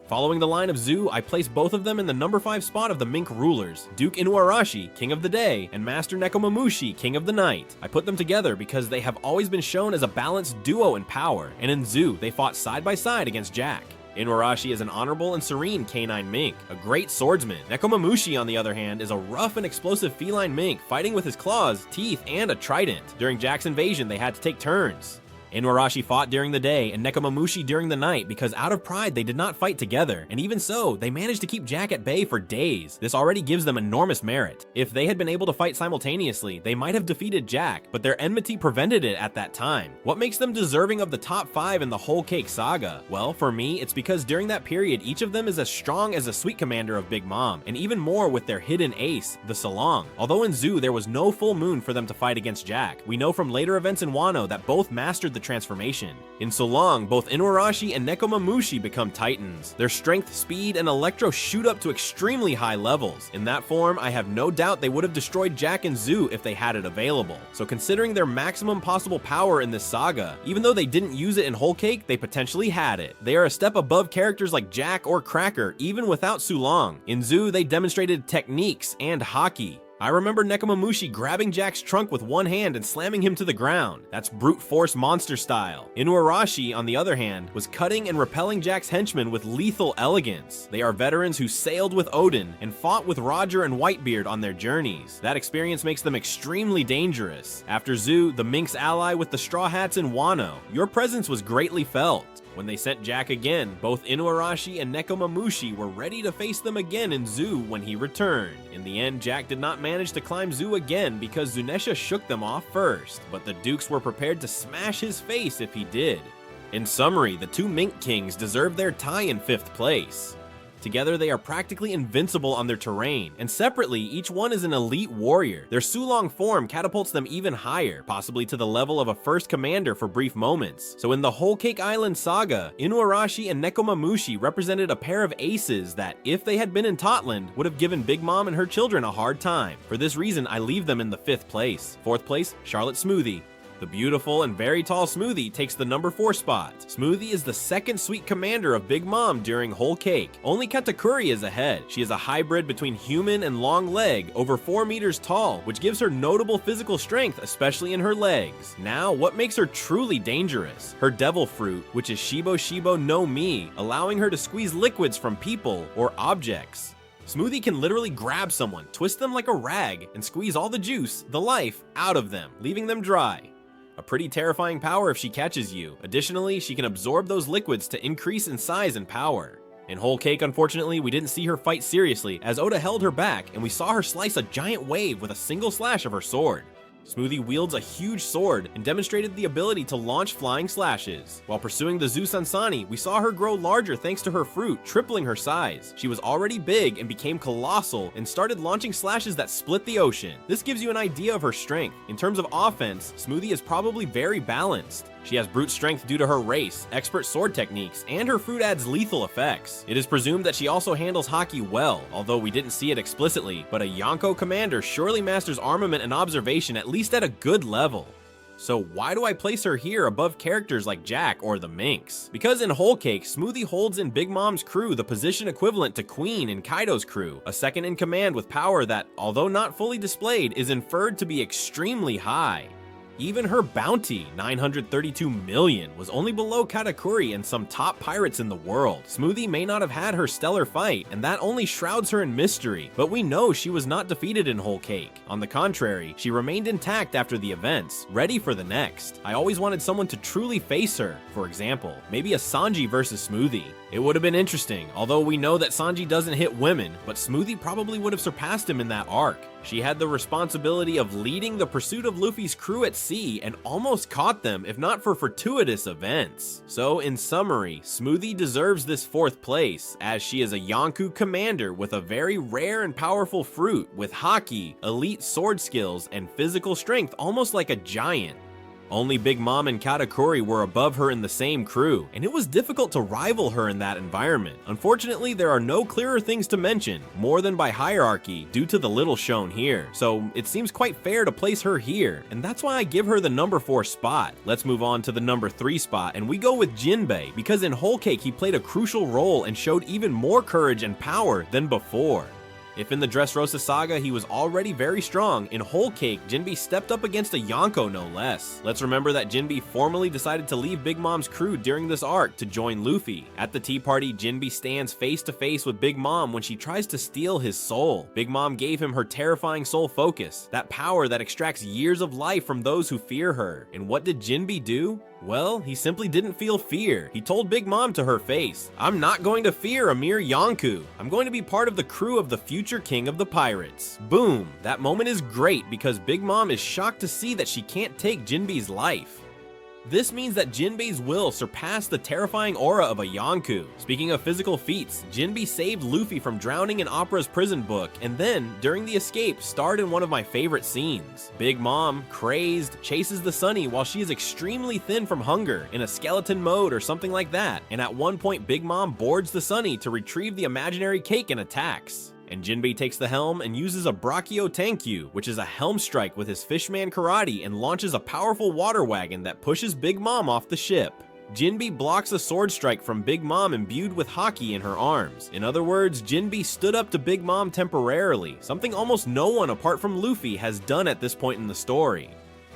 Following the line of Zoo, I place both of them in the number 5 spot of the Mink rulers, Duke Inuarashi, King of the Day, and Master Nekomamushi, King of the Night. I put them together because they have always been shown as a balanced duo in power, and in Zoo, they fought side by side against Jack. Inuarashi is an honorable and serene canine mink, a great swordsman. Nekomamushi, on the other hand, is a rough and explosive feline mink, fighting with his claws, teeth, and a trident. During Jack's invasion, they had to take turns. Inuarashi fought during the day and Nekomamushi during the night because out of pride they did not fight together, and even so, they managed to keep Jack at bay for days. This already gives them enormous merit. If they had been able to fight simultaneously, they might have defeated Jack, but their enmity prevented it at that time. What makes them deserving of the top 5 in the Whole Cake saga? Well, for me, it's because during that period, each of them is as strong as a sweet commander of Big Mom, and even more with their hidden ace, the Sulong. Although in Zoo, there was no full moon for them to fight against Jack, we know from later events in Wano that both mastered the transformation. In Sulong, both Inuarashi and Nekomamushi become titans. Their strength, speed, and electro shoot up to extremely high levels. In that form, I have no doubt they would have destroyed Jack and Zoo if they had it available. So considering their maximum possible power in this saga, even though they didn't use it in Whole Cake, they potentially had it. They are a step above characters like Jack or Cracker, even without Sulong. In Zoo, they demonstrated techniques and haki. I remember Nekomamushi grabbing Jack's trunk with one hand and slamming him to the ground. That's brute force monster style. Inuarashi, on the other hand, was cutting and repelling Jack's henchmen with lethal elegance. They are veterans who sailed with Odin and fought with Roger and Whitebeard on their journeys. That experience makes them extremely dangerous. After Zoo, the Minks ally with the Straw Hats in Wano, your presence was greatly felt. When they sent Jack again, both Inuarashi and Nekomamushi were ready to face them again in Zoo when he returned. In the end, Jack did not manage to climb Zoo again because Zunesha shook them off first, but the Dukes were prepared to smash his face if he did. In summary, the two Mink Kings deserve their tie in 5th place. Together, they are practically invincible on their terrain, and separately, each one is an elite warrior. Their Sulong form catapults them even higher, possibly to the level of a first commander for brief moments. So in the Whole Cake Island saga, Inuarashi and Nekomamushi represented a pair of aces that, if they had been in Totland, would have given Big Mom and her children a hard time. For this reason, I leave them in the 5th place. 4th place, Charlotte Smoothie. The beautiful and very tall Smoothie takes the number 4 spot. Smoothie is the second sweet commander of Big Mom during Whole Cake. Only Katakuri is ahead. She is a hybrid between human and long leg, over 4 meters tall, which gives her notable physical strength, especially in her legs. Now, what makes her truly dangerous? Her devil fruit, which is Shibo Shibo no Mi, allowing her to squeeze liquids from people or objects. Smoothie can literally grab someone, twist them like a rag, and squeeze all the juice, the life, out of them, leaving them dry. A pretty terrifying power if she catches you. Additionally, she can absorb those liquids to increase in size and power. In Whole Cake, unfortunately, we didn't see her fight seriously, as Oda held her back, and we saw her slice a giant wave with a single slash of her sword. Smoothie wields a huge sword and demonstrated the ability to launch flying slashes. While pursuing the Zusansani, we saw her grow larger thanks to her fruit, tripling her size. She was already big and became colossal and started launching slashes that split the ocean. This gives you an idea of her strength. In terms of offense, Smoothie is probably very balanced. She has brute strength due to her race, expert sword techniques, and her fruit adds lethal effects. It is presumed that she also handles haki well, although we didn't see it explicitly, but a Yonko commander surely masters armament and observation at least at a good level. So why do I place her here above characters like Jack or the Minx? Because in Whole Cake, Smoothie holds in Big Mom's crew the position equivalent to Queen in Kaido's crew, a second in command with power that, although not fully displayed, is inferred to be extremely high. Even her bounty, 932 million, was only below Katakuri and some top pirates in the world. Smoothie may not have had her stellar fight, and that only shrouds her in mystery, but we know she was not defeated in Whole Cake. On the contrary, she remained intact after the events, ready for the next. I always wanted someone to truly face her, for example, maybe a Sanji versus Smoothie. It would have been interesting, although we know that Sanji doesn't hit women, but Smoothie probably would have surpassed him in that arc. She had the responsibility of leading the pursuit of Luffy's crew at sea and almost caught them if not for fortuitous events. So in summary, Smoothie deserves this 4th place, as she is a Yonko commander with a very rare and powerful fruit with haki, elite sword skills, and physical strength almost like a giant. Only Big Mom and Katakuri were above her in the same crew, and it was difficult to rival her in that environment. Unfortunately, there are no clearer things to mention, more than by hierarchy, due to the little shown here. So it seems quite fair to place her here, and that's why I give her the number 4 spot. Let's move on to the number 3 spot, and we go with Jinbei, because in Whole Cake he played a crucial role and showed even more courage and power than before. If in the Dressrosa saga he was already very strong, in Whole Cake, Jinbei stepped up against a Yonko no less. Let's remember that Jinbei formally decided to leave Big Mom's crew during this arc to join Luffy. At the tea party, Jinbei stands face to face with Big Mom when she tries to steal his soul. Big Mom gave him her terrifying soul focus, that power that extracts years of life from those who fear her. And what did Jinbei do? Well, he simply didn't feel fear. He told Big Mom to her face, "I'm not going to fear a mere Yonko. I'm going to be part of the crew of the future king of the pirates." Boom! That moment is great because Big Mom is shocked to see that she can't take Jinbei's life. This means that Jinbei's will surpassed the terrifying aura of a Yonko. Speaking of physical feats, Jinbei saved Luffy from drowning in Opera's prison book, and then, during the escape, starred in one of my favorite scenes. Big Mom, crazed, chases the Sunny while she is extremely thin from hunger, in a skeleton mode or something like that, and at one point Big Mom boards the Sunny to retrieve the imaginary cake and attacks. And Jinbei takes the helm and uses a Brachio Tenkyu, which is a helm strike with his Fishman karate, and launches a powerful water wagon that pushes Big Mom off the ship. Jinbei blocks a sword strike from Big Mom imbued with haki in her arms. In other words, Jinbei stood up to Big Mom temporarily, something almost no one apart from Luffy has done at this point in the story.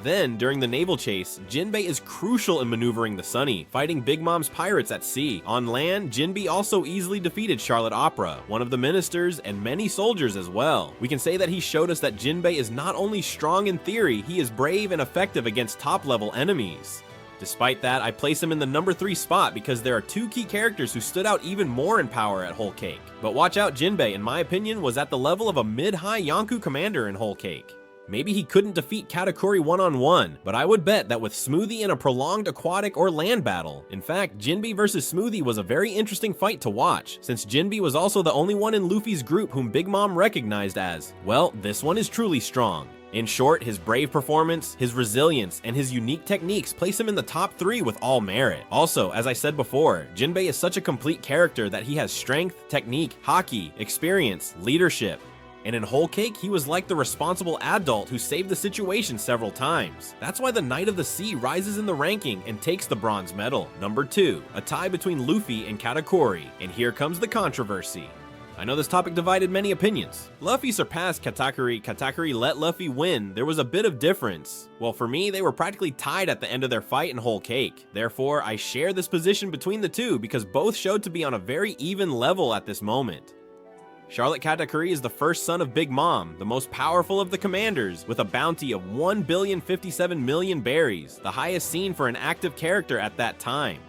Then, during the naval chase, Jinbei is crucial in maneuvering the Sunny, fighting Big Mom's pirates at sea. On land, Jinbei also easily defeated Charlotte Opera, one of the ministers, and many soldiers as well. We can say that he showed us that Jinbei is not only strong in theory, he is brave and effective against top-level enemies. Despite that, I place him in the number 3 spot because there are 2 key characters who stood out even more in power at Whole Cake. But watch out, Jinbei, in my opinion, was at the level of a mid-high Yonko commander in Whole Cake. Maybe he couldn't defeat Katakuri one-on-one, but I would bet that with Smoothie in a prolonged aquatic or land battle. In fact, Jinbei versus Smoothie was a very interesting fight to watch, since Jinbei was also the only one in Luffy's group whom Big Mom recognized as, well, this one is truly strong. In short, his brave performance, his resilience, and his unique techniques place him in the top 3 with all merit. Also, as I said before, Jinbei is such a complete character that he has strength, technique, haki, experience, leadership. And in Whole Cake, he was like the responsible adult who saved the situation several times. That's why the Knight of the Sea rises in the ranking and takes the bronze medal. Number 2, a tie between Luffy and Katakuri. And here comes the controversy. I know this topic divided many opinions. Luffy surpassed Katakuri, Katakuri let Luffy win. There was a bit of difference. Well, for me, they were practically tied at the end of their fight in Whole Cake. Therefore, I share this position between the two because both showed to be on a very even level at this moment. Charlotte Katakuri is the first son of Big Mom, the most powerful of the commanders, with a bounty of 1,057,000,000 berries, the highest seen for an active character at that time.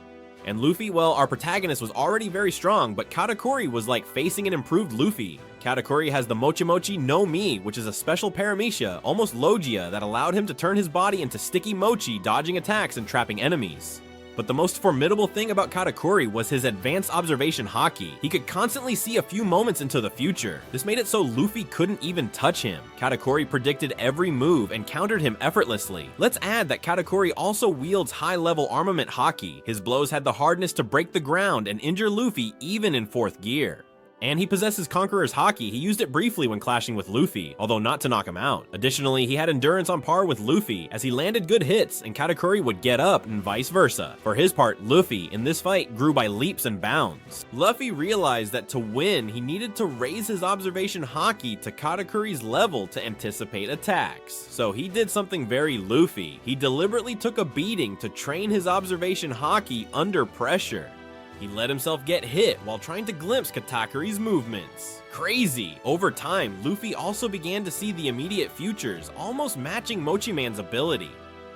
And Luffy, well, our protagonist was already very strong, but Katakuri was like facing an improved Luffy. Katakuri has the Mochi Mochi no Mi, which is a special paramecia, almost Logia, that allowed him to turn his body into sticky mochi, dodging attacks and trapping enemies. But the most formidable thing about Katakuri was his advanced observation haki. He could constantly see a few moments into the future. This made it so Luffy couldn't even touch him. Katakuri predicted every move and countered him effortlessly. Let's add that Katakuri also wields high-level armament haki. His blows had the hardness to break the ground and injure Luffy even in 4th gear. And he possesses Conqueror's Haki. He used it briefly when clashing with Luffy, although not to knock him out. Additionally, he had endurance on par with Luffy, as he landed good hits, and Katakuri would get up, and vice versa. For his part, Luffy, in this fight, grew by leaps and bounds. Luffy realized that to win, he needed to raise his observation Haki to Katakuri's level to anticipate attacks. So he did something very Luffy. He deliberately took a beating to train his observation Haki under pressure. He let himself get hit while trying to glimpse Katakuri's movements. Crazy! Over time, Luffy also began to see the immediate futures, almost matching Mochi Man's ability.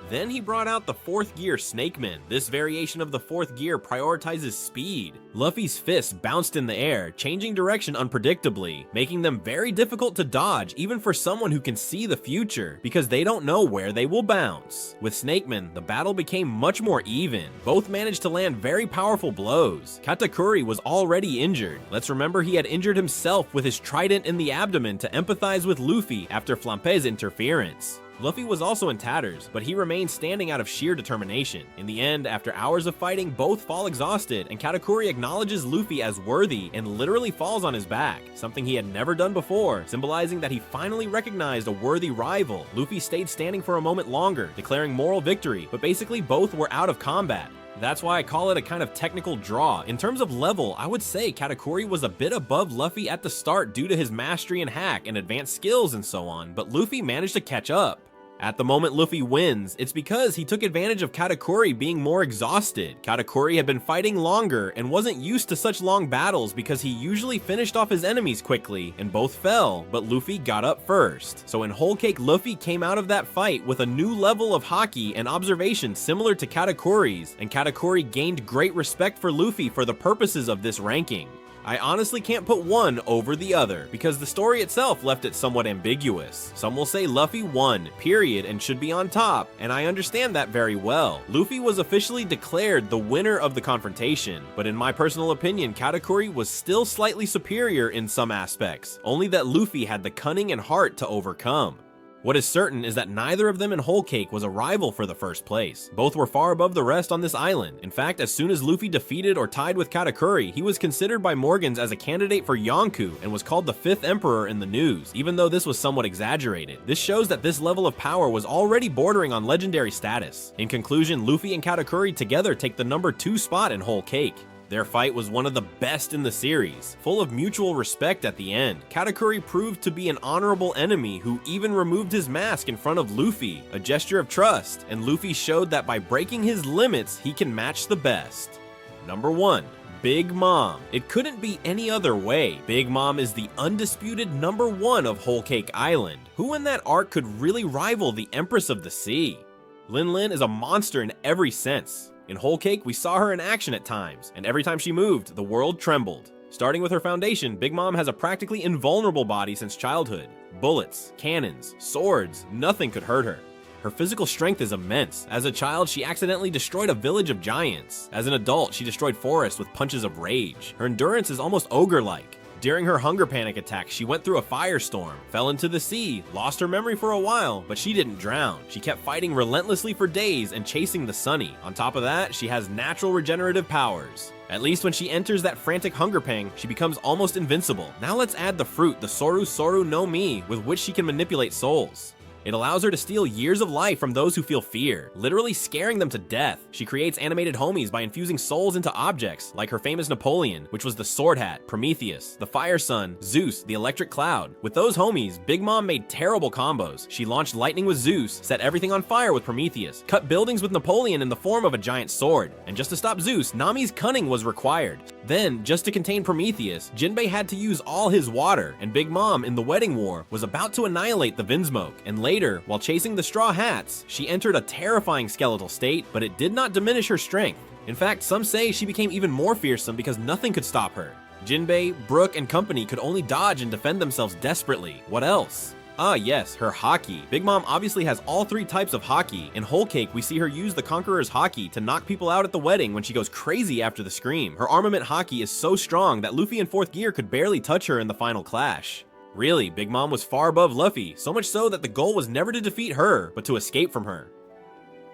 Then he brought out the 4th gear Snakeman. This variation of the 4th gear prioritizes speed. Luffy's fists bounced in the air, changing direction unpredictably, making them very difficult to dodge even for someone who can see the future, because they don't know where they will bounce. With Snakeman, the battle became much more even. Both managed to land very powerful blows. Katakuri was already injured. Let's remember he had injured himself with his trident in the abdomen to empathize with Luffy after Flampe's interference. Luffy was also in tatters, but he remained standing out of sheer determination. In the end, after hours of fighting, both fall exhausted, and Katakuri acknowledges Luffy as worthy and literally falls on his back, something he had never done before, symbolizing that he finally recognized a worthy rival. Luffy stayed standing for a moment longer, declaring moral victory, but basically both were out of combat. That's why I call it a kind of technical draw. In terms of level, I would say Katakuri was a bit above Luffy at the start due to his mastery and hack and advanced skills and so on, but Luffy managed to catch up. At the moment Luffy wins, it's because he took advantage of Katakuri being more exhausted. Katakuri had been fighting longer and wasn't used to such long battles because he usually finished off his enemies quickly, and both fell, but Luffy got up first. So in Whole Cake, Luffy came out of that fight with a new level of haki and observation similar to Katakuri's, and Katakuri gained great respect for Luffy for the purposes of this ranking. I honestly can't put one over the other, because the story itself left it somewhat ambiguous. Some will say Luffy won, period, and should be on top, and I understand that very well. Luffy was officially declared the winner of the confrontation, but in my personal opinion, Katakuri was still slightly superior in some aspects, only that Luffy had the cunning and heart to overcome. What is certain is that neither of them in Whole Cake was a rival for the first place. Both were far above the rest on this island. In fact, as soon as Luffy defeated or tied with Katakuri, he was considered by Morgans as a candidate for Yonkou and was called the 5th Emperor in the news, even though this was somewhat exaggerated. This shows that this level of power was already bordering on legendary status. In conclusion, Luffy and Katakuri together take the number 2 spot in Whole Cake. Their fight was one of the best in the series, full of mutual respect at the end. Katakuri proved to be an honorable enemy who even removed his mask in front of Luffy, a gesture of trust, and Luffy showed that by breaking his limits, he can match the best. Number 1. Big Mom. It couldn't be any other way. Big Mom is the undisputed number 1 of Whole Cake Island. Who in that arc could really rival the Empress of the Sea? Lin Lin is a monster in every sense. In Whole Cake, we saw her in action at times, and every time she moved, the world trembled. Starting with her foundation, Big Mom has a practically invulnerable body since childhood. Bullets, cannons, swords, nothing could hurt her. Her physical strength is immense. As a child, she accidentally destroyed a village of giants. As an adult, she destroyed forests with punches of rage. Her endurance is almost ogre-like. During her hunger panic attack, she went through a firestorm, fell into the sea, lost her memory for a while, but she didn't drown. She kept fighting relentlessly for days and chasing the Sunny. On top of that, she has natural regenerative powers. At least when she enters that frantic hunger pang, she becomes almost invincible. Now let's add the fruit, the Soru Soru no Mi, with which she can manipulate souls. It allows her to steal years of life from those who feel fear, literally scaring them to death. She creates animated homies by infusing souls into objects, like her famous Napoleon, which was the Sword Hat, Prometheus, the Fire Sun, Zeus, the Electric Cloud. With those homies, Big Mom made terrible combos. She launched lightning with Zeus, set everything on fire with Prometheus, cut buildings with Napoleon in the form of a giant sword. And just to stop Zeus, Nami's cunning was required. Then, just to contain Prometheus, Jinbei had to use all his water, and Big Mom, in the Wedding War, was about to annihilate the Vinsmoke, and later, while chasing the Straw Hats, she entered a terrifying skeletal state, but it did not diminish her strength. In fact, some say she became even more fearsome because nothing could stop her. Jinbei, Brook, and company could only dodge and defend themselves desperately. What else? Ah yes, her haki. Big Mom obviously has all 3 types of haki. In Whole Cake, we see her use the Conqueror's haki to knock people out at the wedding when she goes crazy after the scream. Her armament haki is so strong that Luffy in 4th gear could barely touch her in the final clash. Really, Big Mom was far above Luffy, so much so that the goal was never to defeat her, but to escape from her.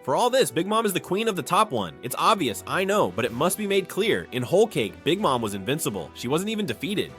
For all this, Big Mom is the queen of the top one. It's obvious, I know, but it must be made clear. In Whole Cake, Big Mom was invincible. She wasn't even defeated.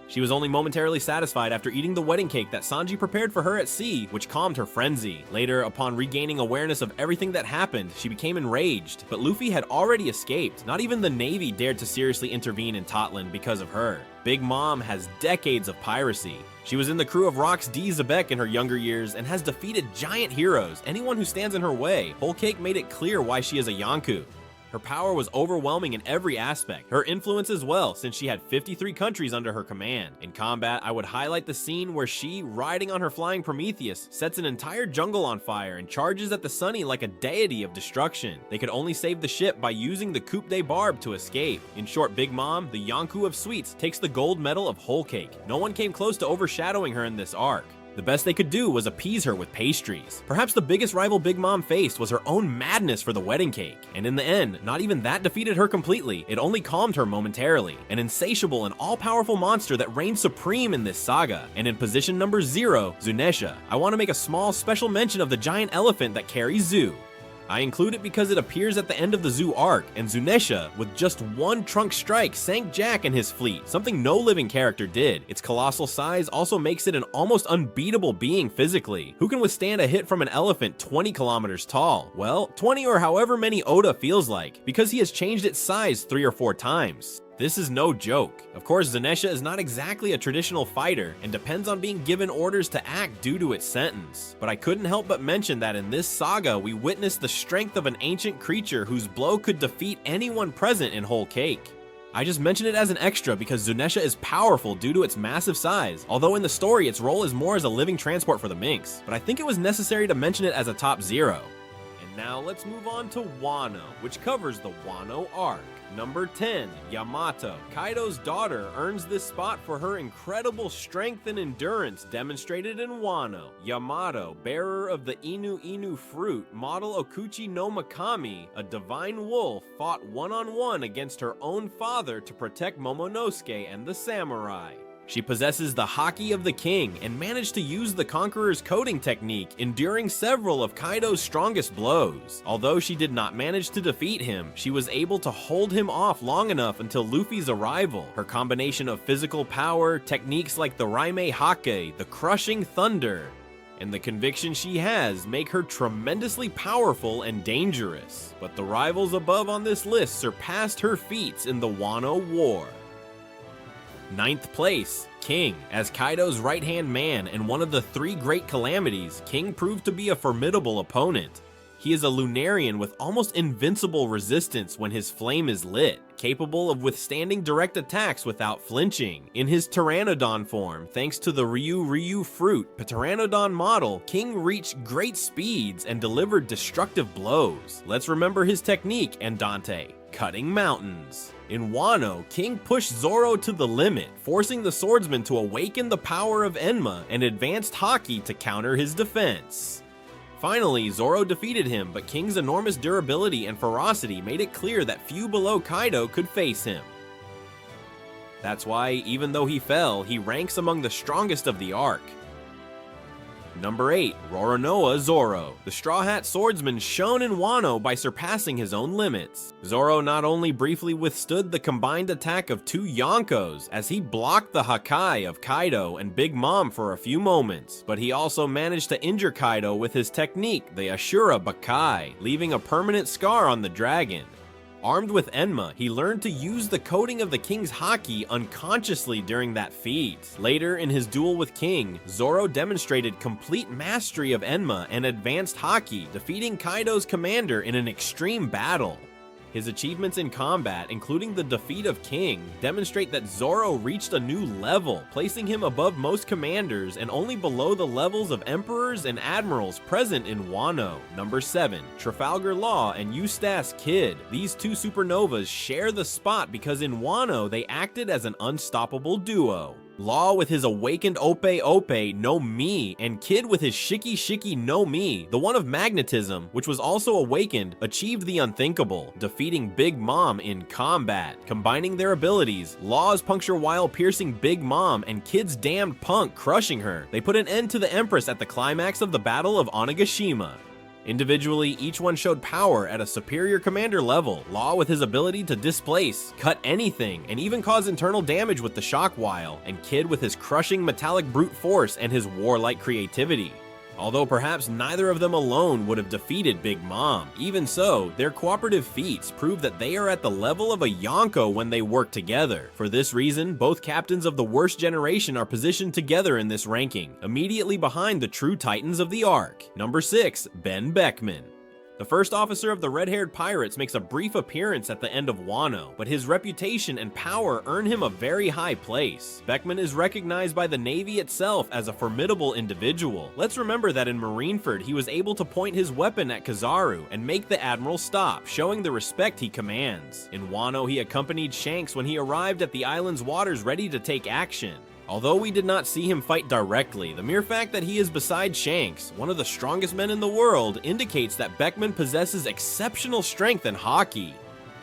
She was only momentarily satisfied after eating the wedding cake that Sanji prepared for her at sea, which calmed her frenzy. Later, upon regaining awareness of everything that happened, she became enraged. But Luffy had already escaped. Not even the Navy dared to seriously intervene in Totland because of her. Big Mom has decades of piracy. She was in the crew of Rock's D. Zebek in her younger years and has defeated giant heroes, anyone who stands in her way. Whole Cake made it clear why she is a Yonkou. Her power was overwhelming in every aspect. Her influence as well, since she had 53 countries under her command. In combat, I would highlight the scene where she, riding on her flying Prometheus, sets an entire jungle on fire and charges at the Sunny like a deity of destruction. They could only save the ship by using the Coupe de Barbe to escape. In short, Big Mom, the Yonkou of Sweets, takes the gold medal of Whole Cake. No one came close to overshadowing her in this arc. The best they could do was appease her with pastries. Perhaps the biggest rival Big Mom faced was her own madness for the wedding cake. And in the end, not even that defeated her completely, it only calmed her momentarily. An insatiable and all-powerful monster that reigned supreme in this saga. And in position number 0, Zunesha. I want to make a small special mention of the giant elephant that carries Zu. I include it because it appears at the end of the Zoo arc, and Zunesha, with just one trunk strike, sank Jack and his fleet, something no living character did. Its colossal size also makes it an almost unbeatable being physically. Who can withstand a hit from an elephant 20 kilometers tall? Well, 20 or however many Oda feels like, because he has changed its size 3 or 4 times. This is no joke. Of course, Zunesha is not exactly a traditional fighter and depends on being given orders to act due to its sentence. But I couldn't help but mention that in this saga, we witnessed the strength of an ancient creature whose blow could defeat anyone present in Whole Cake. I just mentioned it as an extra because Zunesha is powerful due to its massive size, although in the story its role is more as a living transport for the Minks, but I think it was necessary to mention it as a top 0. And now let's move on to Wano, which covers the Wano arc. Number 10, Yamato. Kaido's daughter earns this spot for her incredible strength and endurance demonstrated in Wano. Yamato, bearer of the Inu Inu fruit, model Okuchi no Makami, a divine wolf, fought one-on-one against her own father to protect Momonosuke and the samurai. She possesses the Haki of the King and managed to use the Conqueror's coding technique, enduring several of Kaido's strongest blows. Although she did not manage to defeat him, she was able to hold him off long enough until Luffy's arrival. Her combination of physical power, techniques like the Raime Hake, the Crushing Thunder, and the conviction she has make her tremendously powerful and dangerous. But the rivals above on this list surpassed her feats in the Wano War. 9th place, King. As Kaido's right-hand man and one of the 3 great calamities, King proved to be a formidable opponent. He is a Lunarian with almost invincible resistance when his flame is lit, capable of withstanding direct attacks without flinching. In his Pteranodon form, thanks to the Ryu fruit, Pteranodon model, King reached great speeds and delivered destructive blows. Let's remember his technique, Andante: cutting mountains. In Wano, King pushed Zoro to the limit, forcing the swordsman to awaken the power of Enma and advanced Haki to counter his defense. Finally, Zoro defeated him, but King's enormous durability and ferocity made it clear that few below Kaido could face him. That's why, even though he fell, he ranks among the strongest of the arc. Number 8, Roronoa Zoro. The Straw Hat Swordsman shone in Wano by surpassing his own limits. Zoro not only briefly withstood the combined attack of 2 Yonkos as he blocked the Hakai of Kaido and Big Mom for a few moments, but he also managed to injure Kaido with his technique, the Ashura Bakai, leaving a permanent scar on the dragon. Armed with Enma, he learned to use the coding of the King's Haki unconsciously during that feat. Later, in his duel with King, Zoro demonstrated complete mastery of Enma and advanced Haki, defeating Kaido's commander in an extreme battle. His achievements in combat, including the defeat of King, demonstrate that Zoro reached a new level, placing him above most commanders and only below the levels of emperors and admirals present in Wano. Number 7. Trafalgar Law and Eustace Kid. These two supernovas share the spot because in Wano they acted as an unstoppable duo. Law with his awakened Ope Ope no Mi, and Kid with his Shiki Shiki no Mi, the one of magnetism, which was also awakened, achieved the unthinkable, defeating Big Mom in combat. Combining their abilities, Law's puncture while piercing Big Mom and Kid's damned punk crushing her, they put an end to the Empress at the climax of the Battle of Onigashima. Individually, each one showed power at a superior commander level, Law with his ability to displace, cut anything, and even cause internal damage with the shock wile, and Kid with his crushing metallic brute force and his warlike creativity. Although perhaps neither of them alone would have defeated Big Mom, even so, their cooperative feats prove that they are at the level of a Yonko when they work together. For this reason, both captains of the worst generation are positioned together in this ranking, immediately behind the true titans of the arc. Number 6. Ben Beckman. The first officer of the red-haired pirates makes a brief appearance at the end of Wano, but his reputation and power earn him a very high place. Beckman is recognized by the Navy itself as a formidable individual. Let's remember that in Marineford he was able to point his weapon at Kizaru and make the Admiral stop, showing the respect he commands. In Wano he accompanied Shanks when he arrived at the island's waters ready to take action. Although we did not see him fight directly, the mere fact that he is beside Shanks, one of the strongest men in the world, indicates that Beckman possesses exceptional strength in hockey.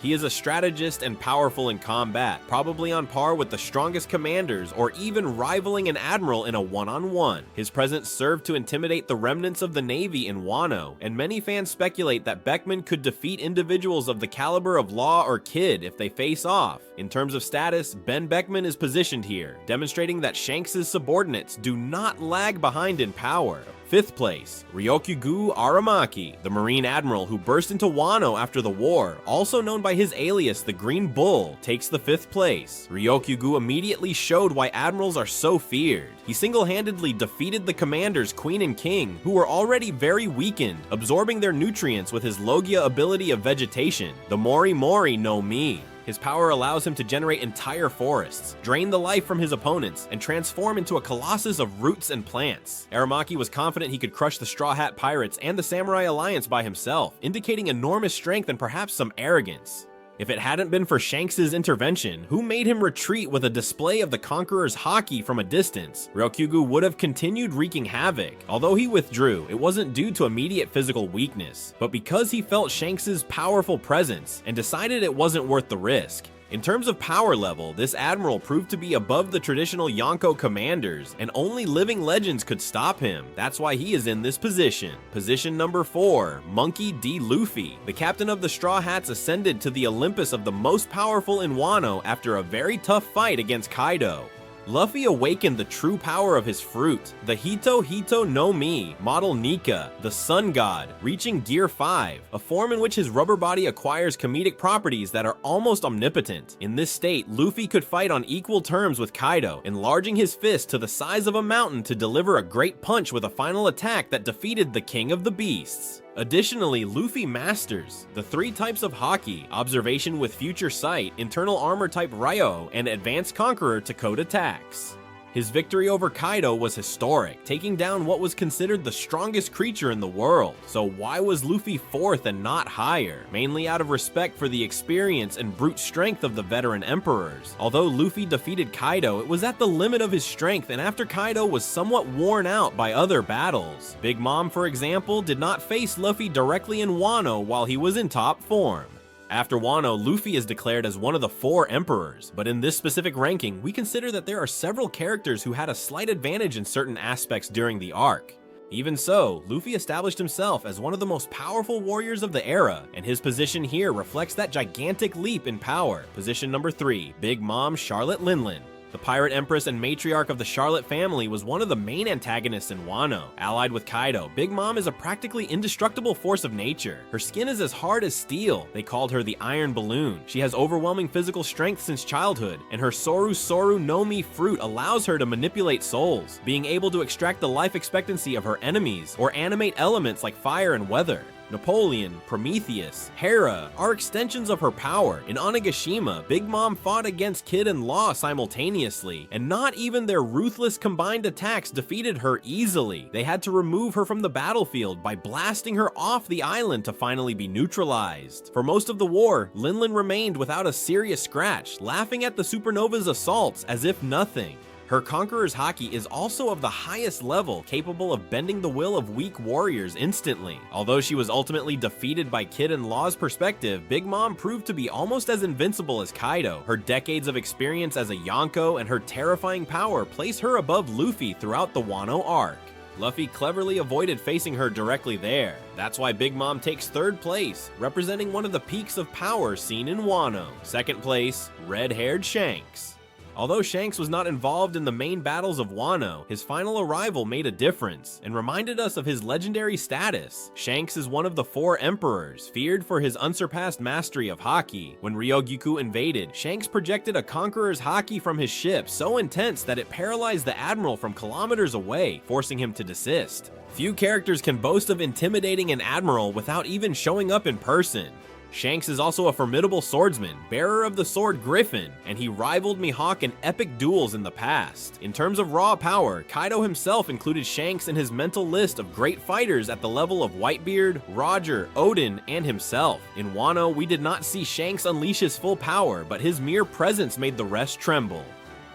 He is a strategist and powerful in combat, probably on par with the strongest commanders or even rivaling an admiral in a one-on-one. His presence served to intimidate the remnants of the Navy in Wano, and many fans speculate that Beckman could defeat individuals of the caliber of Law or Kid if they face off. In terms of status, Ben Beckman is positioned here, demonstrating that Shanks' subordinates do not lag behind in power. 5th place, Ryokugu Aramaki, the Marine Admiral who burst into Wano after the war, also known by his alias the Green Bull, takes the 5th place. Ryokugu immediately showed why admirals are so feared. He single-handedly defeated the commanders Queen and King, who were already very weakened, absorbing their nutrients with his Logia ability of vegetation, the Mori Mori no Mi. His power allows him to generate entire forests, drain the life from his opponents, and transform into a colossus of roots and plants. Aramaki was confident he could crush the Straw Hat Pirates and the Samurai Alliance by himself, indicating enormous strength and perhaps some arrogance. If it hadn't been for Shanks' intervention, who made him retreat with a display of the Conqueror's haki from a distance, Ryokugu would have continued wreaking havoc. Although he withdrew, it wasn't due to immediate physical weakness, but because he felt Shanks' powerful presence and decided it wasn't worth the risk. In terms of power level, this admiral proved to be above the traditional Yonko commanders, and only living legends could stop him. That's why he is in this position. Position number 4, Monkey D. Luffy. The captain of the Straw Hats ascended to the Olympus of the most powerful in Wano after a very tough fight against Kaido. Luffy awakened the true power of his fruit, the Hito Hito no Mi, model Nika, the Sun God, reaching Gear 5, a form in which his rubber body acquires comedic properties that are almost omnipotent. In this state, Luffy could fight on equal terms with Kaido, enlarging his fist to the size of a mountain to deliver a great punch with a final attack that defeated the King of the Beasts. Additionally, Luffy masters the 3 types of haki: observation with future sight, internal armor type Ryo, and advanced conqueror to code attacks. His victory over Kaido was historic, taking down what was considered the strongest creature in the world. So why was Luffy 4th and not higher? Mainly out of respect for the experience and brute strength of the veteran emperors. Although Luffy defeated Kaido, it was at the limit of his strength and after Kaido was somewhat worn out by other battles. Big Mom, for example, did not face Luffy directly in Wano while he was in top form. After Wano, Luffy is declared as one of the 4 emperors, but in this specific ranking, we consider that there are several characters who had a slight advantage in certain aspects during the arc. Even so, Luffy established himself as one of the most powerful warriors of the era, and his position here reflects that gigantic leap in power. Position number 3, Big Mom Charlotte Linlin. The pirate empress and matriarch of the Charlotte family was one of the main antagonists in Wano. Allied with Kaido, Big Mom is a practically indestructible force of nature. Her skin is as hard as steel. They called her the Iron Balloon. She has overwhelming physical strength since childhood, and her Soru Soru no Mi fruit allows her to manipulate souls, being able to extract the life expectancy of her enemies or animate elements like fire and weather. Napoleon, Prometheus, Hera are extensions of her power. In Onigashima, Big Mom fought against Kid and Law simultaneously, and not even their ruthless combined attacks defeated her easily. They had to remove her from the battlefield by blasting her off the island to finally be neutralized. For most of the war, Linlin remained without a serious scratch, laughing at the supernova's assaults as if nothing. Her Conqueror's Haki is also of the highest level, capable of bending the will of weak warriors instantly. Although she was ultimately defeated by Kid and Law's perspective, Big Mom proved to be almost as invincible as Kaido. Her decades of experience as a Yonko and her terrifying power place her above Luffy throughout the Wano arc. Luffy cleverly avoided facing her directly there. That's why Big Mom takes 3rd place, representing one of the peaks of power seen in Wano. 2nd place, red-haired Shanks. Although Shanks was not involved in the main battles of Wano, his final arrival made a difference and reminded us of his legendary status. Shanks is one of the 4 emperors, feared for his unsurpassed mastery of Haki. When Ryogyaku invaded, Shanks projected a Conqueror's Haki from his ship so intense that it paralyzed the admiral from kilometers away, forcing him to desist. Few characters can boast of intimidating an admiral without even showing up in person. Shanks is also a formidable swordsman, bearer of the sword Griffin, and he rivaled Mihawk in epic duels in the past. In terms of raw power, Kaido himself included Shanks in his mental list of great fighters at the level of Whitebeard, Roger, Odin, and himself. In Wano, we did not see Shanks unleash his full power, but his mere presence made the rest tremble.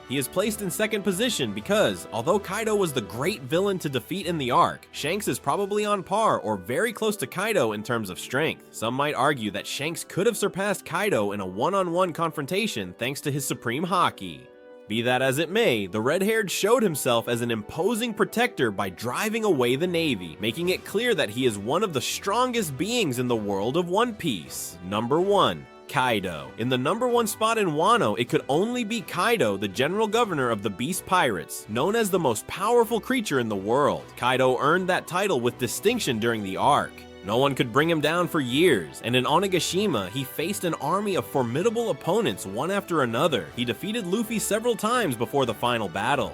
He is placed in 2nd position because, although Kaido was the great villain to defeat in the arc, Shanks is probably on par or very close to Kaido in terms of strength. Some might argue that Shanks could have surpassed Kaido in a one-on-one confrontation thanks to his supreme Haki. Be that as it may, the red-haired showed himself as an imposing protector by driving away the Navy, making it clear that he is one of the strongest beings in the world of One Piece. Number 1. Kaido. In the number 1 spot in Wano, it could only be Kaido, the general governor of the Beast Pirates, known as the most powerful creature in the world. Kaido earned that title with distinction during the arc. No one could bring him down for years, and in Onigashima, he faced an army of formidable opponents one after another. He defeated Luffy several times before the final battle.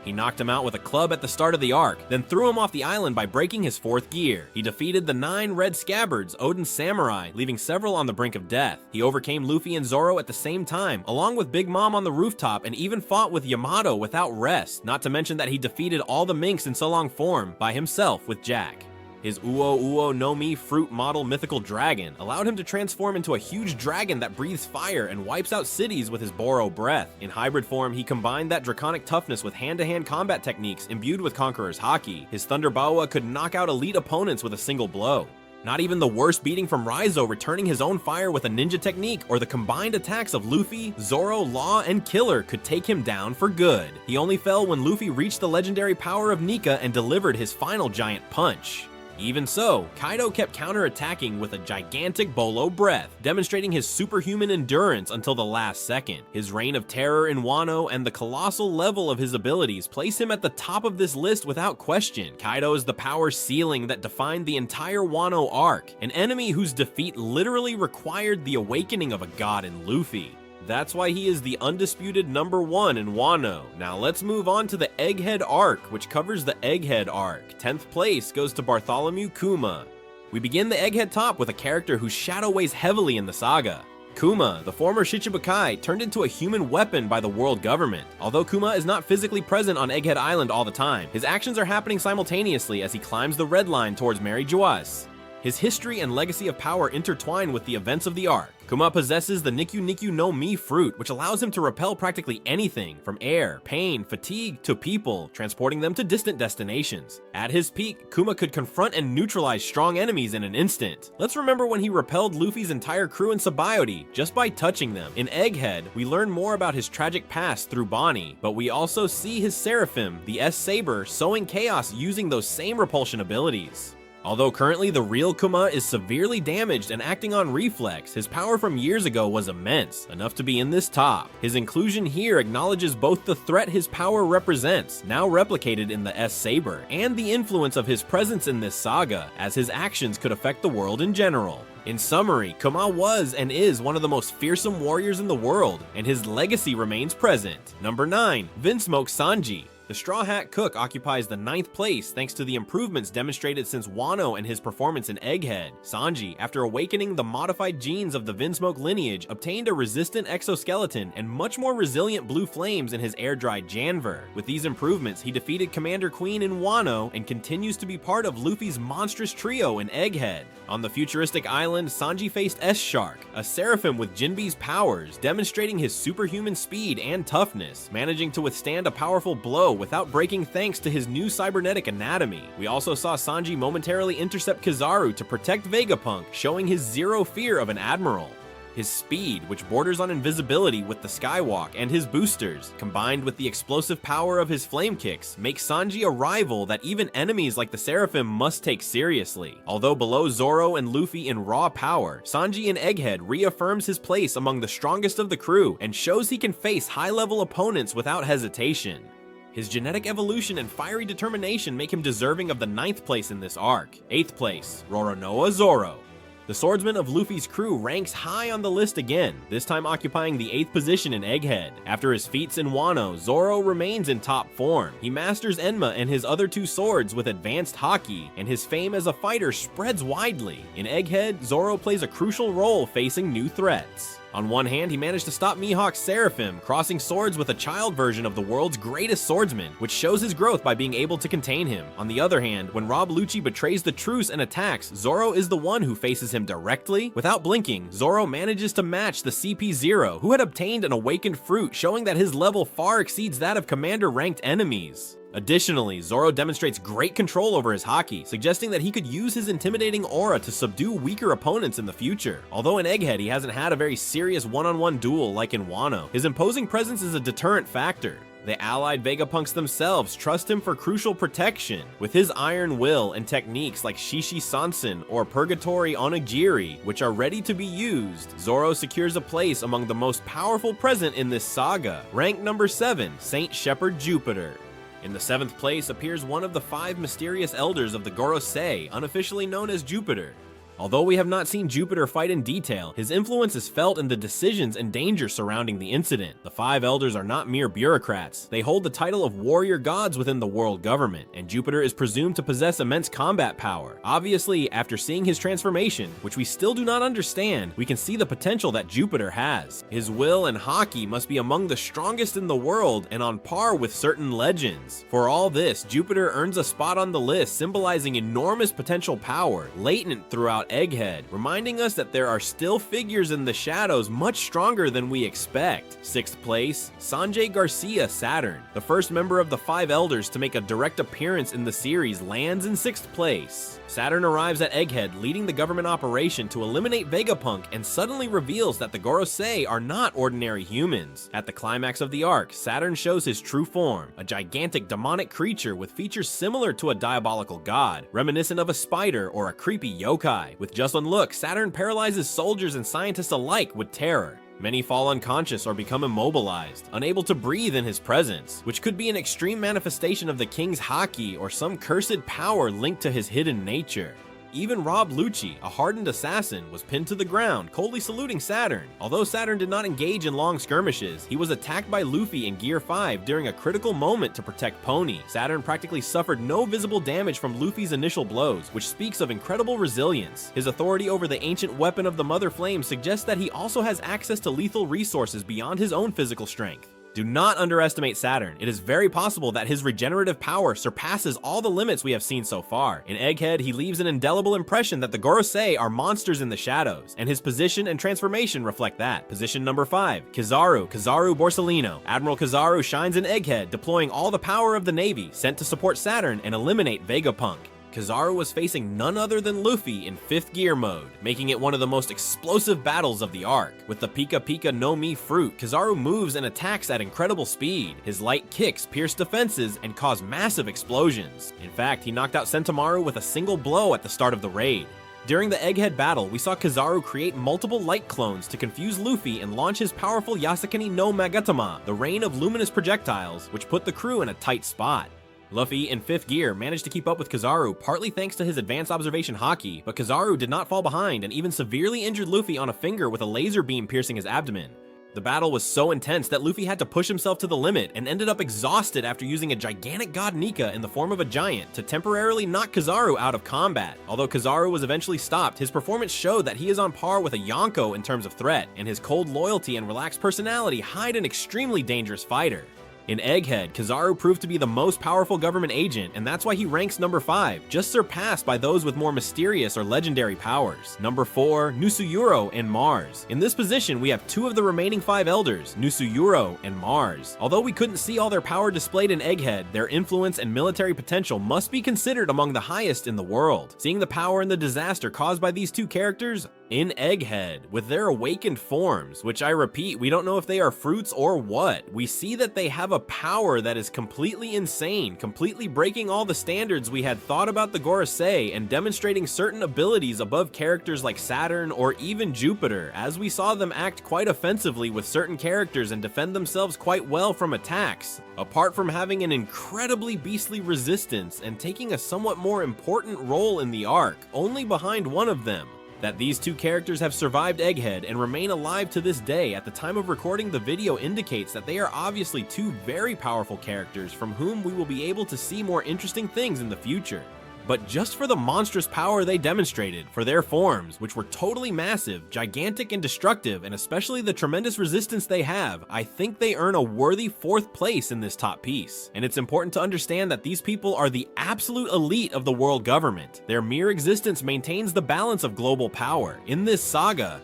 He knocked him out with a club at the start of the arc, then threw him off the island by breaking his 4th gear. He defeated the 9 red scabbards, Odin's samurai, leaving several on the brink of death. He overcame Luffy and Zoro at the same time, along with Big Mom on the rooftop, and even fought with Yamato without rest, not to mention that he defeated all the minks in so-long form by himself with Jack. His Uo Uo no Mi fruit model mythical dragon allowed him to transform into a huge dragon that breathes fire and wipes out cities with his Boro breath. In hybrid form, he combined that draconic toughness with hand-to-hand combat techniques imbued with Conqueror's Haki. His Thunder Bawa could knock out elite opponents with a single blow. Not even the worst beating from Raizo returning his own fire with a ninja technique or the combined attacks of Luffy, Zoro, Law, and Killer could take him down for good. He only fell when Luffy reached the legendary power of Nika and delivered his final giant punch. Even so, Kaido kept counterattacking with a gigantic Bolo breath, demonstrating his superhuman endurance until the last second. His reign of terror in Wano and the colossal level of his abilities place him at the top of this list without question. Kaido is the power ceiling that defined the entire Wano arc, an enemy whose defeat literally required the awakening of a god in Luffy. That's why he is the undisputed number 1 in Wano. Now let's move on to the Egghead arc, which covers the Egghead arc. 10th place goes to Bartholomew Kuma. We begin the Egghead top with a character whose shadow weighs heavily in the saga. Kuma, the former Shichibukai, turned into a human weapon by the world government. Although Kuma is not physically present on Egghead Island all the time, his actions are happening simultaneously as he climbs the red line towards Mary Geoise. His history and legacy of power intertwine with the events of the arc. Kuma possesses the Nikyu Nikyu no Mi fruit, which allows him to repel practically anything, from air, pain, fatigue, to people, transporting them to distant destinations. At his peak, Kuma could confront and neutralize strong enemies in an instant. Let's remember when he repelled Luffy's entire crew in Sabayori just by touching them. In Egghead, we learn more about his tragic past through Bonnie, but we also see his Seraphim, the S-Saber, sowing chaos using those same repulsion abilities. Although currently the real Kuma is severely damaged and acting on reflex, his power from years ago was immense, enough to be in this top. His inclusion here acknowledges both the threat his power represents, now replicated in the S-Saber, and the influence of his presence in this saga, as his actions could affect the world in general. In summary, Kuma was and is one of the most fearsome warriors in the world, and his legacy remains present. Number 9. Vinsmoke Sanji. The Straw Hat Cook occupies the 9th place thanks to the improvements demonstrated since Wano and his performance in Egghead. Sanji, after awakening the modified genes of the Vinsmoke lineage, obtained a resistant exoskeleton and much more resilient blue flames in his air-dried Janver. With these improvements, he defeated Commander Queen in Wano and continues to be part of Luffy's monstrous trio in Egghead. On the futuristic island, Sanji faced S-Shark, a seraphim with Jinbe's powers, demonstrating his superhuman speed and toughness, managing to withstand a powerful blow without breaking thanks to his new cybernetic anatomy. We also saw Sanji momentarily intercept Kizaru to protect Vegapunk, showing his zero fear of an admiral. His speed, which borders on invisibility with the Skywalk and his boosters, combined with the explosive power of his flame kicks, makes Sanji a rival that even enemies like the Seraphim must take seriously. Although below Zoro and Luffy in raw power, Sanji in Egghead reaffirms his place among the strongest of the crew and shows he can face high-level opponents without hesitation. His genetic evolution and fiery determination make him deserving of the 9th place in this arc. 8th place, Roronoa Zoro. The swordsman of Luffy's crew ranks high on the list again, this time occupying the 8th position in Egghead. After his feats in Wano, Zoro remains in top form. He masters Enma and his other 2 swords with advanced haki, and his fame as a fighter spreads widely. In Egghead, Zoro plays a crucial role facing new threats. On one hand, he managed to stop Mihawk's Seraphim, crossing swords with a child version of the world's greatest swordsman, which shows his growth by being able to contain him. On the other hand, when Rob Lucci betrays the truce and attacks, Zoro is the one who faces him directly. Without blinking, Zoro manages to match the CP0, who had obtained an awakened fruit, showing that his level far exceeds that of commander-ranked enemies. Additionally, Zoro demonstrates great control over his haki, suggesting that he could use his intimidating aura to subdue weaker opponents in the future. Although in Egghead he hasn't had a very serious one-on-one duel like in Wano, his imposing presence is a deterrent factor. The allied Vegapunks themselves trust him for crucial protection. With his iron will and techniques like Shishi Sansen or Purgatory Onigiri, which are ready to be used, Zoro secures a place among the most powerful present in this saga. Rank number 7, Saint Shepherd Jupiter. In the 7th place appears one of the 5 mysterious elders of the Gorosei, unofficially known as Jupiter. Although we have not seen Jupiter fight in detail, his influence is felt in the decisions and dangers surrounding the incident. The 5 elders are not mere bureaucrats. They hold the title of warrior gods within the world government, and Jupiter is presumed to possess immense combat power. Obviously, after seeing his transformation, which we still do not understand, we can see the potential that Jupiter has. His will and haki must be among the strongest in the world and on par with certain legends. For all this, Jupiter earns a spot on the list, symbolizing enormous potential power, latent throughout Egghead, reminding us that there are still figures in the shadows much stronger than we expect. 6th place, Sanjay Garcia Saturn. The first member of the 5 elders to make a direct appearance in the series lands in 6th place. Saturn arrives at Egghead, leading the government operation to eliminate Vegapunk, and suddenly reveals that the Gorosei are not ordinary humans. At the climax of the arc, Saturn shows his true form, a gigantic demonic creature with features similar to a diabolical god, reminiscent of a spider or a creepy yokai. With just one look, Saturn paralyzes soldiers and scientists alike with terror. Many fall unconscious or become immobilized, unable to breathe in his presence, which could be an extreme manifestation of the king's haki or some cursed power linked to his hidden nature. Even Rob Lucci, a hardened assassin, was pinned to the ground, coldly saluting Saturn. Although Saturn did not engage in long skirmishes, he was attacked by Luffy in Gear 5 during a critical moment to protect Pony. Saturn practically suffered no visible damage from Luffy's initial blows, which speaks of incredible resilience. His authority over the ancient weapon of the Mother Flame suggests that he also has access to lethal resources beyond his own physical strength. Do not underestimate Saturn. It is very possible that his regenerative power surpasses all the limits we have seen so far. In Egghead, he leaves an indelible impression that the Gorosei are monsters in the shadows, and his position and transformation reflect that. Position number 5, Kizaru Borsellino. Admiral Kizaru shines in Egghead, deploying all the power of the Navy, sent to support Saturn and eliminate Vegapunk. Kizaru was facing none other than Luffy in 5th gear mode, making it one of the most explosive battles of the arc. With the Pika Pika no Mi fruit, Kizaru moves and attacks at incredible speed. His light kicks pierce defenses and cause massive explosions. In fact, he knocked out Sentomaru with a single blow at the start of the raid. During the Egghead battle, we saw Kizaru create multiple light clones to confuse Luffy and launch his powerful Yasakuni no Magatama, the rain of luminous projectiles, which put the crew in a tight spot. Luffy, in 5th gear, managed to keep up with Kizaru partly thanks to his advanced observation haki, but Kizaru did not fall behind and even severely injured Luffy on a finger with a laser beam piercing his abdomen. The battle was so intense that Luffy had to push himself to the limit and ended up exhausted after using a gigantic god Nika in the form of a giant to temporarily knock Kizaru out of combat. Although Kizaru was eventually stopped, his performance showed that he is on par with a Yonko in terms of threat, and his cold loyalty and relaxed personality hide an extremely dangerous fighter. In Egghead, Kizaru proved to be the most powerful government agent, and that's why he ranks number 5, just surpassed by those with more mysterious or legendary powers. Number 4, Nusuyuro and Mars. In this position, we have 2 of the remaining 5 elders, Nusuyuro and Mars. Although we couldn't see all their power displayed in Egghead, their influence and military potential must be considered among the highest in the world. Seeing the power and the disaster caused by these 2 characters in Egghead, with their awakened forms, which I repeat, we don't know if they are fruits or what, we see that they have a power that is completely insane, completely breaking all the standards we had thought about the Gorosei and demonstrating certain abilities above characters like Saturn or even Jupiter, as we saw them act quite offensively with certain characters and defend themselves quite well from attacks, apart from having an incredibly beastly resistance and taking a somewhat more important role in the arc, only behind one of them. That these 2 characters have survived Egghead and remain alive to this day at the time of recording the video indicates that they are obviously 2 very powerful characters from whom we will be able to see more interesting things in the future. But just for the monstrous power they demonstrated, for their forms, which were totally massive, gigantic and destructive, and especially the tremendous resistance they have, I think they earn a worthy 4th place in this top piece. And it's important to understand that these people are the absolute elite of the world government. Their mere existence maintains the balance of global power. In this saga,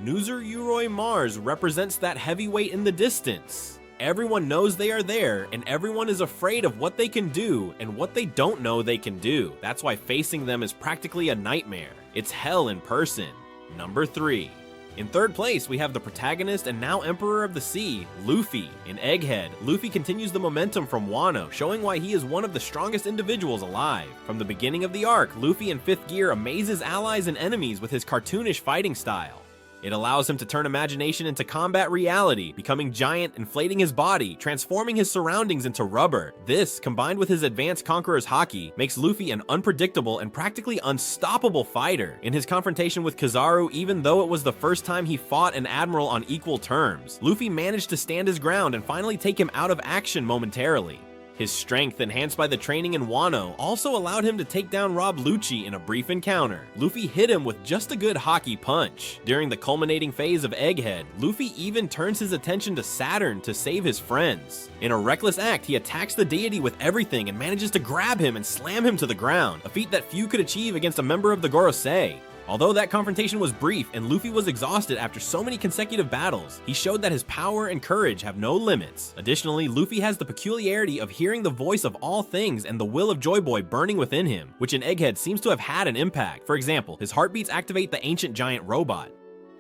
Nusuyuro Mars represents that heavyweight in the distance. Everyone knows they are there, and everyone is afraid of what they can do and what they don't know they can do. That's why facing them is practically a nightmare. It's hell in person. Number 3. In 3rd place, we have the protagonist and now Emperor of the Sea, Luffy. In Egghead, Luffy continues the momentum from Wano, showing why he is one of the strongest individuals alive. From the beginning of the arc, Luffy in 5th gear amazes allies and enemies with his cartoonish fighting style. It allows him to turn imagination into combat reality, becoming giant, inflating his body, transforming his surroundings into rubber. This, combined with his advanced Conqueror's Haki, makes Luffy an unpredictable and practically unstoppable fighter. In his confrontation with Kizaru, even though it was the first time he fought an admiral on equal terms, Luffy managed to stand his ground and finally take him out of action momentarily. His strength, enhanced by the training in Wano, also allowed him to take down Rob Lucci in a brief encounter. Luffy hit him with just a good Haki punch. During the culminating phase of Egghead, Luffy even turns his attention to Saturn to save his friends. In a reckless act, he attacks the deity with everything and manages to grab him and slam him to the ground, a feat that few could achieve against a member of the Gorosei. Although that confrontation was brief and Luffy was exhausted after so many consecutive battles, he showed that his power and courage have no limits. Additionally, Luffy has the peculiarity of hearing the voice of all things and the will of Joy Boy burning within him, which in Egghead seems to have had an impact. For example, his heartbeats activate the ancient giant robot.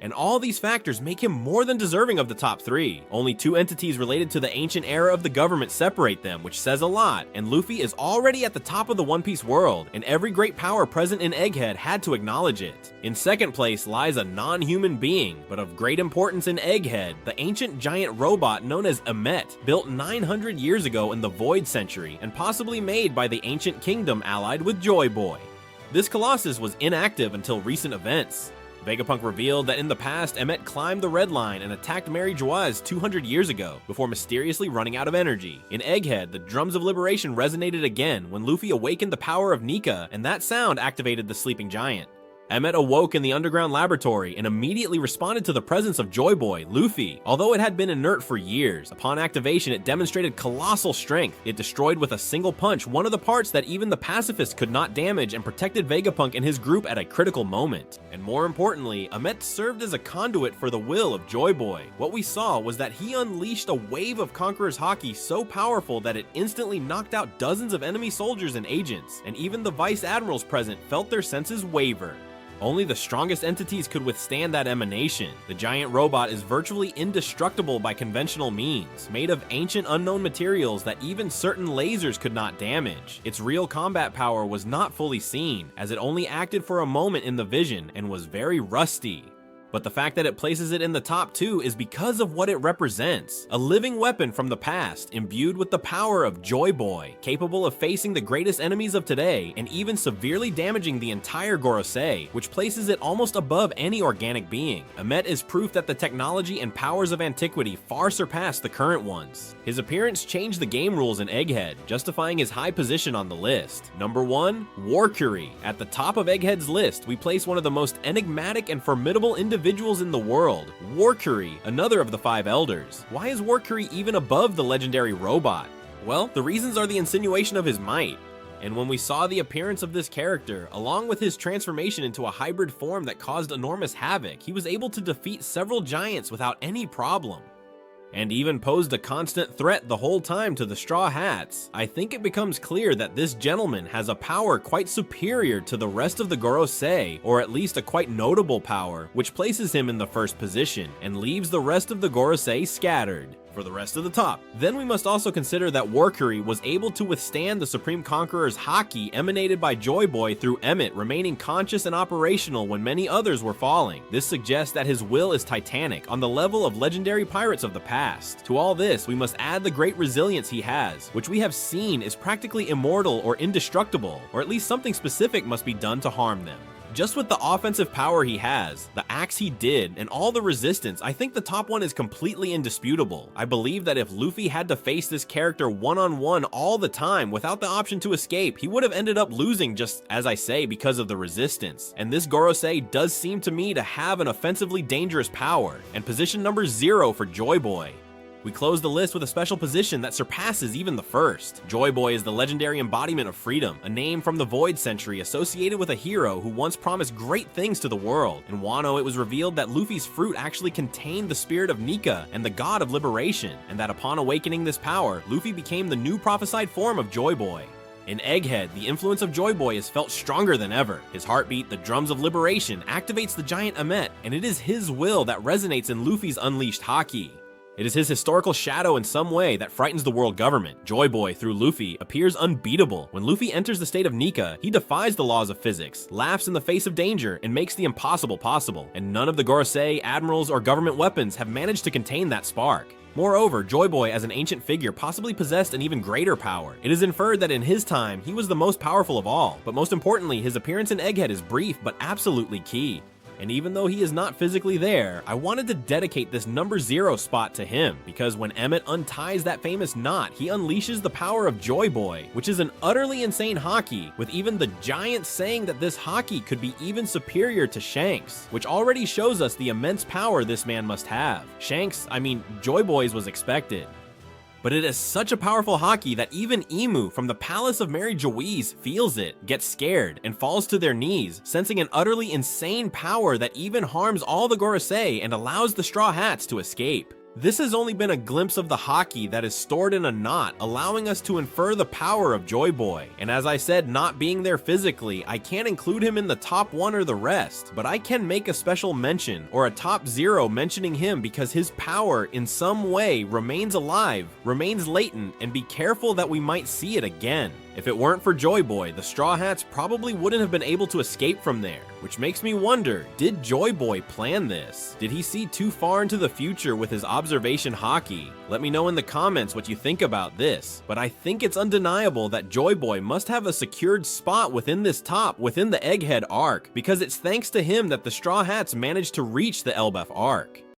And all these factors make him more than deserving of the top 3. Only 2 entities related to the ancient era of the government separate them, which says a lot, and Luffy is already at the top of the One Piece world, and every great power present in Egghead had to acknowledge it. In 2nd place lies a non-human being, but of great importance in Egghead, the ancient giant robot known as Emmet, built 900 years ago in the Void Century, and possibly made by the ancient kingdom allied with Joy Boy. This Colossus was inactive until recent events. Vegapunk revealed that in the past, Emmet climbed the Red Line and attacked Mary Joaz 200 years ago, before mysteriously running out of energy. In Egghead, the drums of liberation resonated again when Luffy awakened the power of Nika, and that sound activated the sleeping giant. Emmet awoke in the underground laboratory and immediately responded to the presence of Joy Boy, Luffy. Although it had been inert for years, upon activation it demonstrated colossal strength. It destroyed with a single punch one of the parts that even the pacifist could not damage and protected Vegapunk and his group at a critical moment. And more importantly, Emmet served as a conduit for the will of Joy Boy. What we saw was that he unleashed a wave of Conqueror's Haki so powerful that it instantly knocked out dozens of enemy soldiers and agents, and even the vice admirals present felt their senses waver. Only the strongest entities could withstand that emanation. The giant robot is virtually indestructible by conventional means, made of ancient unknown materials that even certain lasers could not damage. Its real combat power was not fully seen, as it only acted for a moment in the vision and was very rusty. But the fact that it places it in the top 2 is because of what it represents. A living weapon from the past, imbued with the power of Joy Boy, capable of facing the greatest enemies of today, and even severely damaging the entire Gorosei, which places it almost above any organic being. Emmet is proof that the technology and powers of antiquity far surpass the current ones. His appearance changed the game rules in Egghead, justifying his high position on the list. Number 1, Warcury. At the top of Egghead's list, we place one of the most enigmatic and formidable individuals in the world, Warcury, another of the 5 elders. Why is Warcury even above the legendary robot? Well, the reasons are the insinuation of his might. And when we saw the appearance of this character, along with his transformation into a hybrid form that caused enormous havoc, he was able to defeat several giants without any problem, and even posed a constant threat the whole time to the Straw Hats. I think it becomes clear that this gentleman has a power quite superior to the rest of the Gorosei, or at least a quite notable power, which places him in the first position, and leaves the rest of the Gorosei scattered for the rest of the top. Then we must also consider that Warcury was able to withstand the Supreme Conqueror's haki emanated by Joy Boy through Emmet remaining conscious and operational when many others were falling. This suggests that his will is titanic, on the level of legendary pirates of the past. To all this, we must add the great resilience he has, which we have seen is practically immortal or indestructible, or at least something specific must be done to harm them. Just with the offensive power he has, the acts he did, and all the resistance, I think the top 1 is completely indisputable. I believe that if Luffy had to face this character one-on-one all the time without the option to escape, he would have ended up losing, just as I say, because of the resistance. And this Gorosei does seem to me to have an offensively dangerous power. And position number 0 for Joy Boy. We close the list with a special position that surpasses even the first. Joy Boy is the legendary embodiment of freedom, a name from the Void Century associated with a hero who once promised great things to the world. In Wano, it was revealed that Luffy's fruit actually contained the spirit of Nika and the god of liberation, and that upon awakening this power, Luffy became the new prophesied form of Joy Boy. In Egghead, the influence of Joy Boy is felt stronger than ever. His heartbeat, the drums of liberation, activates the giant Emmet, and it is his will that resonates in Luffy's unleashed haki. It is his historical shadow in some way that frightens the world government. Joy Boy, through Luffy, appears unbeatable. When Luffy enters the state of Nika, he defies the laws of physics, laughs in the face of danger, and makes the impossible possible. And none of the Gorosei, admirals, or government weapons have managed to contain that spark. Moreover, Joy Boy as an ancient figure possibly possessed an even greater power. It is inferred that in his time, he was the most powerful of all, but most importantly, his appearance in Egghead is brief but absolutely key. And even though he is not physically there, I wanted to dedicate this number 0 spot to him, because when Emmet unties that famous knot, he unleashes the power of Joy Boy, which is an utterly insane haki, with even the giants saying that this haki could be even superior to Shanks, which already shows us the immense power this man must have. Joy Boy's was expected. But it is such a powerful haki that even Emu from the palace of Mary Joeise feels it, gets scared, and falls to their knees, sensing an utterly insane power that even harms all the Gorosei and allows the Straw Hats to escape. This has only been a glimpse of the haki that is stored in a knot, allowing us to infer the power of Joy Boy. And as I said, not being there physically, I can't include him in the top 1 or the rest, but I can make a special mention, or a top 0 mentioning him because his power in some way remains alive, remains latent, and be careful that we might see it again. If it weren't for Joy Boy, the Straw Hats probably wouldn't have been able to escape from there, which makes me wonder, did Joy Boy plan this? Did he see too far into the future with his observation haki? Let me know in the comments what you think about this, but I think it's undeniable that Joy Boy must have a secured spot within this top, within the Egghead arc, because it's thanks to him that the Straw Hats managed to reach the Elbaf arc.